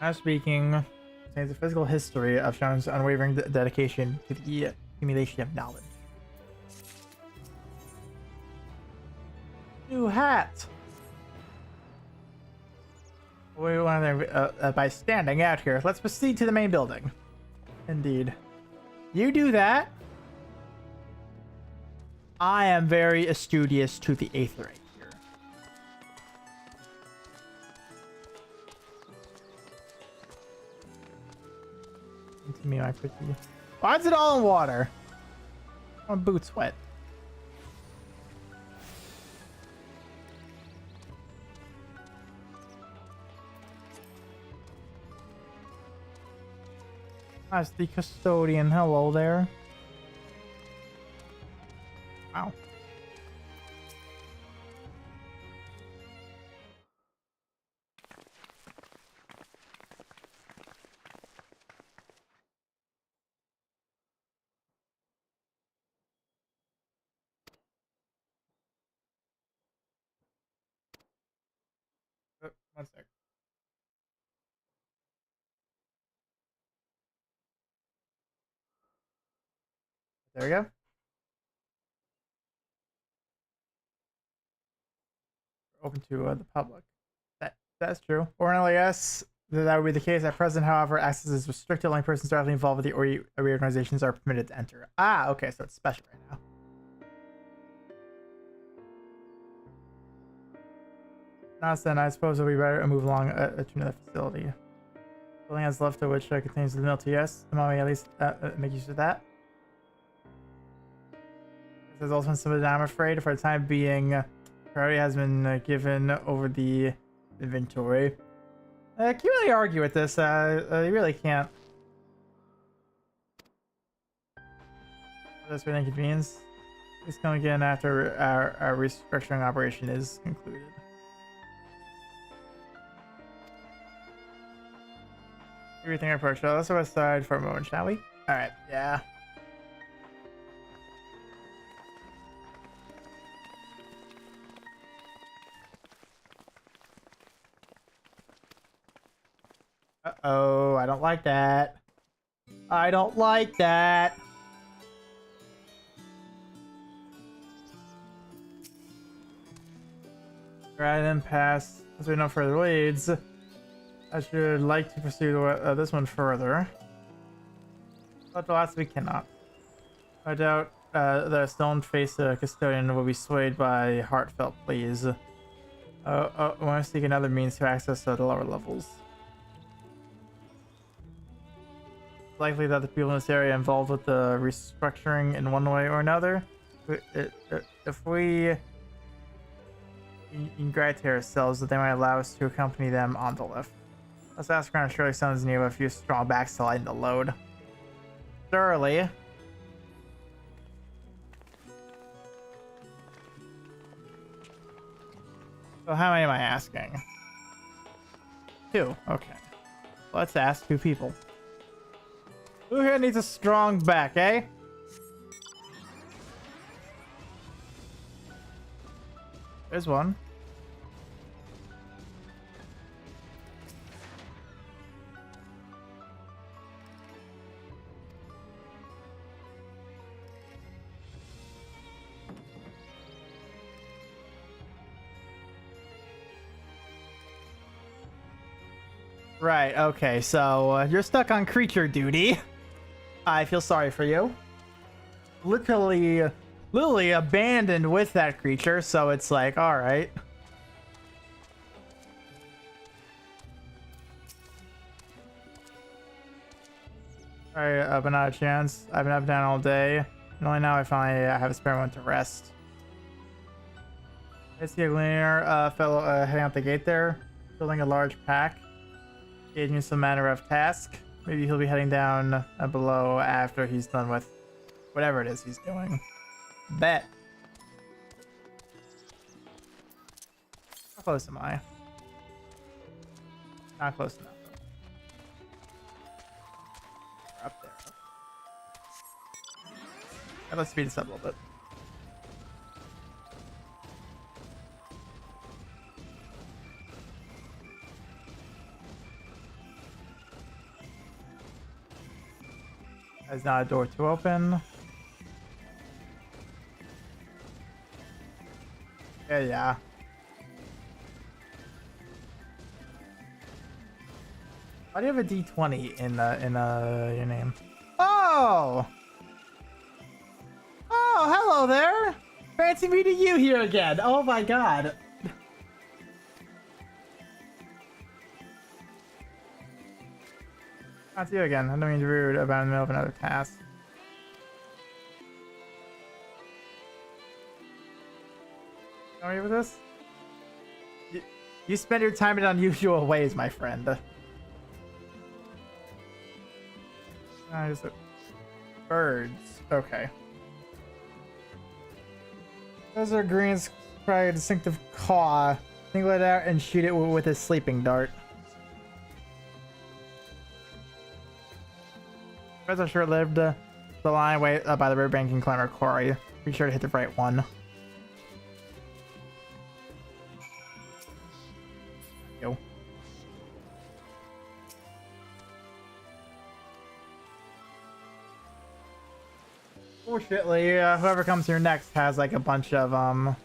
Now speaking, contains a physical history of Sean's unwavering dedication to the accumulation of knowledge. New hat! We want to, by standing out here, let's proceed to the main building. Indeed. You do that. I am very studious to the Aetherite here. To me, my pretty. Why is it all in water? My boots wet. That's the custodian. Hello there. Wow. One sec. There we go. Open to the public. That's true. Ordinarily, yes, that would be the case. At present, however, access is restricted. Only persons directly involved with the reorganizations are permitted to enter. Ah, okay, so it's special right now. Now then, I suppose it would be better to move along to another facility. Building has left, which contains the mill to yes. Allow me at least make use of that. There's also been some of that, I'm afraid. For the time being, priority has been given over the inventory. Can you really argue with this? You really can't. That's been inconvenience. Please come again after our restructuring operation is concluded. Everything I approach. Let's go aside for a moment, shall we? Alright, yeah. Uh-oh, I don't like that. I don't like that. Right, impasse. As we know further leads, I should like to pursue this one further. But alas, we cannot. I doubt the stone-faced custodian will be swayed by heartfelt pleas. I want to seek another means to access the lower levels. It's likely that the people in this area involved with the restructuring in one way or another. If we ingratitude ourselves, that they might allow us to accompany them on the lift. Let's ask around. Surely someone's new a few strong backs to lighten the load. Surely. So how many am I asking? 2. Okay. Let's ask 2 people. Who here needs a strong back, eh? There's one. Right, okay, so you're stuck on creature duty. I feel sorry for you. Literally abandoned with that creature, so it's like, alright. Alright, but not a chance. I've been up and down all day, and only now I finally have a spare moment to rest. I see a gleaner fellow heading out the gate there, building a large pack. Engaging some manner of task. Maybe he'll be heading down below after he's done with whatever it is he's doing. Bet. How close am I? Not close enough. We're up there. Okay, let's speed this up a little bit. There's not a door to open. Yeah. Why do you have a D20 in your name? Oh! Oh, hello there! Fancy meeting you here again. Oh my god. Not you again. I don't mean to be rude about in the middle of another task. Are you with this? You spend your time in unusual ways, my friend. Birds. Okay. Those are Green's probably distinctive caw. Single it out and shoot it with his sleeping dart. Birds are short-lived. The line away by the riverbank and climber quarry. Be sure to hit the right one. Go. Fortunately, whoever comes here next has like a bunch of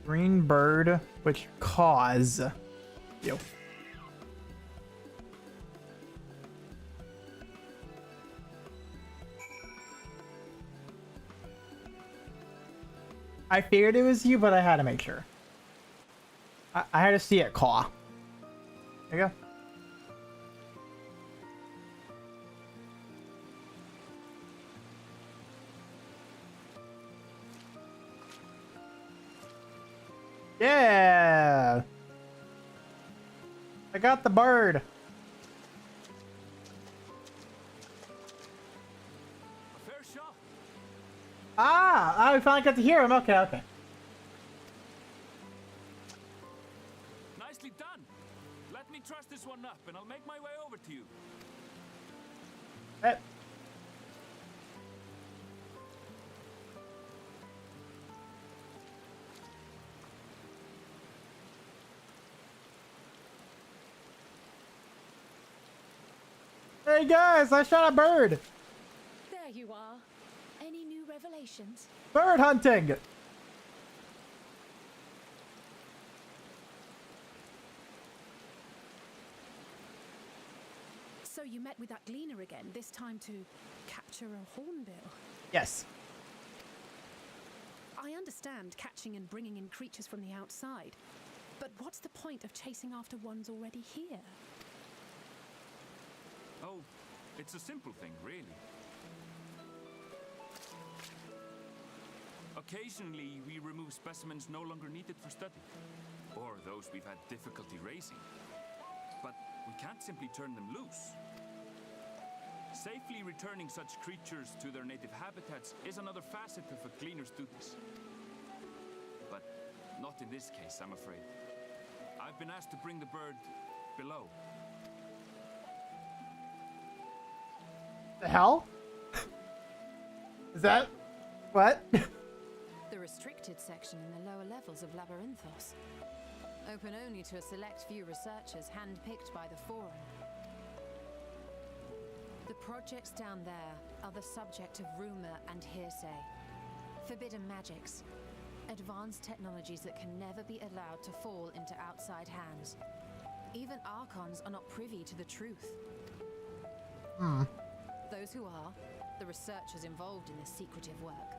green bird, which cause yo. I figured it was you, but I had to make sure. I had to see it caw. There you go. Yeah! I got the bird. Ah! I finally got to hear him. Okay, okay. Nicely done. Let me truss this one up, and I'll make my way over to you. Hey guys, I shot a bird. There you are. Any new revelations? Bird hunting. you met with that gleaner again, this time to capture a hornbill. Yes. I understand catching and bringing in creatures from the outside, but what's the point of chasing after ones already here? Oh, it's a simple thing, really. Occasionally, we remove specimens no longer needed for study, or those we've had difficulty raising. But we can't simply turn them loose. Safely returning such creatures to their native habitats is another facet of a cleaner's duties. But not in this case, I'm afraid. I've been asked to bring the bird below. The hell? Is that what? The restricted section in the lower levels of Labyrinthos. Open only to a select few researchers handpicked by the Forum. The projects down there are the subject of rumor and hearsay. Forbidden magics. Advanced technologies that can never be allowed to fall into outside hands. Even Archons are not privy to the truth. Those who are, the researchers involved in this secretive work,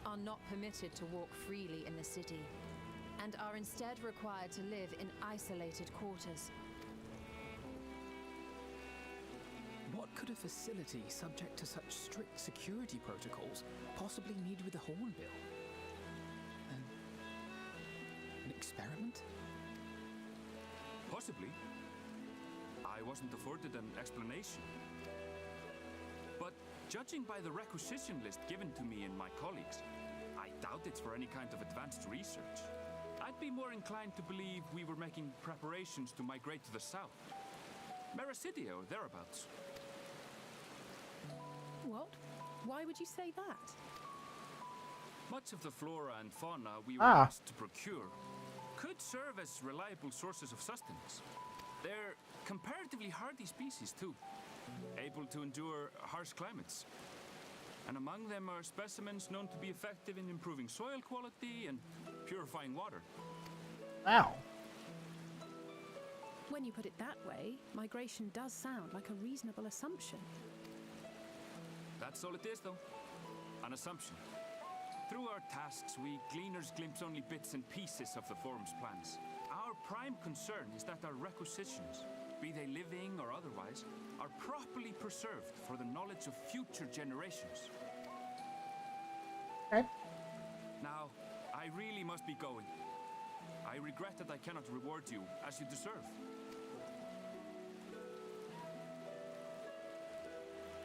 are not permitted to walk freely in the city, and are instead required to live in isolated quarters. What could a facility subject to such strict security protocols possibly need with a hornbill? An experiment? Possibly. I wasn't afforded an explanation. But judging by the requisition list given to me and my colleagues, I doubt it's for any kind of advanced research. I'd be more inclined to believe we were making preparations to migrate to the south. Mericidia or thereabouts. What? Why would you say that? Much of the flora and fauna we were asked to procure could serve as reliable sources of sustenance. They're comparatively hardy species too, able to endure harsh climates. And among them are specimens known to be effective in improving soil quality and purifying water. Wow. When you put it that way, migration does sound like a reasonable assumption. That's all it is, though. An assumption. Through our tasks, we gleaners glimpse only bits and pieces of the Forum's plans. Our prime concern is that our requisitions, be they living or otherwise, are properly preserved for the knowledge of future generations. Okay. Now, I really must be going. I regret that I cannot reward you as you deserve.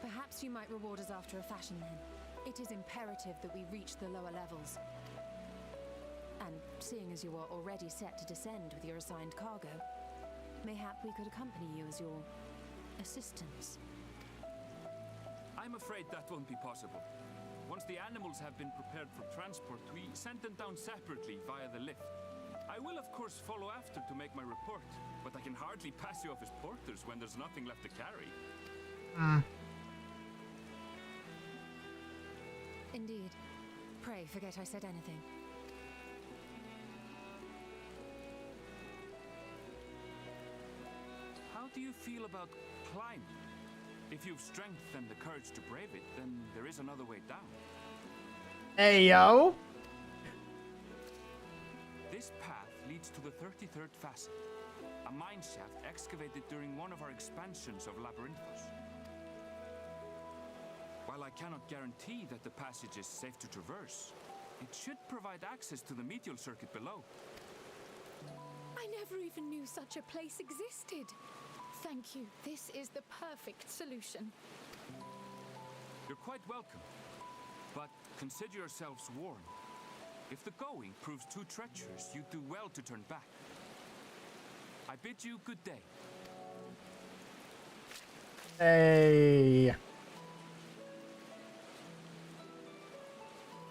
Perhaps you might reward us after a fashion then. It is imperative that we reach the lower levels. And seeing as you are already set to descend with your assigned cargo, mayhap we could accompany you as your assistants. I'm afraid that won't be possible. Once the animals have been prepared for transport, we send them down separately via the lift. I will of course follow after to make my report, but I can hardly pass you off as porters when there's nothing left to carry. Indeed. Pray forget I said anything. How do you feel about climbing? If you've strength and the courage to brave it, then there is another way down. Hey, yo! This path leads to the 33rd facet, a mine shaft excavated during one of our expansions of Labyrinthos. While I cannot guarantee that the passage is safe to traverse, it should provide access to the medial circuit below. I never even knew such a place existed. Thank you. This is the perfect solution. You're quite welcome, but consider yourselves warned. If the going proves too treacherous, you'd do well to turn back. I bid you good day. Hey.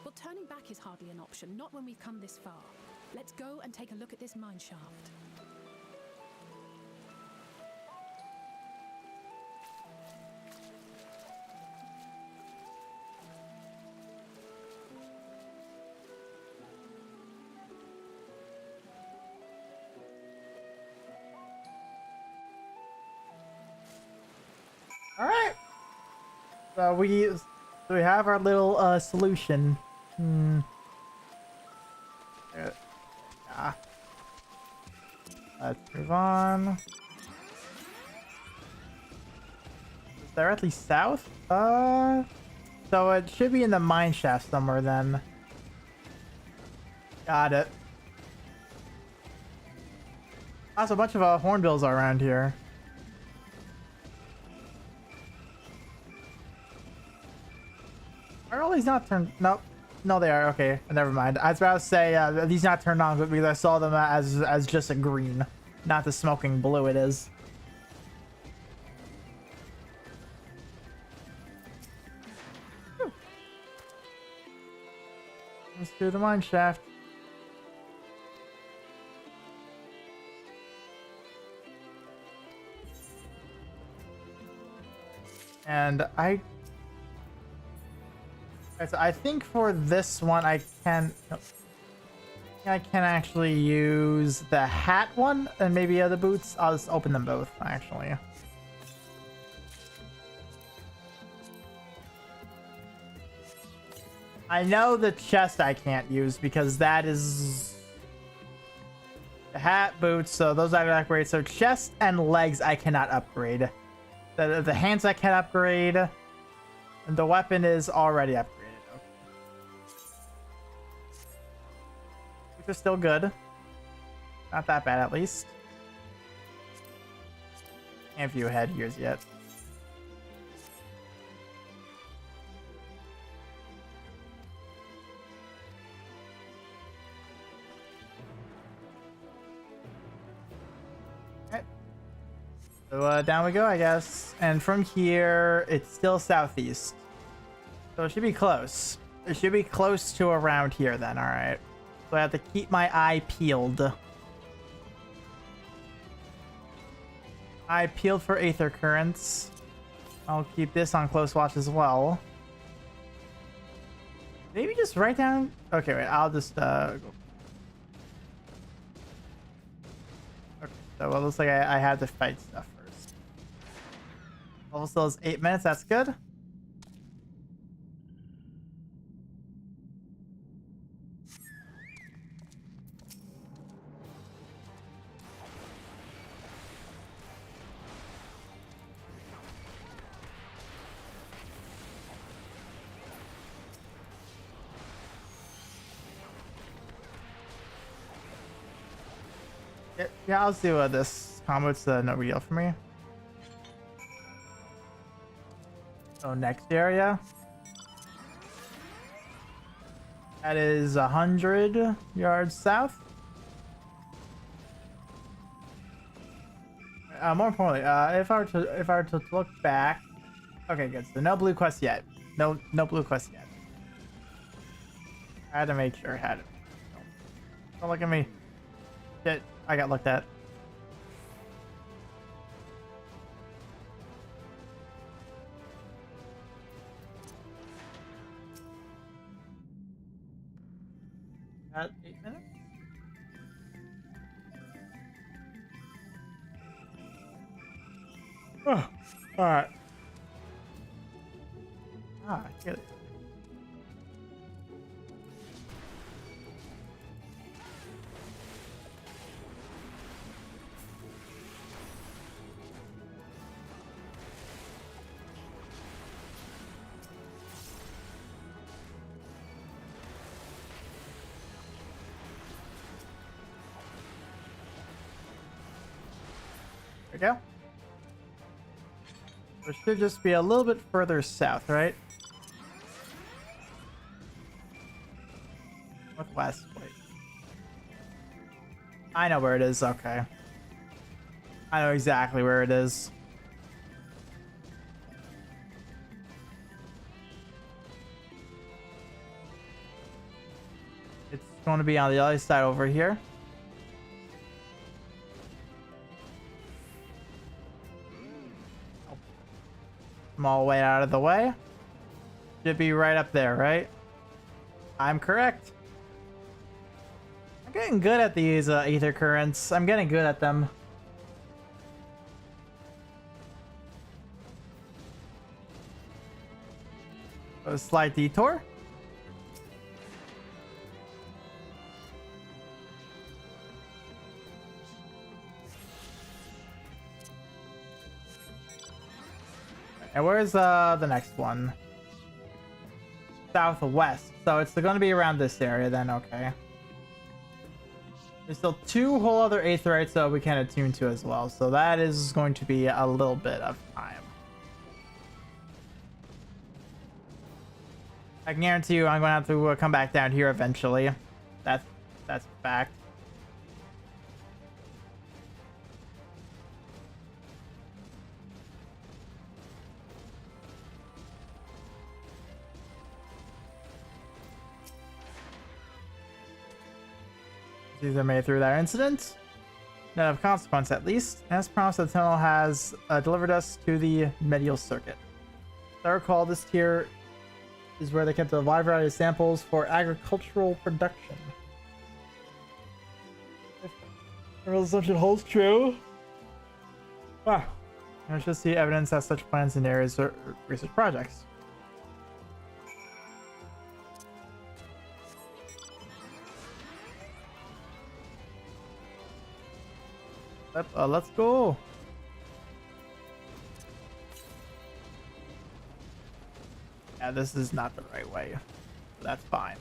Well, turning back is hardly an option, not when we've come this far. Let's go and take a look at this mine shaft. we have our little solution. Yeah. Let's move on. Is directly south? So it should be in the mine shaft somewhere then. Got it. There's a bunch of hornbills around here. Are all these not turned? Nope. No, they are. Okay, never mind. I was about to say these not turned on, but because I saw them as just a green, not the smoking blue. It is. Whew. Let's do the mine shaft. And I think for this one I can actually use the hat one and maybe other boots. I'll just open them both actually. I know the chest I can't use because that is the hat, boots, so those I can upgrade. So chest and legs I cannot upgrade. The hands I can upgrade, and the weapon is already upgraded. Okay. Which is still good. Not that bad, at least. Can't view headgears yet. So down we go, I guess. And from here, it's still southeast. So it should be close. It should be close to around here then, alright. So I have to keep my eye peeled. Eye peeled for aether currents. I'll keep this on close watch as well. Maybe just right down... Okay, wait, I'll just go. Okay, so it looks like I had to fight stuff. Also, is 8 minutes. That's good. Yeah, I'll do this combo. It's no big deal for me. So next area. That is 100 yards south. More importantly, if I were to look back. Okay, good. So no blue quest yet. No blue quest yet. I had to make sure I had it. Don't look at me. Shit, I got looked at. At 8 minutes? Oh, alright. Ah, I get it. There we go. It should just be a little bit further south, right? Northwest, wait. I know where it is, okay. I know exactly where it is. It's going to be on the other side over here. Small way out of the way. Should be right up there, right? I'm correct. I'm getting good at these ether currents. I'm getting good at them. A slight detour. And where's the next one? Southwest. So it's going to be around this area then, okay. There's still 2 whole other aetherites that we can attune to as well. So that is going to be a little bit of time. I can guarantee you I'm going to have to come back down here eventually. That's a fact. These are made through that incident. Not of consequence, at least. As promised, the tunnel has delivered us to the medial circuit. As I recall, this tier is where they kept a wide variety of samples for agricultural production. If the assumption holds true, wow, I should see evidence that such plans in areas or research projects. Let's go. Yeah, this is not the right way. That's fine.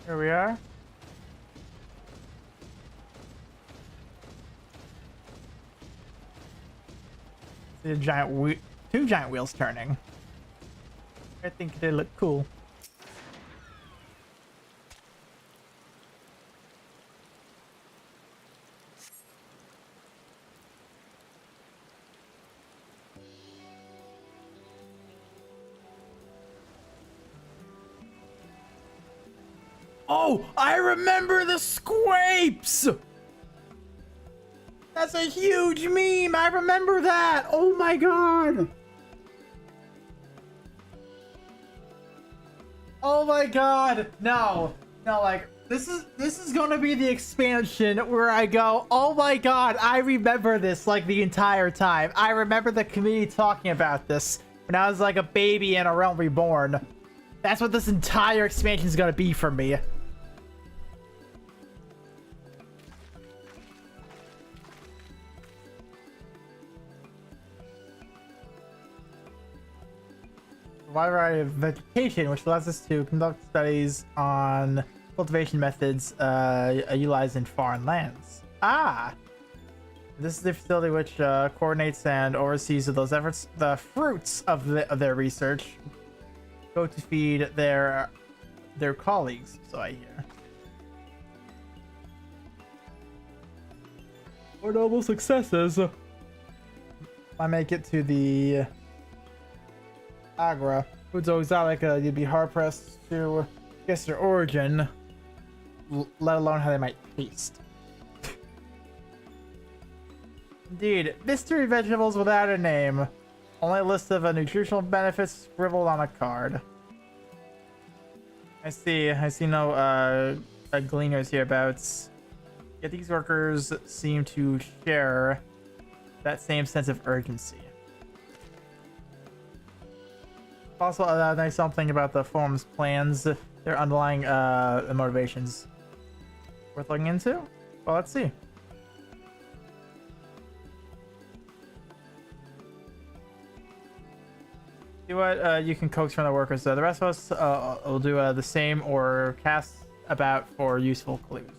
Here we are. See a giant 2 giant wheels turning. I think they look cool. Oh, I remember the scrapes! That's a huge meme! I remember that! Oh my god! Oh my god! No, like this is gonna be the expansion where I go, oh my god, I remember this like the entire time. I remember the community talking about this when I was like a baby in A Realm Reborn. That's what this entire expansion is gonna be for me. Wide variety of vegetation, which allows us to conduct studies on cultivation methods utilized in foreign lands. Ah! This is the facility which coordinates and oversees those efforts. The fruits of their research go to feed their colleagues, so I hear. For noble successes, I make it to the Agra. Foods so exotic, you'd be hard pressed to guess their origin, let alone how they might taste. Indeed, mystery vegetables without a name. Only a list of nutritional benefits scribbled on a card. I see no gleaners hereabouts. Yet these workers seem to share that same sense of urgency. Also, there's something about the forum's plans, their underlying motivations. Worth looking into? Well, let's see. See what you can coax from the workers. The rest of us will do the same or cast about for useful clues.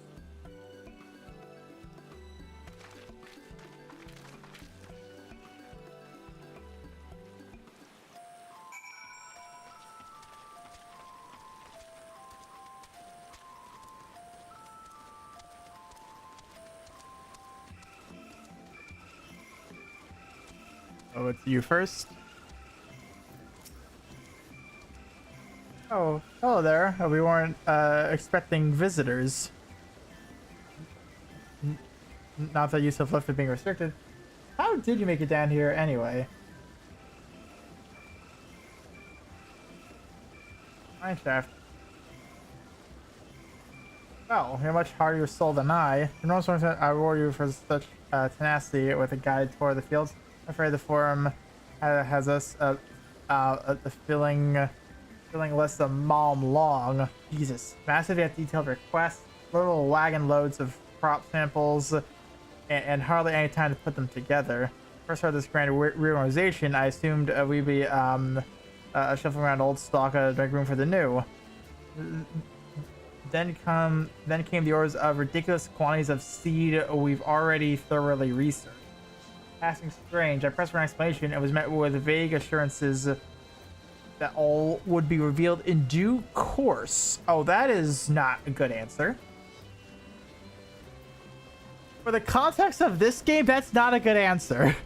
Oh, it's you first. Oh, hello there. We weren't expecting visitors. Not that use of lift being restricted. How did you make it down here anyway? Mineshaft. Oh, you're much hardier soul than I. For no reason I reward you for such tenacity with a guided tour of the fields. I'm afraid the forum has us feeling less than a mile long. Jesus. Massive yet detailed requests, little wagon loads of crop samples, and hardly any time to put them together. First heard this grand reorganization, I assumed we'd be shuffling around old stock to make room for the new. Then came the orders of ridiculous quantities of seed we've already thoroughly researched. Passing strange, I pressed for an explanation and was met with vague assurances that all would be revealed in due course. Oh, that is not a good answer. For the context of this game, that's not a good answer.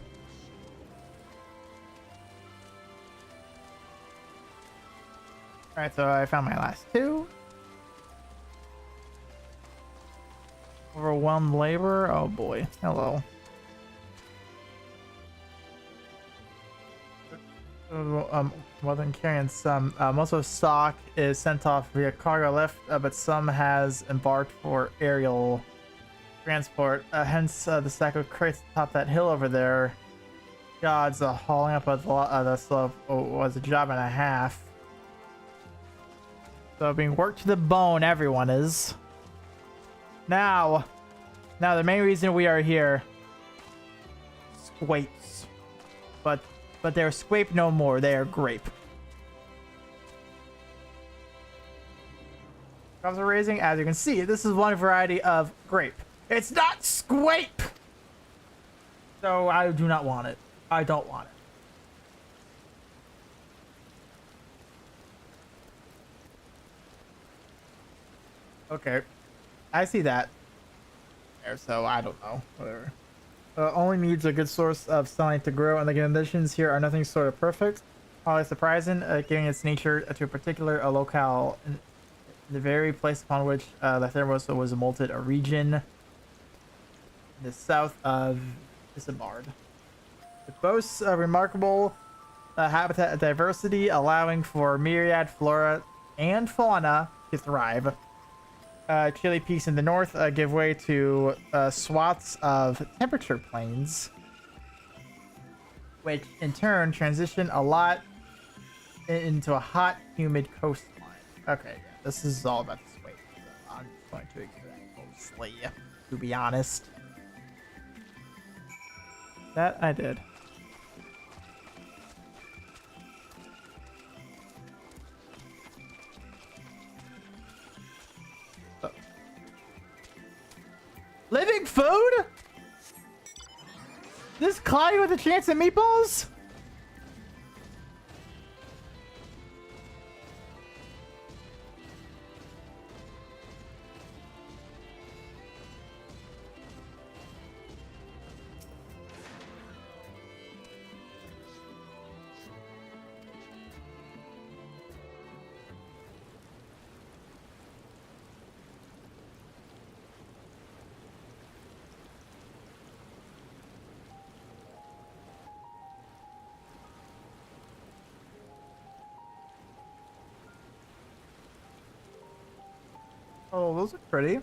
Alright, so I found my last two. Overwhelmed labor. Oh boy. Hello. Well then carrying some. Most of the stock is sent off via cargo lift, but some has embarked for aerial transport. Hence the stack of crates atop that hill over there. Gods, hauling up the slope was a job and a half. So being worked to the bone, everyone is. Now the main reason we are here. Squapes. But they're squape no more, they are grape. Crops are raising, as you can see, this is one variety of grape. It's not squape! So I do not want it. I don't want it. Okay. I see that. There, so I don't know. Whatever. Only needs a good source of sunlight to grow, and the conditions here are nothing sort of perfect. Highly surprising, giving its nature to a particular locale, in the very place upon which the Thermosa was molted, a region in the south of Isambard. It boasts a remarkable habitat diversity, allowing for myriad flora and fauna to thrive. Chilly peaks in the north give way to swaths of temperature plains, which in turn transition a lot into a hot, humid coastline. Okay, this is all about the weight. So I'm going to ignore that mostly, to be honest. That I did. Living food? This Cloudy with a chance at meatballs? Oh, those are pretty.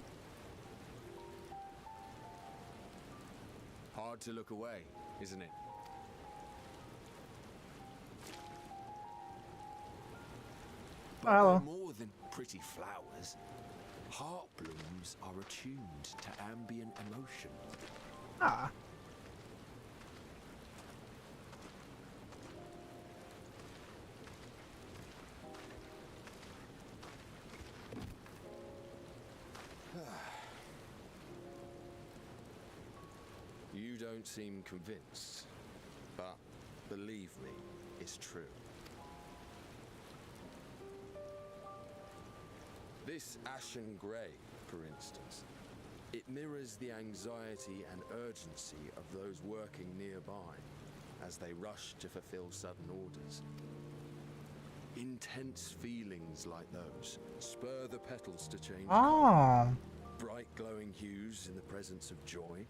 Hard to look away, isn't it? But hello. they're more than pretty flowers. Heart blooms are attuned to ambient emotion. Ah. You don't seem convinced, but believe me, it's true. This ashen grey, for instance, it mirrors the anxiety and urgency of those working nearby as they rush to fulfill sudden orders. Intense feelings like those spur the petals to change Oh. bright glowing hues in the presence of joy,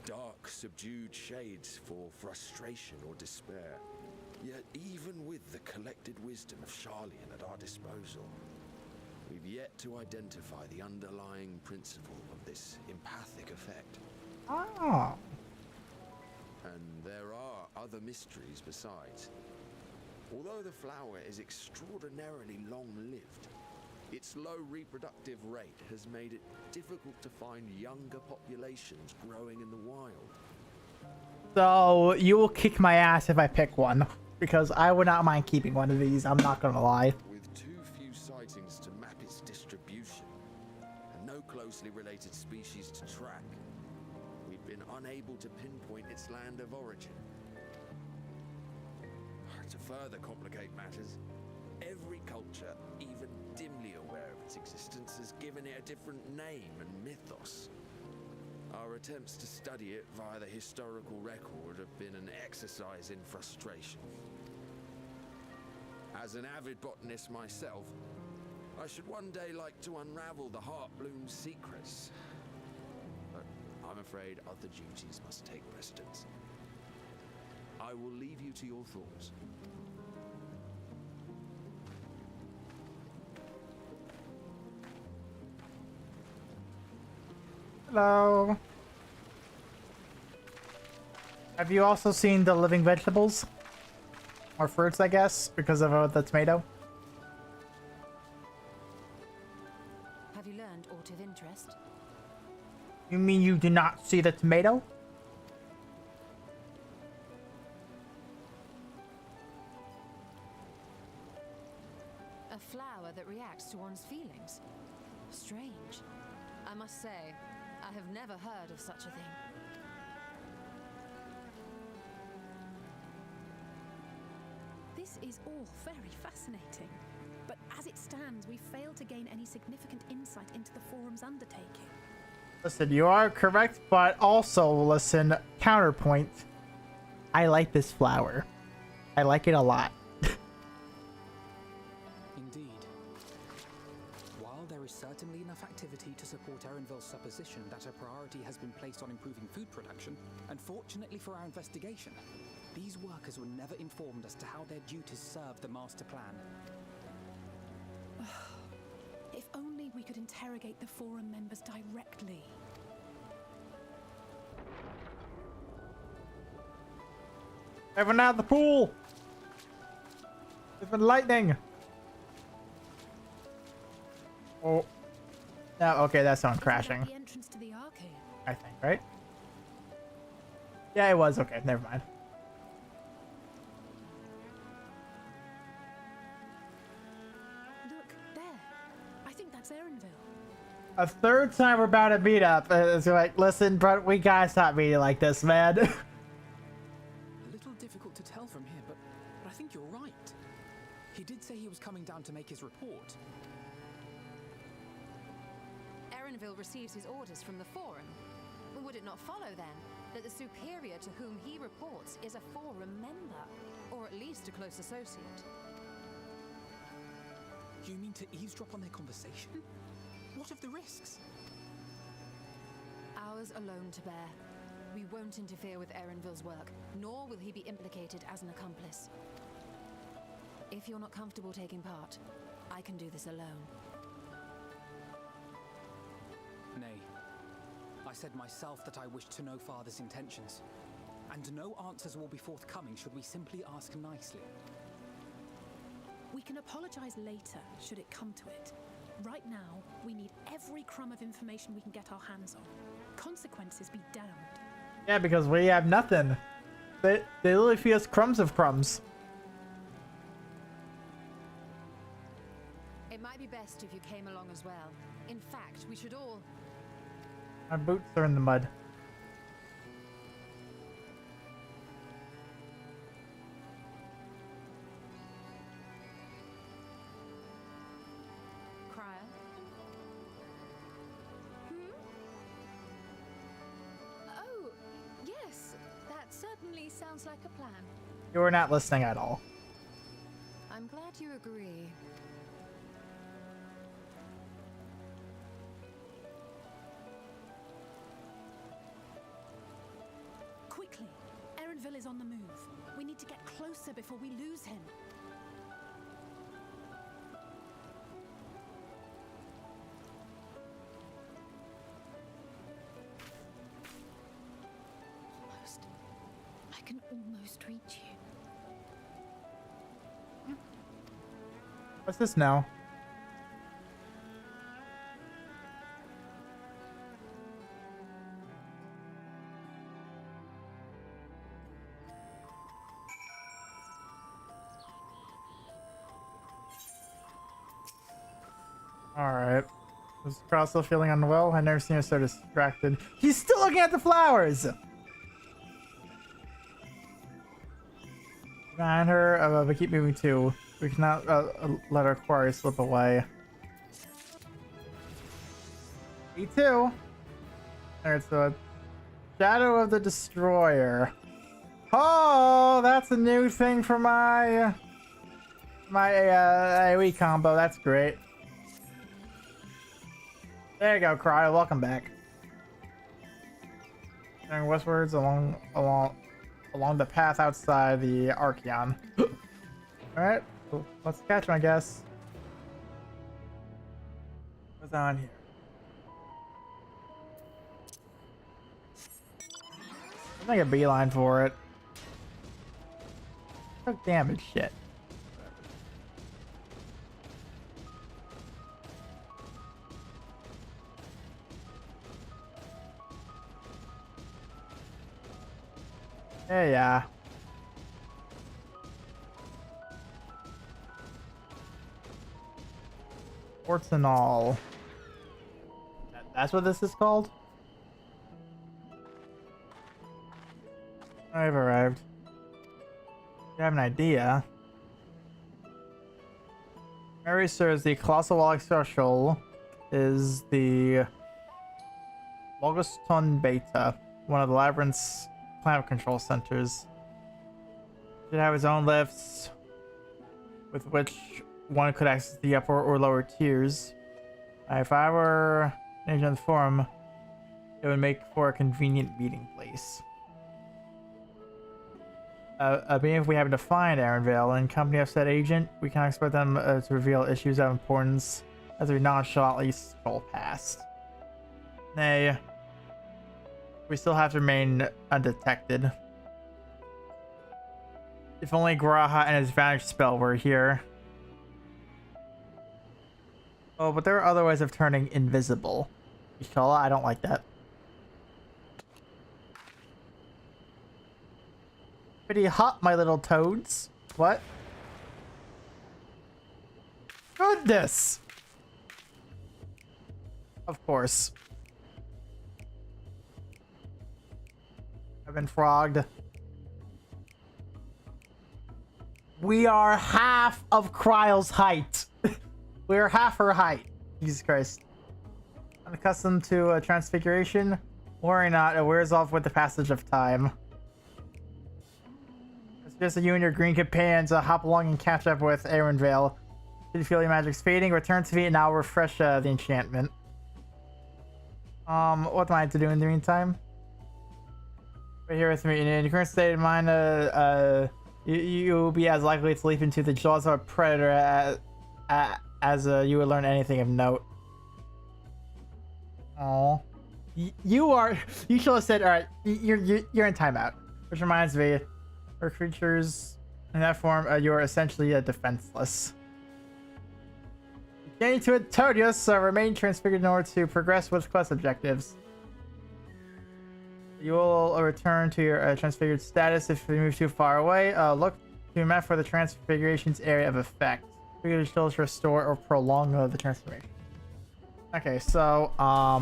dark subdued shades for frustration or despair. Yet even with the collected wisdom of Charlian at our disposal, We've yet to identify the underlying principle of this empathic effect. Ah. And there are other mysteries besides. Although the flower is extraordinarily long-lived, its low reproductive rate has made it difficult to find younger populations growing in the wild. So you will kick my ass if I pick one, because I would not mind keeping one of these. I'm not gonna lie. With too few sightings to map its distribution, and no closely related species to track, we've been unable to pinpoint its land of origin. To further complicate matters, every culture, even dimly aware of its existence, has given it a different name and mythos. Our attempts to study it via the historical record have been an exercise in frustration. As an avid botanist myself, I should one day like to unravel the Heartbloom's secrets. But I'm afraid other duties must take precedence. I will leave you to your thoughts. Hello. Have you also seen the living vegetables? Or fruits, I guess, because of the tomato? Have you learned aught of interest? You mean you do not see the tomato? A flower that reacts to one's feelings. Strange. I must say, I have never heard of such a thing. This is all very fascinating, but as it stands, we fail to gain any significant insight into the forum's undertaking. Listen, you are correct, but also, listen, counterpoint. I like this flower. I like it a lot. Indeed. While there is certainly enough activity to support Erenville's supposition that a priority has been placed on improving food production, unfortunately for our investigation, these workers were never informed as to how their duties serve the master plan. If only we could interrogate the forum members directly. Everyone out of the pool! There's been lightning! Oh. No, okay, that's someone crashing. The entrance to the arcade. I think, right? Yeah, it was. Okay, never mind. Look, there. I think that's Erenville. A third time we're about to meet up. It's like, listen, bro, we gotta stop meeting like this, man. A little difficult to tell from here, but I think you're right. He did say he was coming down to make his report. Erenville receives his orders from the Forum. Would it not follow, then, that the superior to whom he reports is a Forum member, or at least a close associate? You mean to eavesdrop on their conversation? What of the risks? Ours alone to bear. We won't interfere with Erenville's work, nor will he be implicated as an accomplice. If you're not comfortable taking part, I can do this alone. Nay. I said myself that I wished to know Father's intentions. And no answers will be forthcoming should we simply ask nicely. We can apologize later, should it come to it. Right now, we need every crumb of information we can get our hands on. Consequences be damned. Yeah, because we have nothing. They literally feed us crumbs of crumbs. It might be best if you came along as well. In fact, we should all... My boots are in the mud. Crier? Oh, yes. That certainly sounds like a plan. You were not listening at all. I'm glad you agree. Quickly! Erenville is on the move. We need to get closer before we lose him. I can almost reach you. What's this now? Alright. Is Carl still feeling unwell? I've never seen her so distracted. He's still looking at the flowers! Behind her, but keep moving too. We cannot let our quarry slip away. Me too. Alright, so Shadow of the Destroyer. Oh, that's a new thing for my AoE combo. That's great. There you go, Cry. Welcome back. Going westwards along the path outside the Archeon. Alright, well, let's catch him, I guess. What's on here? I'm gonna make a beeline for it. Took damage, shit. Yeah. Ports and all. That's what this is called? I've arrived. You have an idea. Mary says the Colossal Wall Social is the Logoston Beta, one of the Labyrinth's climate control centers. It should have its own lifts with which one could access the upper or lower tiers. If I were an agent of the forum, it would make for a convenient meeting place. Being if we happen to find Aaronvale and company of said agent, we can expect them to reveal issues of importance as we nonchalantly scroll past. Nay, we still have to remain undetected. If only Graha and his vanish spell were here. Oh, but there are other ways of turning invisible. Inshallah, I don't like that. Pretty hot, my little toads. What? Goodness! Of course. I've been frogged. We are half of Kryle's height. We are half her height. Jesus Christ. Unaccustomed to transfiguration? Worry not, it wears off with the passage of time. It's just that you and your green companions hop along and catch up with Aaronvale. Should you feel your magic's fading, return to me and I'll refresh the enchantment. What am I to do in the meantime? Right here with me. In your current state of mind, you'll be as likely to leap into the jaws of a predator as you would learn anything of note. Oh, you should have said, all right, you're in timeout. Which reminds me, for creatures in that form, you are essentially defenseless. Getting to it, Todius, remain transfigured in order to progress with quest objectives. You will return to your transfigured status if you move too far away. Look to your map for the transfiguration's area of effect. Figure to restore or prolong the transformation. Okay, so how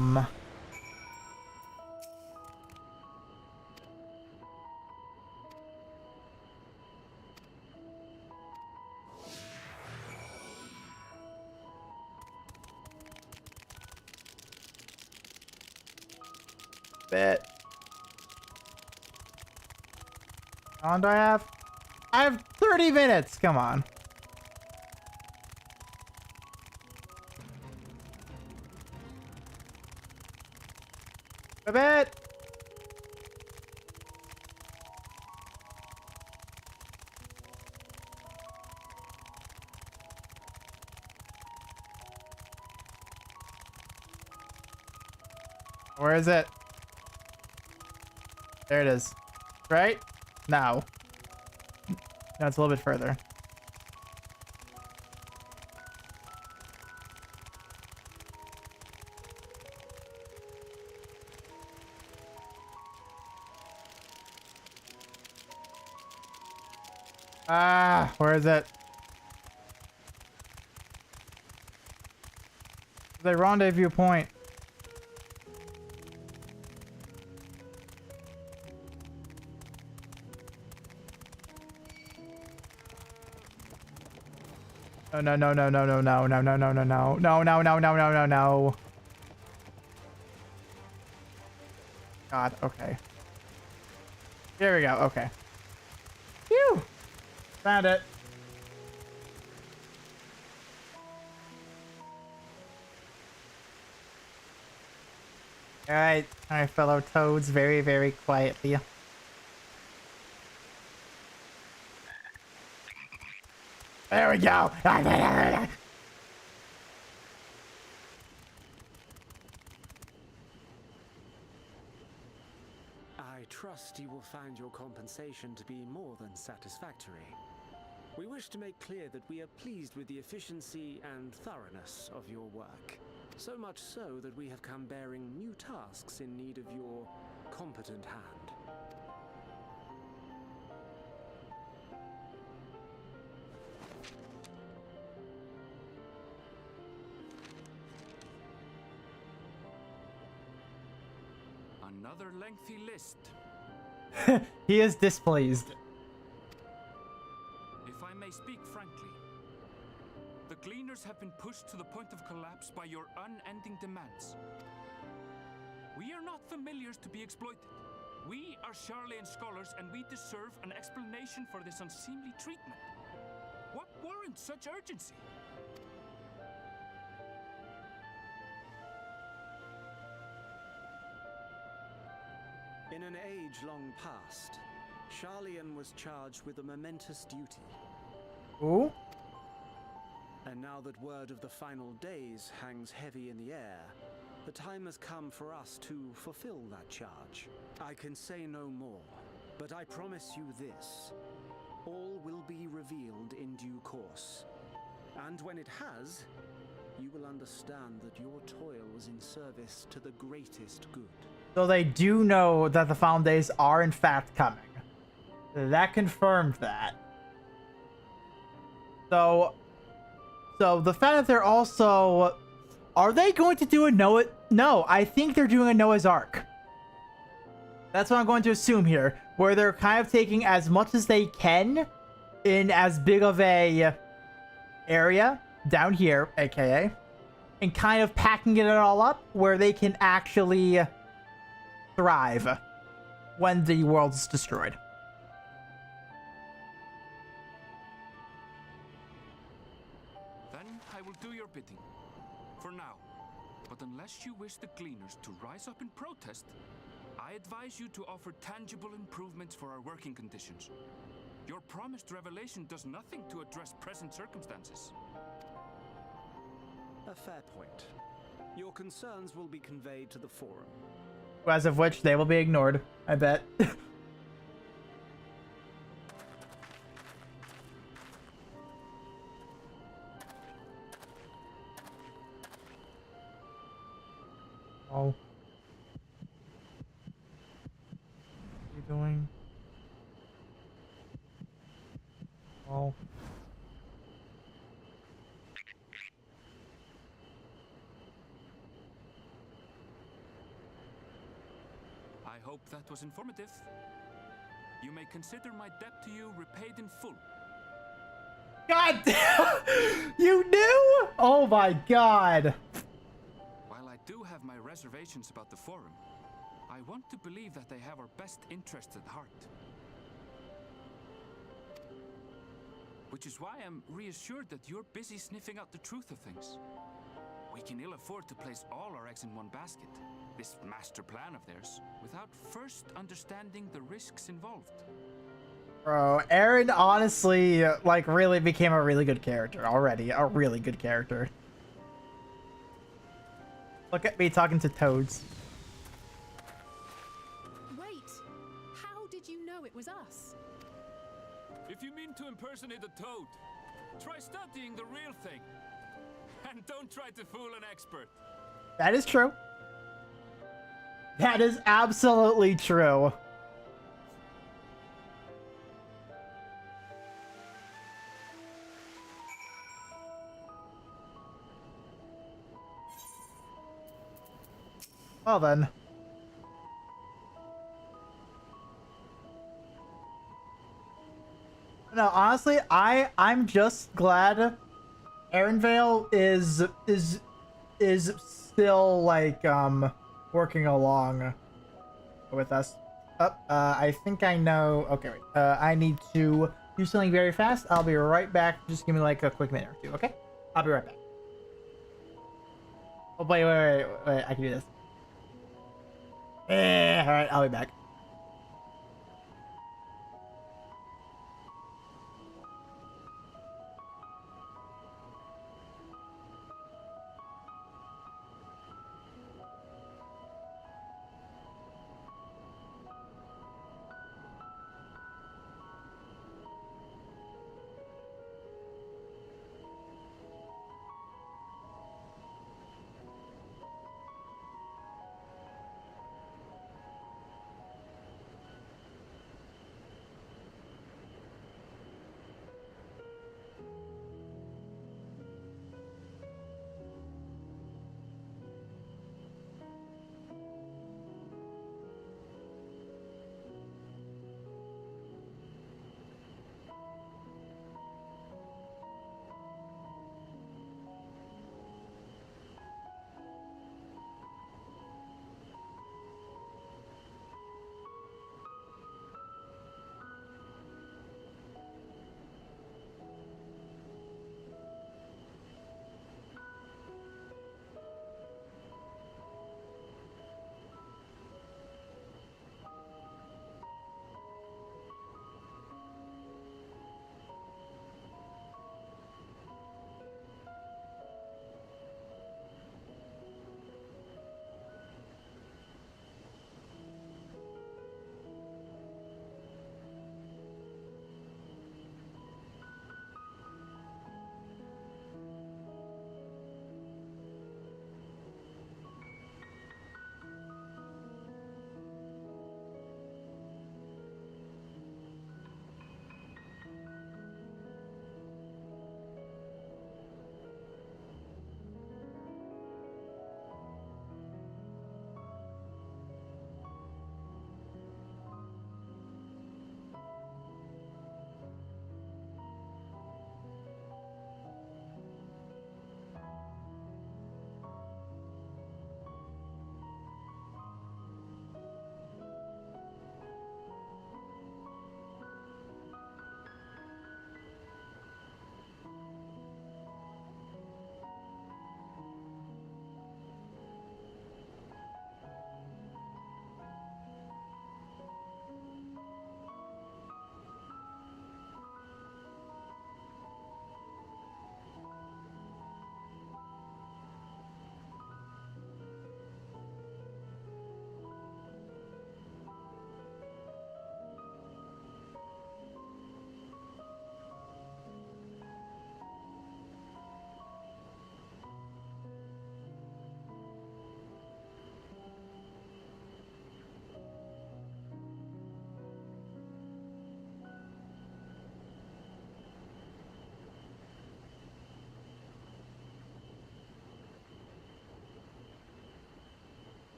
long do I have? I have 30 minutes. Come on. A bit. Where is it? There it is. Right? No. No, it's a little bit further. Ah, where is it? The rendezvous point. No, no, no, no, no, no, no, no, no, no, no, no, no, no, no, no, no, no, no. God, okay. Here we go, okay. Phew! Found it. Alright, my fellow toads, very, very quietly. There we go! I trust you will find your compensation to be more than satisfactory. We wish to make clear that we are pleased with the efficiency and thoroughness of your work. So much so that we have come bearing new tasks in need of your competent hand. Another lengthy list. He is displeased. If I may speak frankly, the Gleaners have been pushed to the point of collapse by your unending demands. We are not familiars to be exploited. We are Sharlayan scholars and we deserve an explanation for this unseemly treatment. What warrants such urgency? In an age long past, Sharlayan was charged with a momentous duty. Ooh? And now that word of the final days hangs heavy in the air, the time has come for us to fulfill that charge. I can say no more, but I promise you this. All will be revealed in due course. And when it has, you will understand that your toil was in service to the greatest good. So they do know that the final days are in fact coming. That confirmed that. So the fact that they're also... Are they going to do a Noah... No, I think they're doing a Noah's Ark. That's what I'm going to assume here. Where they're kind of taking as much as they can in as big of a area down here, aka, and kind of packing it all up where they can actually thrive when the world's destroyed. Then I will do your bidding. For now. But unless you wish the Gleaners to rise up in protest, I advise you to offer tangible improvements for our working conditions. Your promised revelation does nothing to address present circumstances. A fair point. Your concerns will be conveyed to the forum. As of which they will be ignored, I bet. Oh. What are you doing? Oh. I hope that was informative. You may consider my debt to you repaid in full. God damn! You knew? Oh my god. While I do have my reservations about the Forum, I want to believe that they have our best interests at heart. Which is why I'm reassured that you're busy sniffing out the truth of things. We can ill afford to place all our eggs in one basket, this master plan of theirs, without first understanding the risks involved. Bro, Aaron honestly, like, really became a really good character already. A really good character. Look at me talking to toads. Wait! How did you know know it was us. If you mean to impersonate a toad, try studying the real thing. And don't try to fool an expert. That is true. That is absolutely true. Well then. No, honestly, I'm just glad Erenvale is still like working along with us. I think I know. Okay, wait. I need to do something very fast. I'll be right back. Just give me like a quick minute or two, okay? I'll be right back. Oh, wait. I can do this. Alright, I'll be back.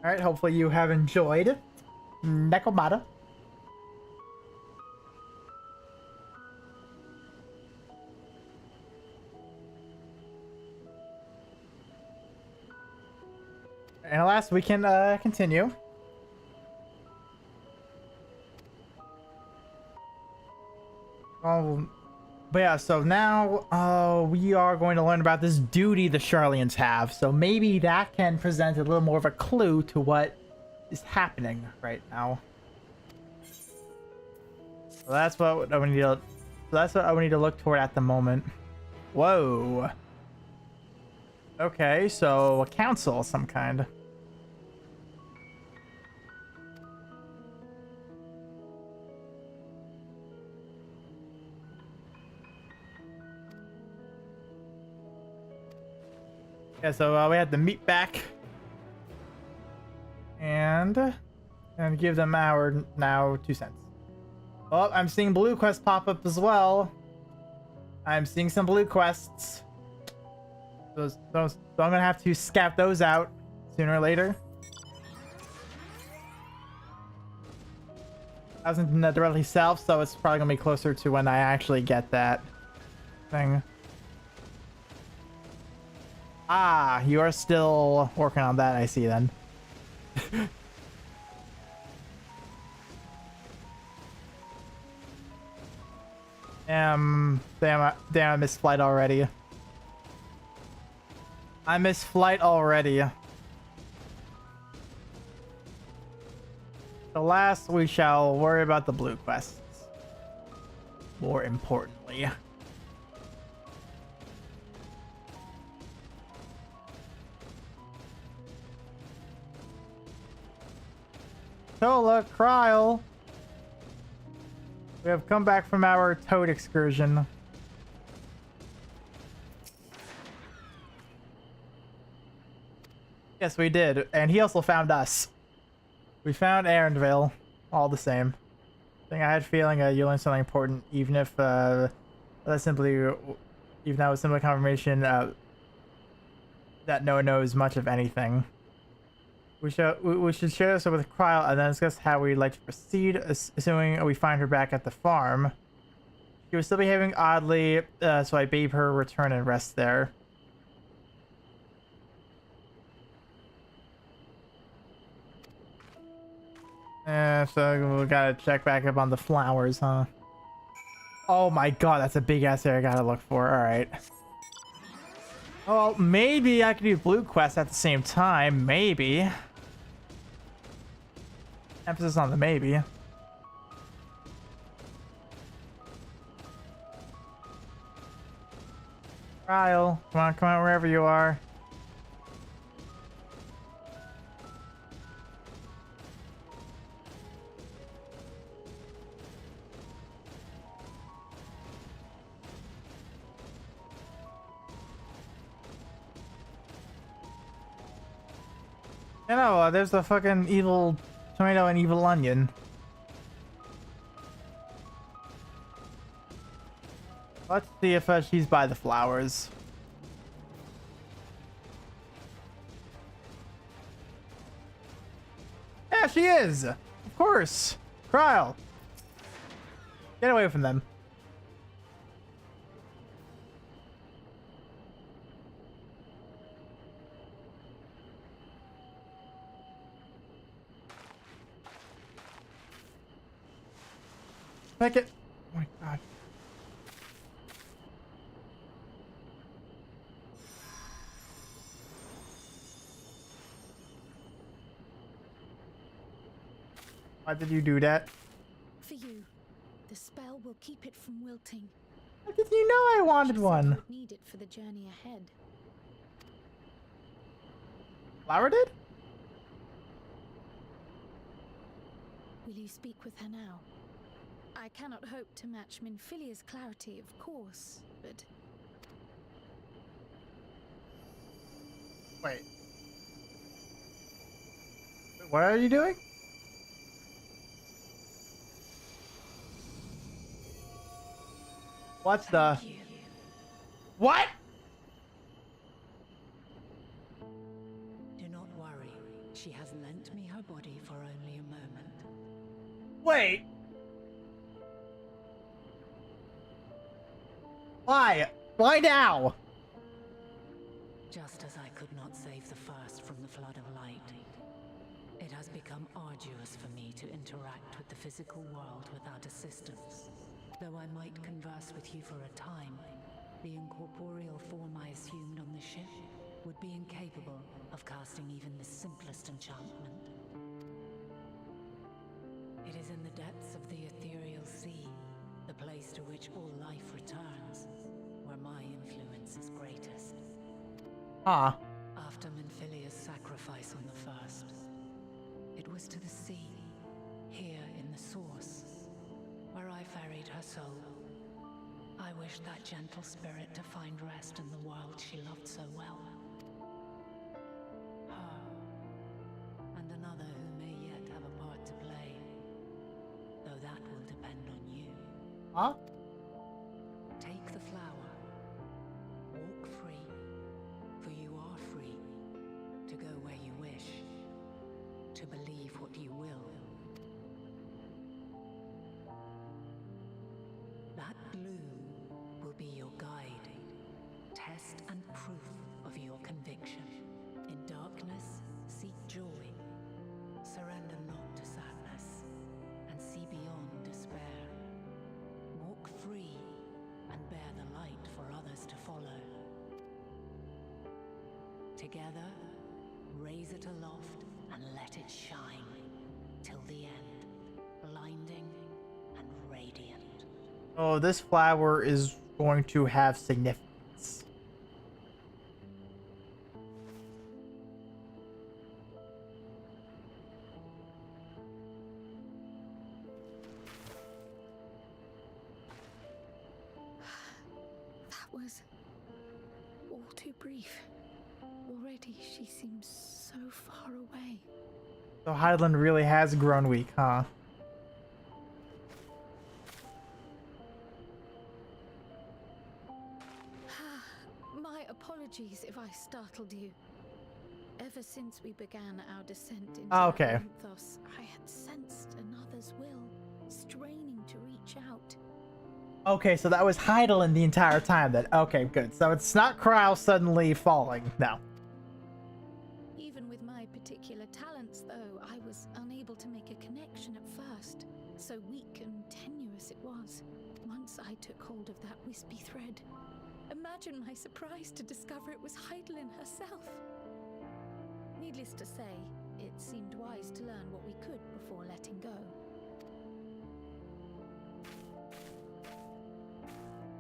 Alright, hopefully you have enjoyed Nekomata. And last, we can continue. But yeah, so now we are going to learn about this duty the Charlians have. So maybe that can present a little more of a clue to what is happening right now. So that's what I need to. So that's what I need to look toward at the moment. Whoa. Okay, so a council of some kind. Yeah, so we had to meet back and give them our now 2 cents. Oh, I'm seeing blue quests pop up as well. I'm seeing some blue quests. So I'm gonna have to scout those out sooner or later. I wasn't directly south, so it's probably gonna be closer to when I actually get that thing. Ah, you are still working on that, I see then. Damn, I missed flight already. I missed flight already. So last, we shall worry about the blue quests. More importantly. Tola, Kryl. We have come back from our toad excursion. Yes, we did. And he also found us. We found Arendvale. All the same. I think I had a feeling you learned something important, even if that was simply confirmation that no one knows much of anything. We should share this with Kryl and then discuss how we'd like to proceed, assuming we find her back at the farm. She was still behaving oddly, so I bade her return and rest there. So we gotta check back up on the flowers, huh? Oh my god, that's a big ass area I gotta look for. Alright. Well, maybe I could do blue quest at the same time. Maybe. Emphasis on the maybe. Kryl, come on, wherever you are. You know, there's the fucking evil tomato and evil onion. Let's see if she's by the flowers. Yeah, she is! Of course! Kryl! Get away from them. Make it. Oh my god. Why did you do that? For you. The spell will keep it from wilting. How did you know I wanted one? Would need it for the journey ahead. Flower did? Will you speak with her now? I cannot hope to match Minfilia's clarity, of course, but... Wait. What are you doing? What's the... What? Do not worry. She has lent me her body for only a moment. Wait. Why? Why now? Just as I could not save the first from the flood of light, it has become arduous for me to interact with the physical world without assistance. Though I might converse with you for a time, the incorporeal form I assumed on the ship would be incapable of casting even the simplest enchantment. It is in the depths of the ethereal sea, the place to which all life returns, where my influence is greatest. Ah. After Menphilia's sacrifice on the first, it was to the sea, here in the source, where I ferried her soul. I wished that gentle spirit to find rest in the world she loved so well. Her, and another who may yet have a part to play, though that will depend on you. Huh? Take the flower. Walk free, for you are free to go where you wish, to believe what you will. That blue will be your guide, test and proof of your conviction. In darkness, seek joy. Surrender not to sadness, and see beyond despair. Walk free and bear the light for others to follow. Together, raise it aloft and let it shine till the end, blinding and radiant. Oh, this flower is going to have significance. That was all too brief. Already she seems so far away. So Hydaelyn really has grown weak, huh? My apologies if I startled you. Ever since we began our descent into Okay. Labyrinthos, I had sensed another's will, straining to reach out. Okay, so that was Hydaelyn the entire time then. Okay, good. So it's not Krau suddenly falling. No. Even with my particular talents, though, I was unable to make a connection at first. So weak and tenuous it was. Once I took hold of that wispy thread. Imagine my surprise to discover it was Hydaelyn herself. Needless to say, it seemed wise to learn what we could before letting go.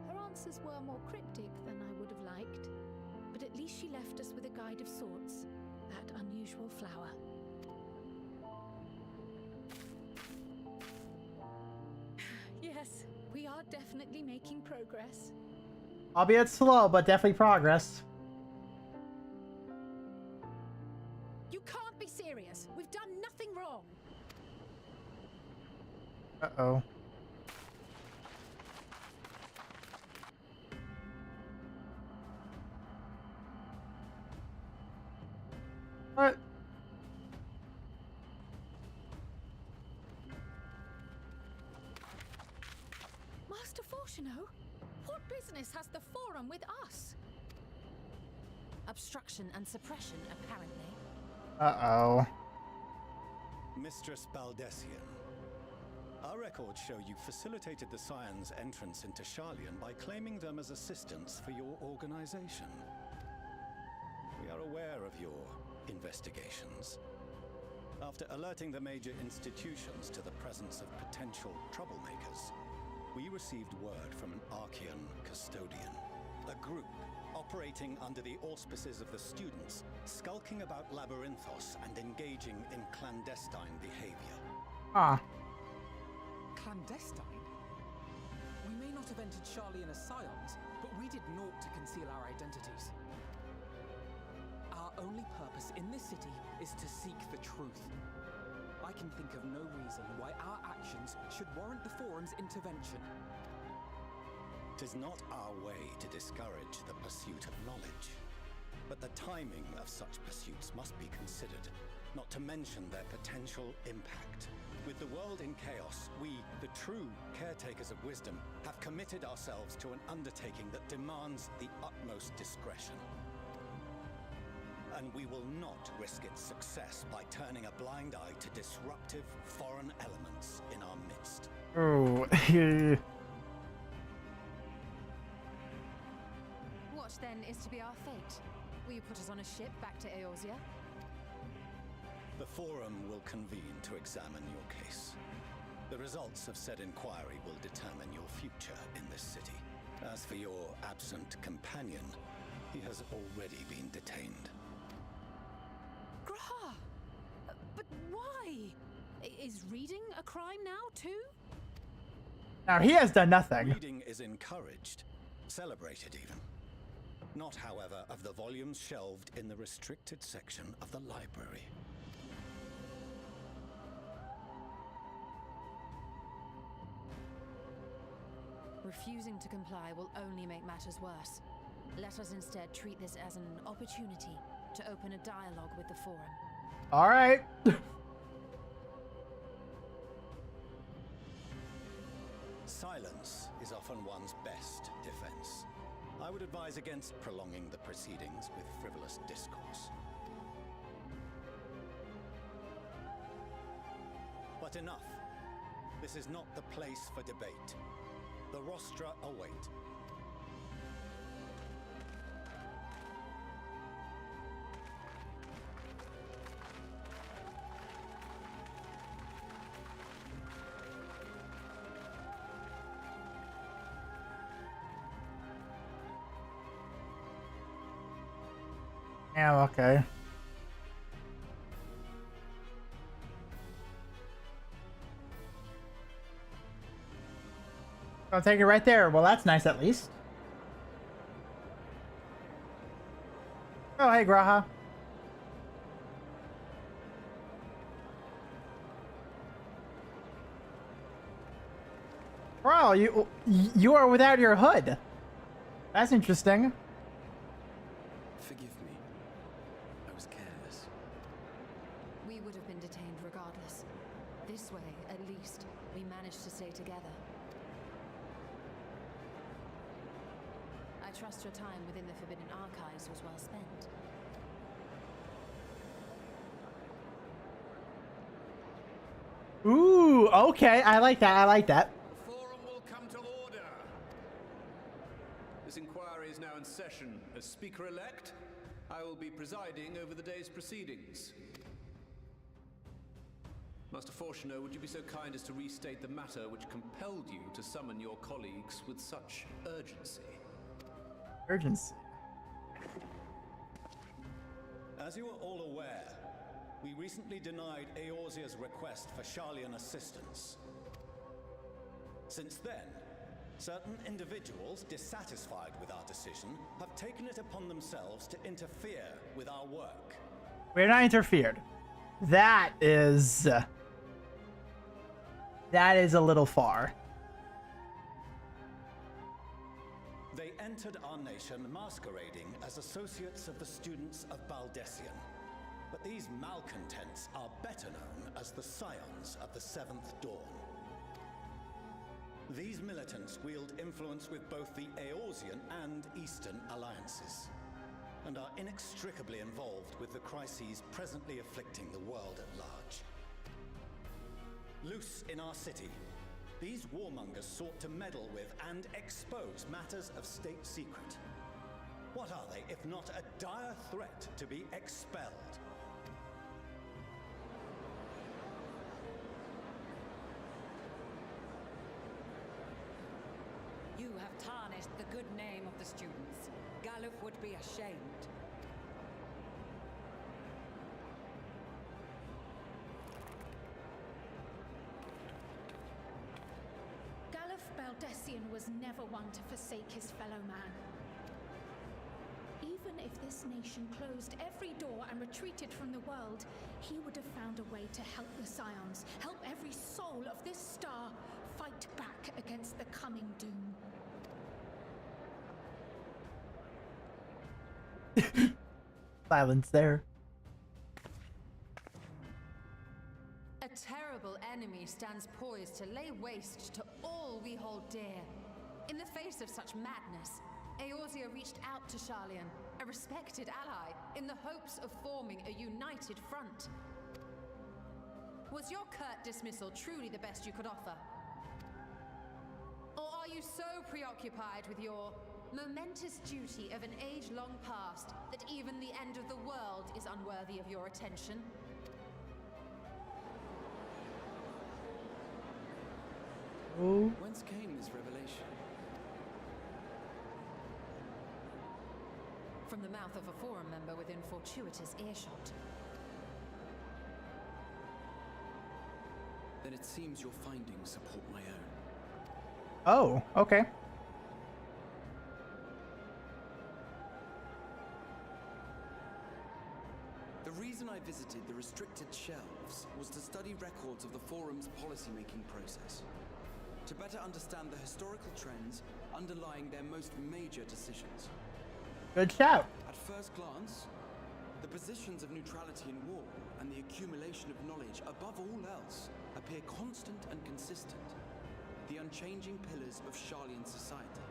Her answers were more cryptic than I would have liked, but at least she left us with a guide of sorts, that unusual flower. Yes, we are definitely making progress. Albeit slow, but definitely progress. You can't be serious. We've done nothing wrong. Uh-oh. What? Master Fortuno, what business has the Forum with us? Obstruction and suppression, apparently. Uh-oh. Mistress Baldessian, our records show you facilitated the Scions' entrance into Sharlayan by claiming them as assistants for your organization. We are aware of your investigations. After alerting the major institutions to the presence of potential troublemakers, we received word from an Archean custodian, a group operating under the auspices of the students, skulking about Labyrinthos and engaging in clandestine behavior. Ah. Clandestine? We may not have entered Sharlayan as Scions, but we did naught to conceal our identities. Our only purpose in this city is to seek the truth. I can think of no reason why our actions should warrant the Forum's intervention. 'Tis not our way to discourage the pursuit of knowledge. But the timing of such pursuits must be considered, not to mention their potential impact. With the world in chaos, we, the true caretakers of wisdom, have committed ourselves to an undertaking that demands the utmost discretion. And we will not risk its success by turning a blind eye to disruptive foreign elements in our midst. Oh. What then is to be our fate? Will you put us on a ship back to Eorzea? The Forum will convene to examine your case. The results of said inquiry will determine your future in this city. As for your absent companion, he has already been detained. Graha! But why? Is reading a crime now, too? Now, he has done nothing. Reading is encouraged, celebrated even. Not, however, of the volumes shelved in the restricted section of the library. Refusing to comply will only make matters worse. Let us instead treat this as an opportunity to open a dialogue with the Forum. All right. Silence is often one's best defense. I would advise against prolonging the proceedings with frivolous discourse. But enough. This is not the place for debate. The rostra await. Yeah, okay. I'll take it right there. Well, that's nice at least. Oh, hey, Graha. Wow, you are without your hood. That's interesting. Forgive me. I was careless. We would have been detained regardless. This way, at least, we managed to stay together. I trust your time within the Forbidden Archives was well spent. Ooh, okay. I like that. I like that. The Forum will come to order. This inquiry is now in session. As Speaker-elect, I will be presiding over the day's proceedings. Master Fortuner, would you be so kind as to restate the matter which compelled you to summon your colleagues with such urgency? Urgency. As you are all aware, we recently denied Eorzea's request for Sharlayan assistance. Since then, certain individuals dissatisfied with our decision have taken it upon themselves to interfere with our work. We're not interfered. That is a little far. They entered our nation masquerading as associates of the students of Baldessian. But these malcontents are better known as the Scions of the Seventh Dawn. These militants wield influence with both the Eorzean and Eastern alliances, and are inextricably involved with the crises presently afflicting the world at large. Loose in our city, these warmongers sought to meddle with and expose matters of state secret. What are they, if not a dire threat to be expelled? You have tarnished the good name of the students. Galuf would be ashamed. Galuf Baldessian was never one to forsake his fellow man. Even if this nation closed every door and retreated from the world, he would have found a way to help the Scions, help every soul of this star fight back against the coming doom. Silence there. A terrible enemy stands poised to lay waste to all we hold dear. In the face of such madness, Eorzea reached out to Sharlayan, a respected ally, in the hopes of forming a united front. Was your curt dismissal truly the best you could offer? Or are you so preoccupied with your momentous duty of an age long past that even the end of the world is unworthy of your attention? Oh. Whence came this revelation? From the mouth of a forum member within fortuitous earshot. Then it seems your findings support my own. Oh, okay. The reason I visited the restricted shelves was to study records of the forum's policy-making process, to better understand the historical trends underlying their most major decisions. Good shout. At first glance, the positions of neutrality in war and the accumulation of knowledge above all else appear constant and consistent, the unchanging pillars of Sharlayan society.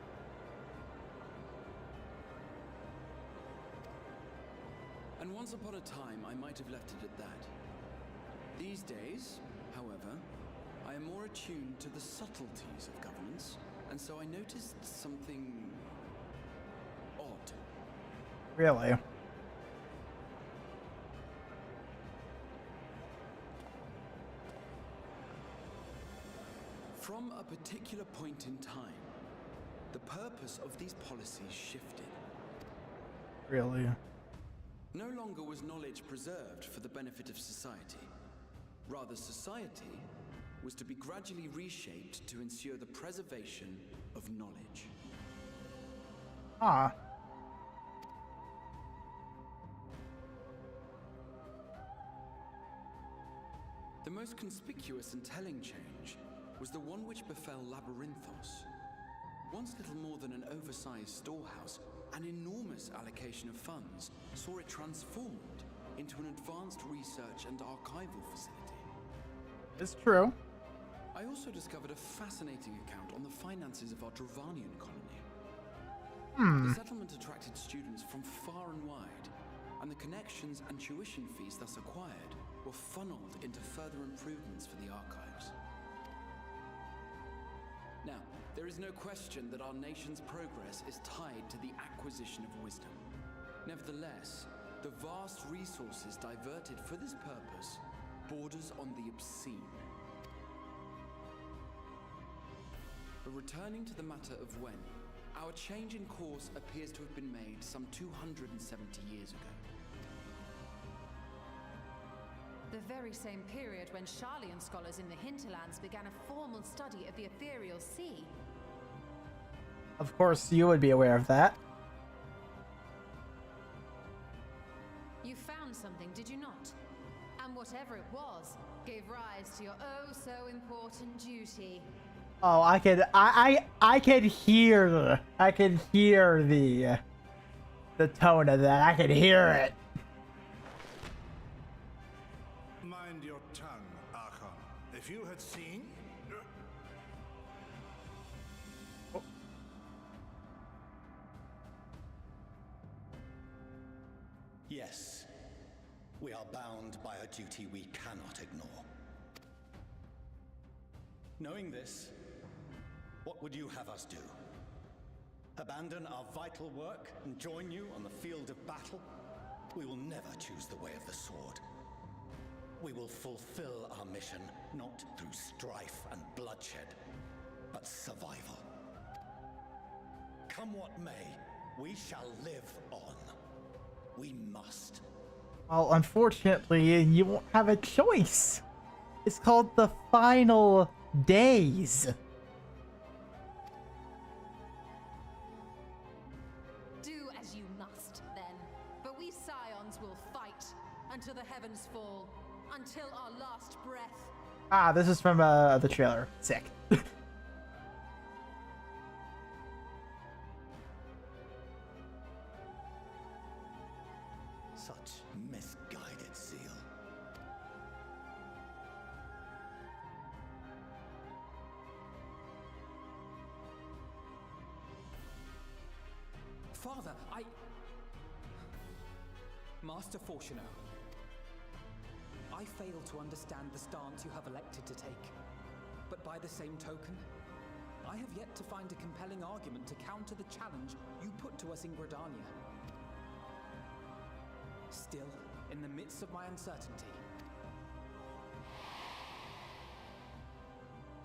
And once upon a time, I might have left it at that. These days, however, I am more attuned to the subtleties of governance, and so I noticed something odd. Really? From a particular point in time, the purpose of these policies shifted. Really? No longer was knowledge preserved for the benefit of society. Rather, society was to be gradually reshaped to ensure the preservation of knowledge. Ah. The most conspicuous and telling change was the one which befell Labyrinthos. Once little more than an oversized storehouse, an enormous allocation of funds saw it transformed into an advanced research and archival facility. It's true. I also discovered a fascinating account on the finances of our Dravanian colony. The settlement attracted students from far and wide, and the connections and tuition fees thus acquired were funneled into further improvements for the archives. Now, there is no question that our nation's progress is tied to the acquisition of wisdom. Nevertheless, the vast resources diverted for this purpose borders on the obscene. But returning to the matter of when, our change in course appears to have been made some 270 years ago. The very same period when Sharlayan scholars in the hinterlands began a formal study of the ethereal sea. Of course, you would be aware of that. You found something, did you not? And whatever it was, gave rise to your oh-so-important duty. Oh, I could hear the tone of that. I could hear it. Mind your tongue, Archon. If you had seen... Yes, we are bound by a duty we cannot ignore. Knowing this, what would you have us do? Abandon our vital work and join you on the field of battle? We will never choose the way of the sword. We will fulfill our mission not through strife and bloodshed, but survival. Come what may, we shall live on. We must. Well, unfortunately, you won't have a choice. It's called the final days. Do as you must, then. But we Scions will fight until the heavens fall, until our last breath. Ah, this is from the trailer. Sick. Such Father, Master Fortuno, I fail to understand the stance you have elected to take. But by the same token, I have yet to find a compelling argument to counter the challenge you put to us in Gridania. Still, in the midst of my uncertainty,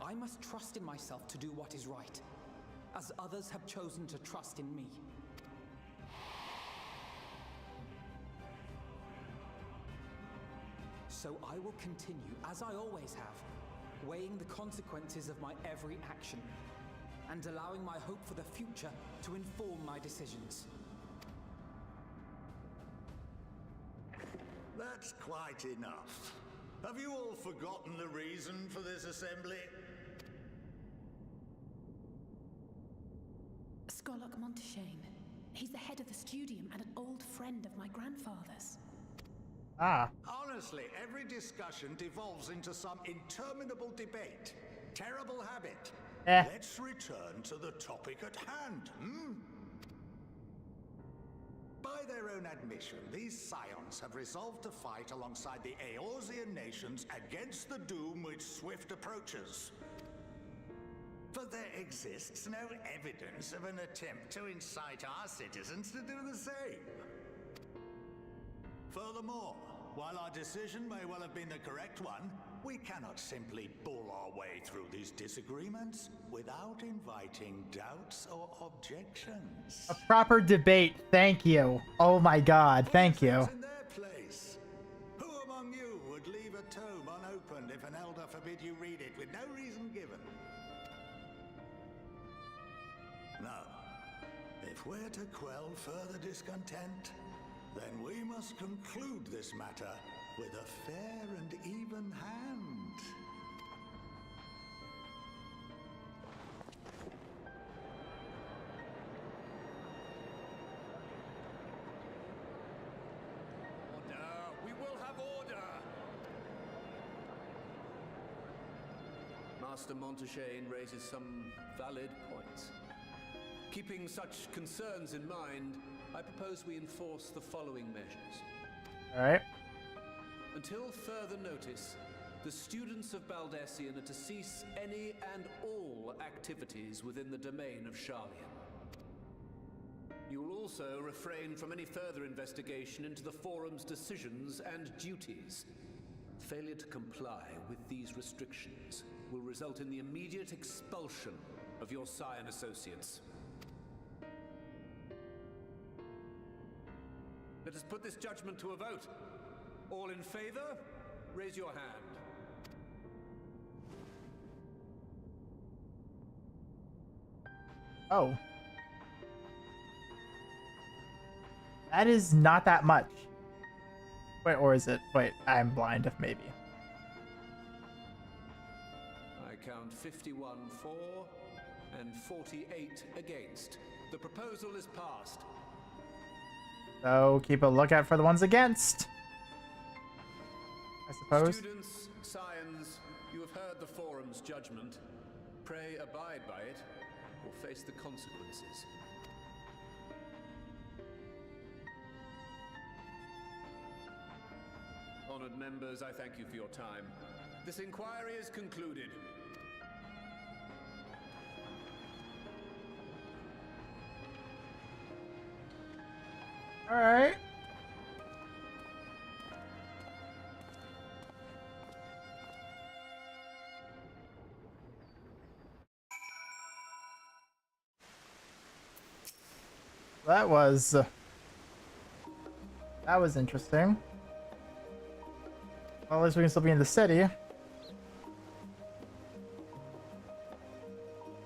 I must trust in myself to do what is right, as others have chosen to trust in me. So I will continue, as I always have, weighing the consequences of my every action, and allowing my hope for the future to inform my decisions. That's quite enough. Have you all forgotten the reason for this assembly? Skolok Monteshane. He's the head of the studium and an old friend of my grandfather's. Ah. Honestly, every discussion devolves into some interminable debate. Terrible habit. Let's return to the topic at hand, hmm? By their own admission, these scions have resolved to fight alongside the Eorzean nations against the doom which swift approaches. But there exists no evidence of an attempt to incite our citizens to do the same. Furthermore, while our decision may well have been the correct one, we cannot simply bull our way through these disagreements without inviting doubts or objections. A proper debate. Thank you. Oh my god. Thank you. In their place. Who among you would leave a tome unopened if an elder forbid you read it with no reason given? No. If we're to quell further discontent, then we must conclude this matter with a fair and even hand. Order! We will have order! Master Monteshane raises some valid points. Keeping such concerns in mind, I propose we enforce the following measures. Alright. Until further notice, the students of Baldesion are to cease any and all activities within the domain of Sharlayan. You will also refrain from any further investigation into the Forum's decisions and duties. Failure to comply with these restrictions will result in the immediate expulsion of your Scion associates. Let us put this judgment to a vote. All in favor, raise your hand. Oh. That is not that much. Wait, or is it? Wait, I'm blind, maybe. I count 51 for and 48 against. The proposal is passed. So keep a lookout for the ones against, I suppose. Students, scions, you have heard the Forum's judgment. Pray abide by it, or face the consequences. Honored members, I thank you for your time. This inquiry is concluded. All right. That was interesting. Well, at least we can still be in the city.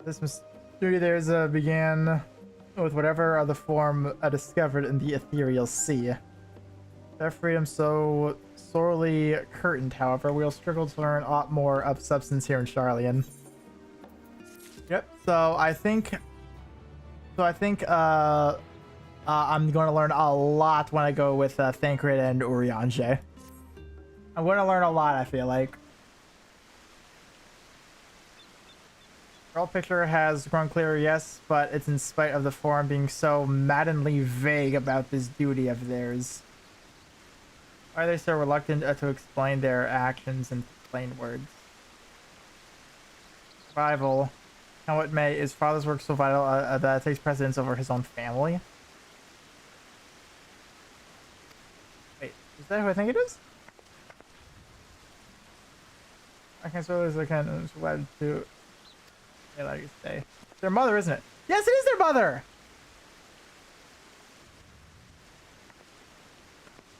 This mystery there's began with whatever other form discovered in the ethereal sea. Their freedom so sorely curtained, however, we'll struggle to learn a lot more of substance here in Sharlayan. Yep, so I think I'm going to learn a lot when I go with Thancred and Urianger. I'm going to learn a lot, I feel like. Girl picture has grown clearer, yes, but it's in spite of the forum being so maddeningly vague about this duty of theirs. Why are they so reluctant to explain their actions in plain words? Survival. How it may, is father's work so vital that it takes precedence over his own family? Wait, is that who I think it is? I can so as I can glad to like you say. It's their mother, isn't it? Yes, it is their mother!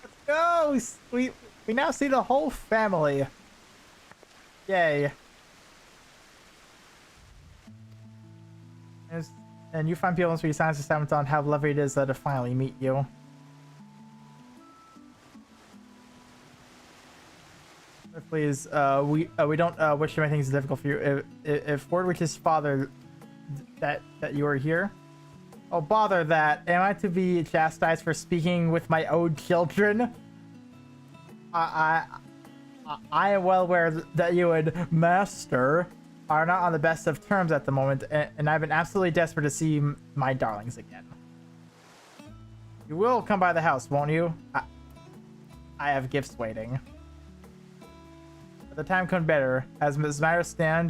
Let's go! We now see the whole family. Yay. And you find people once we sign this time on how lovely it is to finally meet you. Please, we don't wish to make things difficult for you. If word reaches father that you are here, oh bother that! Am I to be chastised for speaking with my own children? I am well aware that you and Master are not on the best of terms at the moment, and I've been absolutely desperate to see my darlings again. You will come by the house, won't you? I have gifts waiting. The time could better. As matters stand,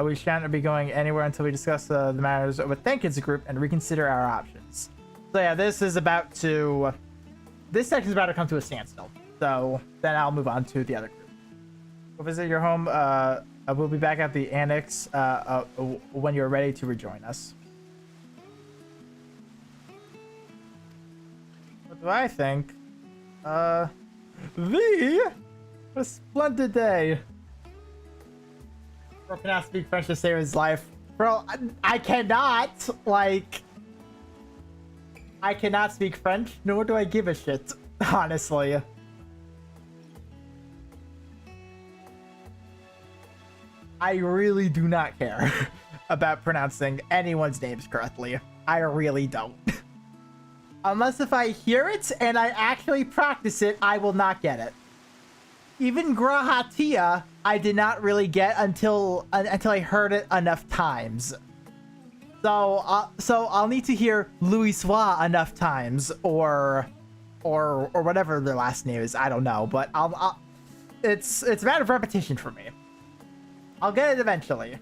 we shan't be going anywhere until we discuss the matters with Thankin's group and reconsider our options. So yeah, this section's about to come to a standstill. So then I'll move on to the other group. We'll visit your home. We'll be back at the annex when you're ready to rejoin us. What do I think? A splendid day. Bro cannot speak French to save his life. Bro, I cannot. Like, I cannot speak French, nor do I give a shit, honestly. I really do not care about pronouncing anyone's names correctly. I really don't. Unless if I hear it and I actually practice it, I will not get it. Even Grahatia, I did not really get until I heard it enough times. So I'll need to hear Louis Sois enough times, or whatever their last name is. I don't know, but it's a matter of repetition for me. I'll get it eventually.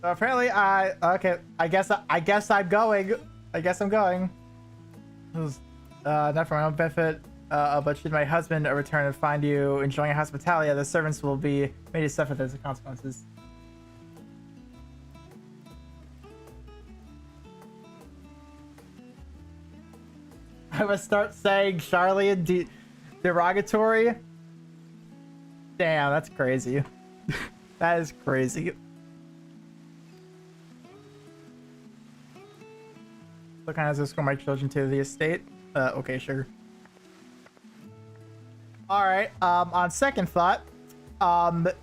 So apparently, okay. I guess I'm going. I guess I'm going. Not for my own benefit. But should my husband return and find you enjoying hospitality, the servants will be made to suffer those consequences. I must start saying Charlian derogatory? Damn, that's crazy. That is crazy. What kind of escort my children to the estate? Okay, sure. Alright, on second thought,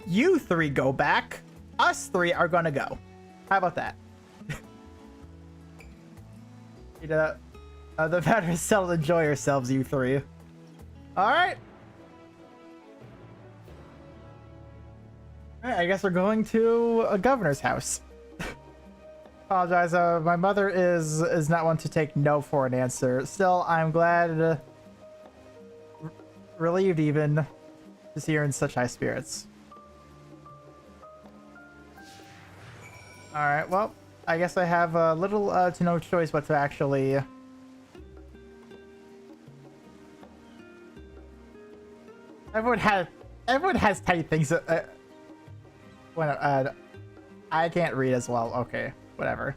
you three go back. Us three are gonna go. How about that? The matter is settled. Enjoy yourselves, you three. Alright. I guess we're going to a governor's house. Apologize, my mother is not one to take no for an answer. Still, I'm glad... relieved even to see her in such high spirits. Alright, well, I guess I have little to no choice but to actually... Everyone has tiny things. I can't read as well. Okay, whatever.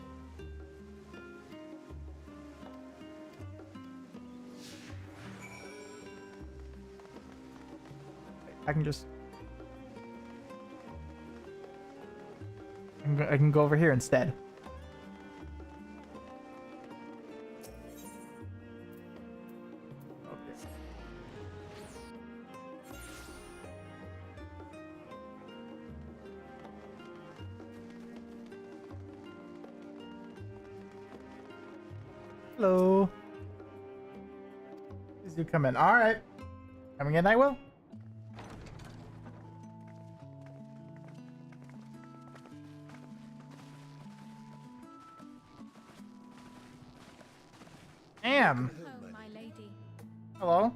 I can just... I can go over here instead. Okay. Hello. Please do come in. All right. Coming in, I will. ma'am. Oh, my lady. Hello.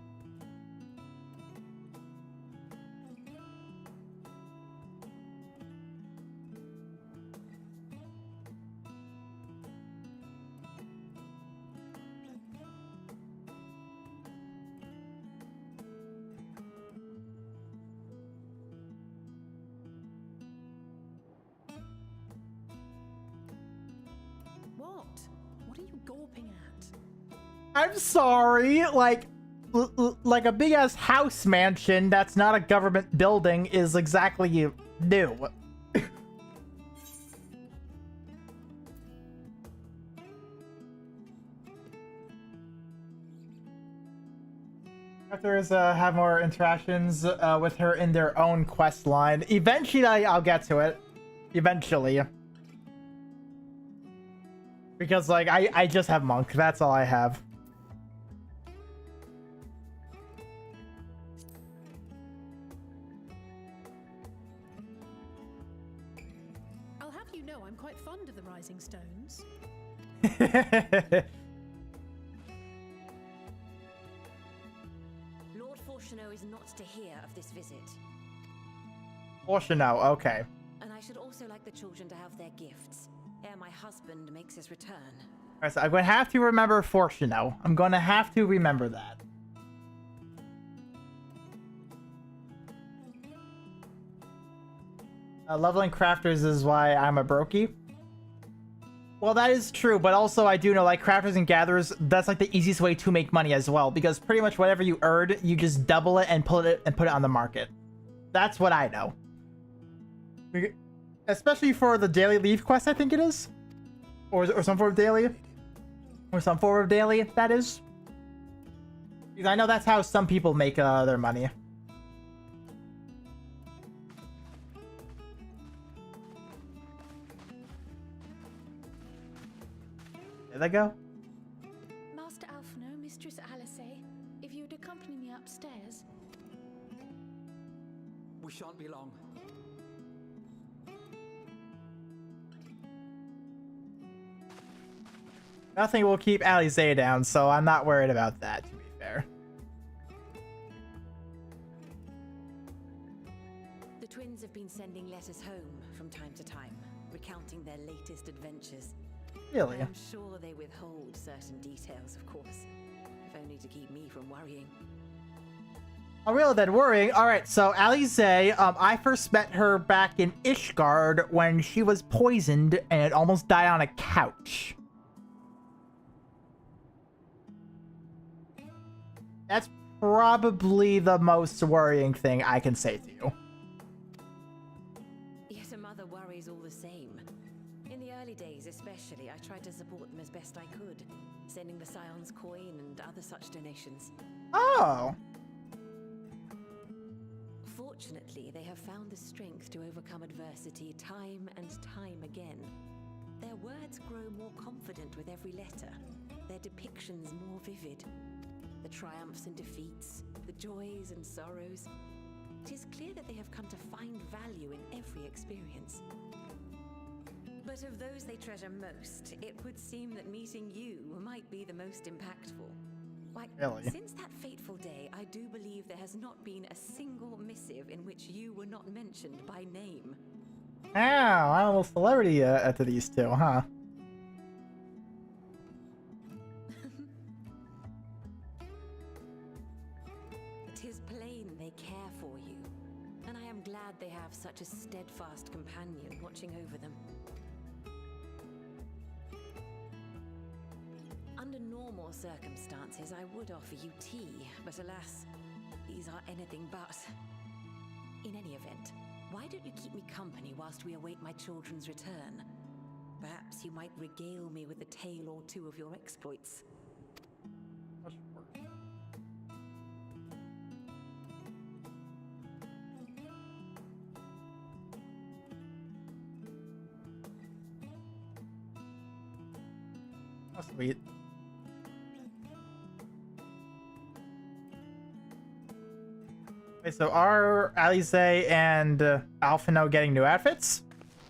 What are you gawping at? I'm sorry. Like a big ass house mansion that's not a government building is exactly new. Characters have more interactions with her in their own quest line. Eventually, I'll get to it. Eventually. Because, like, I just have Monk. That's all I have. I'll have you know I'm quite fond of the Rising Stones. Lord Fortuneau is not to hear of this visit. Fortuneau, okay. And I should also like the children to have their gifts, ere my husband makes his return. Alright, so I'm going to have to remember Fortuneau. I'm going to have to remember that. Leveling crafters is why I'm a brokey. Well, that is true, but also I do know, like, crafters and gatherers, that's like the easiest way to make money as well, because pretty much whatever you earn, you just double it and put it on the market. That's what I know. Especially for the daily leave quest, I think it is. Or some form of daily. Or some form of daily, that is. Because I know that's how some people make their money. There they go. Master Alphino, Mistress Alice, if you'd accompany me upstairs. We shan't be long. Nothing will keep Alice down, so I'm not worried about that, to be fair. The twins have been sending letters home from time to time, recounting their latest adventures. Really? I'm sure they withhold certain details, of course, if only to keep me from worrying. Oh, really? Then worrying. All right. So Alice, I first met her back in Ishgard when she was poisoned and almost died on a couch. That's probably the most worrying thing I can say to you. Yet a mother worries all the same. In the early days, especially, I tried to support them as best I could, sending the Scion's coin and other such donations. Oh. Fortunately, they have found the strength to overcome adversity time and time again. Their words grow more confident with every letter, their depictions more vivid. The triumphs and defeats, the joys and sorrows. It is clear that they have come to find value in every experience. But of those they treasure most, it would seem that meeting you might be the most impactful. Why, really? Since that fateful day, I do believe there has not been a single missive in which you were not mentioned by name. Ow, I'm a celebrity to these two, huh? It is plain they care for you, and I am glad they have such a steadfast companion watching over them. Under normal circumstances, I would offer you tea, but alas, these are anything but. In any event, why don't you keep me company whilst we await my children's return? Perhaps you might regale me with a tale or two of your exploits. Oh, sweet. Okay, so are Alice and Alphino getting new outfits?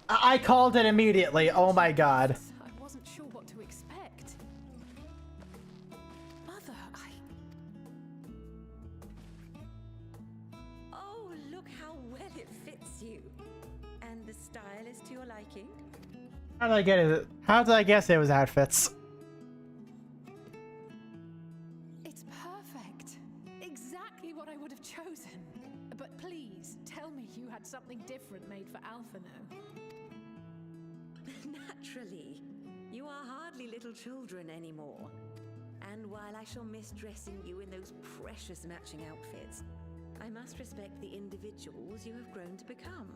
I called it immediately. Oh my god. I wasn't sure what to expect. Well, it fits you. And the style is to your liking? How did I get it? How did I guess it was outfits? It's perfect. Exactly what I would have chosen. But please, tell me you had something different made for Alphino. Naturally. You are hardly little children anymore. And while I shall miss dressing you in those precious matching outfits, I must respect the individuals you have grown to become.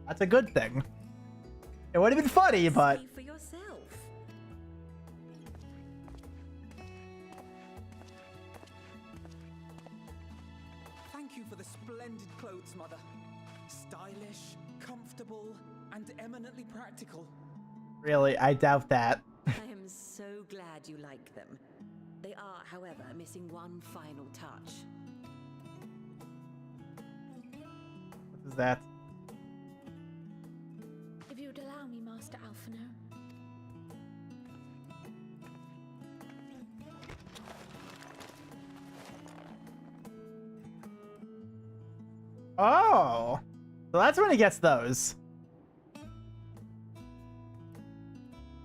That's a good thing. It would have been funny, but... See for yourself. Thank you for the splendid clothes, Mother. Stylish, comfortable, and eminently practical. Really, I doubt that. I am so glad you like them. They are, however, missing one final touch. What is that? If you would allow me, Master Alphino. Oh! So that's when he gets those.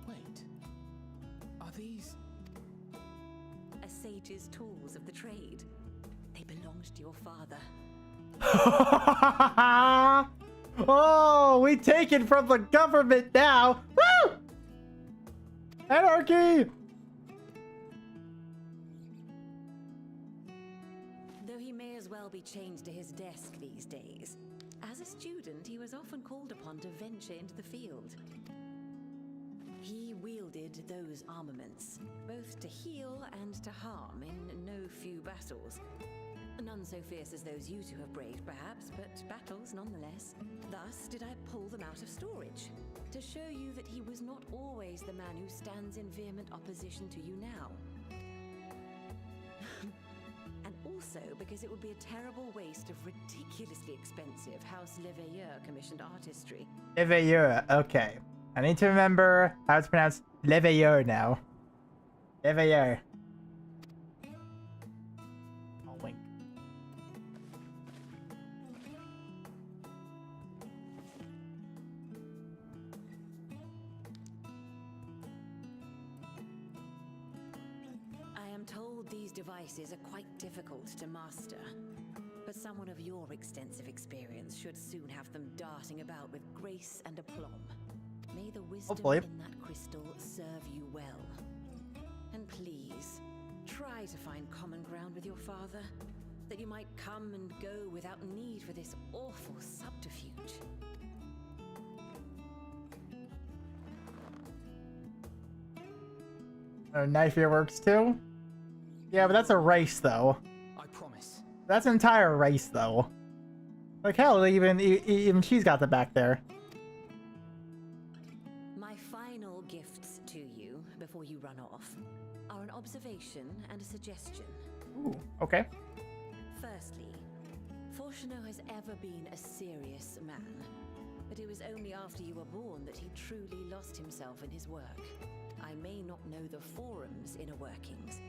Wait. Are these... A sage's tools of the trade. They belonged to your father. Oh, we take it from the government now. Woo! Anarchy! Though he may as well be chained to his desk these days. As a student, he was often called upon to venture into the field. He wielded those armaments, both to heal and to harm in no few battles. None so fierce as those you two have braved, perhaps, but battles nonetheless. Thus did I pull them out of storage, to show you that he was not always the man who stands in vehement opposition to you now. And also because it would be a terrible waste of ridiculously expensive House Leveilleur commissioned artistry. Leveilleur, okay. I need to remember how it's pronounced Leveilleur now. Leveilleur. Oh, wink. I am told these devices are quite difficult to master, but someone of your extensive experience should soon have them darting about with grace and aplomb. May the wisdom in that crystal serve you well. And please, try to find common ground with your father, that you might come and go without need for this awful subterfuge. Knife ear works too? Yeah, but that's a race, though. I promise. That's an entire race, though. Like, hell, even she's got the back there. My final gifts to you, before you run off, are an observation and a suggestion. Ooh, okay. Firstly, Fortuno has ever been a serious man, but it was only after you were born that he truly lost himself in his work. I may not know the Forum's inner workings,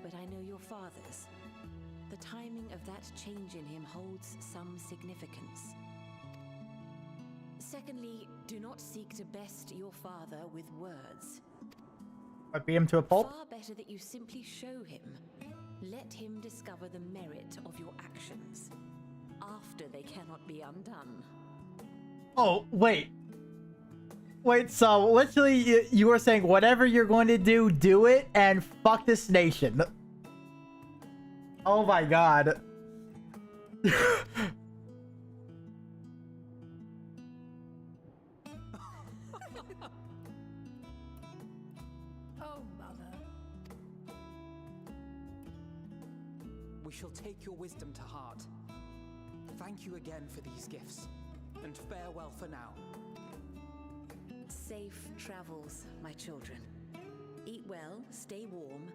but I know your father's. The timing of that change in him holds some significance. Secondly, do not seek to best your father with words. I'd beat him to a pulp? Far better that you simply show him. Let him discover the merit of your actions, after they cannot be undone. Oh, wait. Wait, so literally you were saying whatever you're going to do, do it, and fuck this nation. Oh my god. Oh, Mother. We shall take your wisdom to heart. Thank you again for these gifts, and farewell for now. Safe travels, my children. Eat well, stay warm,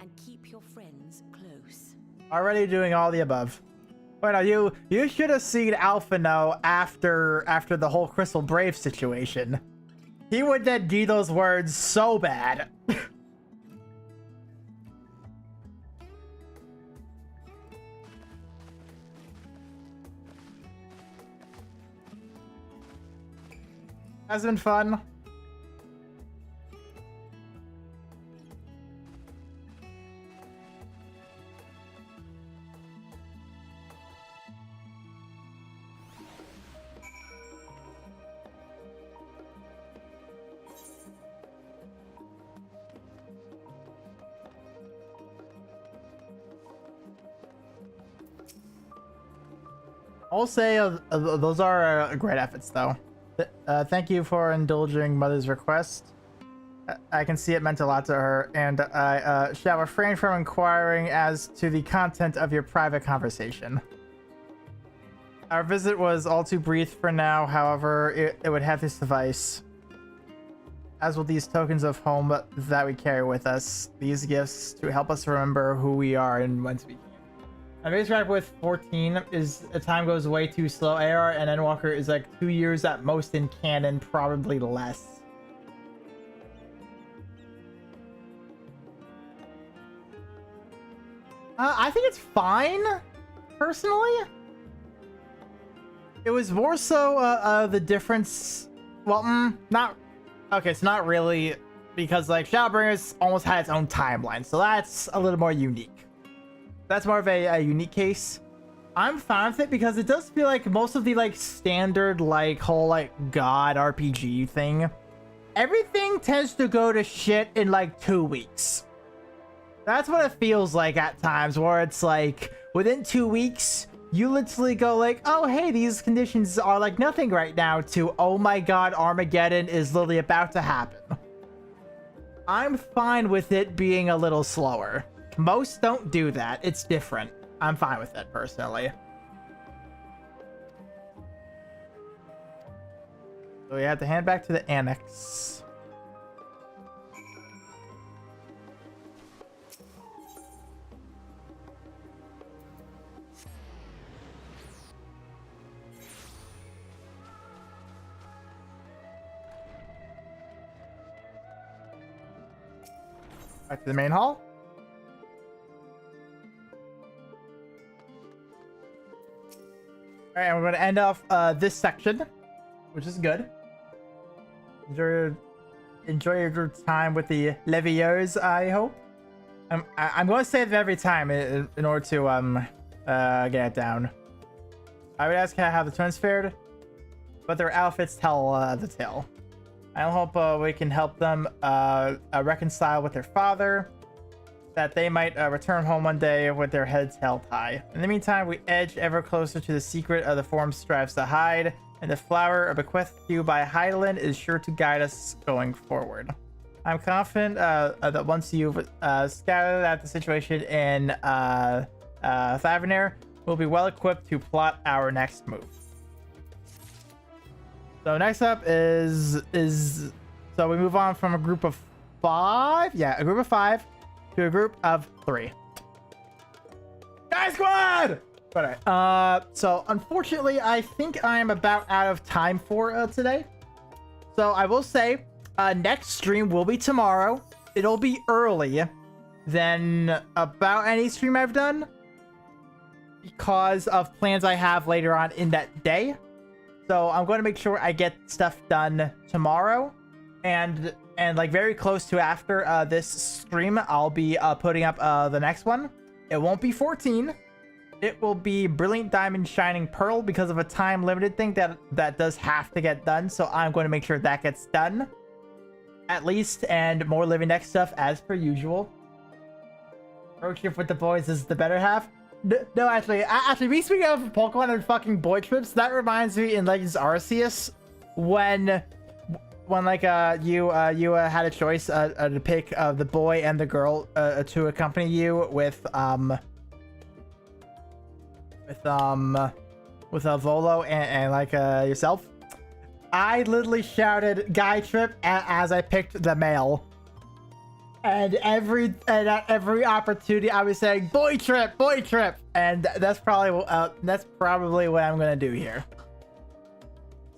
and keep your friends close. Already doing all the above. Wait, no, you should have seen Alphino after the whole Crystal Brave situation. He would then do those words so bad. Has been fun. I'll say those are great efforts, though. Thank you for indulging Mother's request. I can see it meant a lot to her, and I shall refrain from inquiring as to the content of your private conversation. Our visit was all too brief for now, however, it would have to suffice. As will these tokens of home that we carry with us, these gifts to help us remember who we are and whence we came. I'm base track with 14 is time goes way too slow. AR and Endwalker is like 2 years at most in canon, probably less. I think it's fine, personally. It was more so the difference. Well, not okay. It's not really, because like Shadowbringers almost had its own timeline, so that's a little more unique. That's more of a unique case. I'm fine with it because it does feel like most of the like standard like whole like God RPG thing, everything tends to go to shit in like 2 weeks. That's what it feels like at times, where it's like within 2 weeks you literally go like, oh hey, these conditions are like nothing right now, to oh my god, Armageddon is literally about to happen. I'm fine with it being a little slower. Most don't do that. It's different. I'm fine with it, personally. So we have to hand back to the annex. Back to the main hall. All right, and we're going to end off this section, which is good. Enjoy your time with the Levios, I hope. I'm going to save every time in order to get it down. I would ask how the twins fared, but their outfits tell the tale. I hope we can help them reconcile with their father, that they might return home one day with their heads held high. In the meantime, we edge ever closer to the secret of the Forum strives to hide, and the flower bequeathed to you by Hydaelyn is sure to guide us going forward. I'm confident that once you've scouted out the situation in Thavnair, we'll be well equipped to plot our next move. So next up is so we move on from a group of 5. Yeah, a group of 5. To a group of 3. Guy squad! Alright, so unfortunately, I think I am about out of time for today. So I will say, next stream will be tomorrow. It'll be early than about any stream I've done, because of plans I have later on in that day. So I'm going to make sure I get stuff done tomorrow, and like very close to after this stream, I'll be putting up the next one. It won't be 14. It will be Brilliant Diamond Shining Pearl, because of a time limited thing that does have to get done. So I'm going to make sure that gets done at least, and more Living Next stuff as per usual. Road trip with the boys is the better half. No, actually, me speaking of Pokemon and fucking boy trips, that reminds me in Legends Arceus when like you had a choice to pick the boy and the girl to accompany you with Volo and like yourself. I literally shouted "guy trip" as I picked the male, and at every opportunity I was saying "boy trip, boy trip," and that's probably what I'm gonna do here.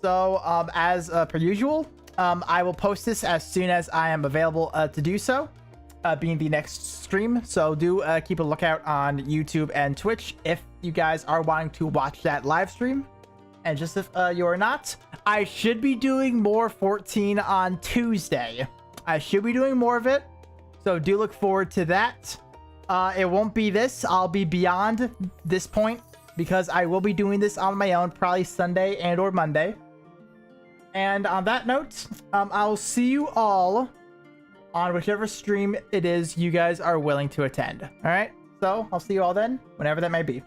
So as per usual, I will post this as soon as I am available to do so, being the next stream. So do keep a lookout on YouTube and Twitch if you guys are wanting to watch that live stream. And just if you are not, I should be doing more 14 on Tuesday. I should be doing more of it, so do look forward to that. It won't be this. I'll be beyond this point because I will be doing this on my own, probably Sunday and or Monday. And on that note, I'll see you all on whichever stream it is you guys are willing to attend. All right? So I'll see you all then, whenever that may be.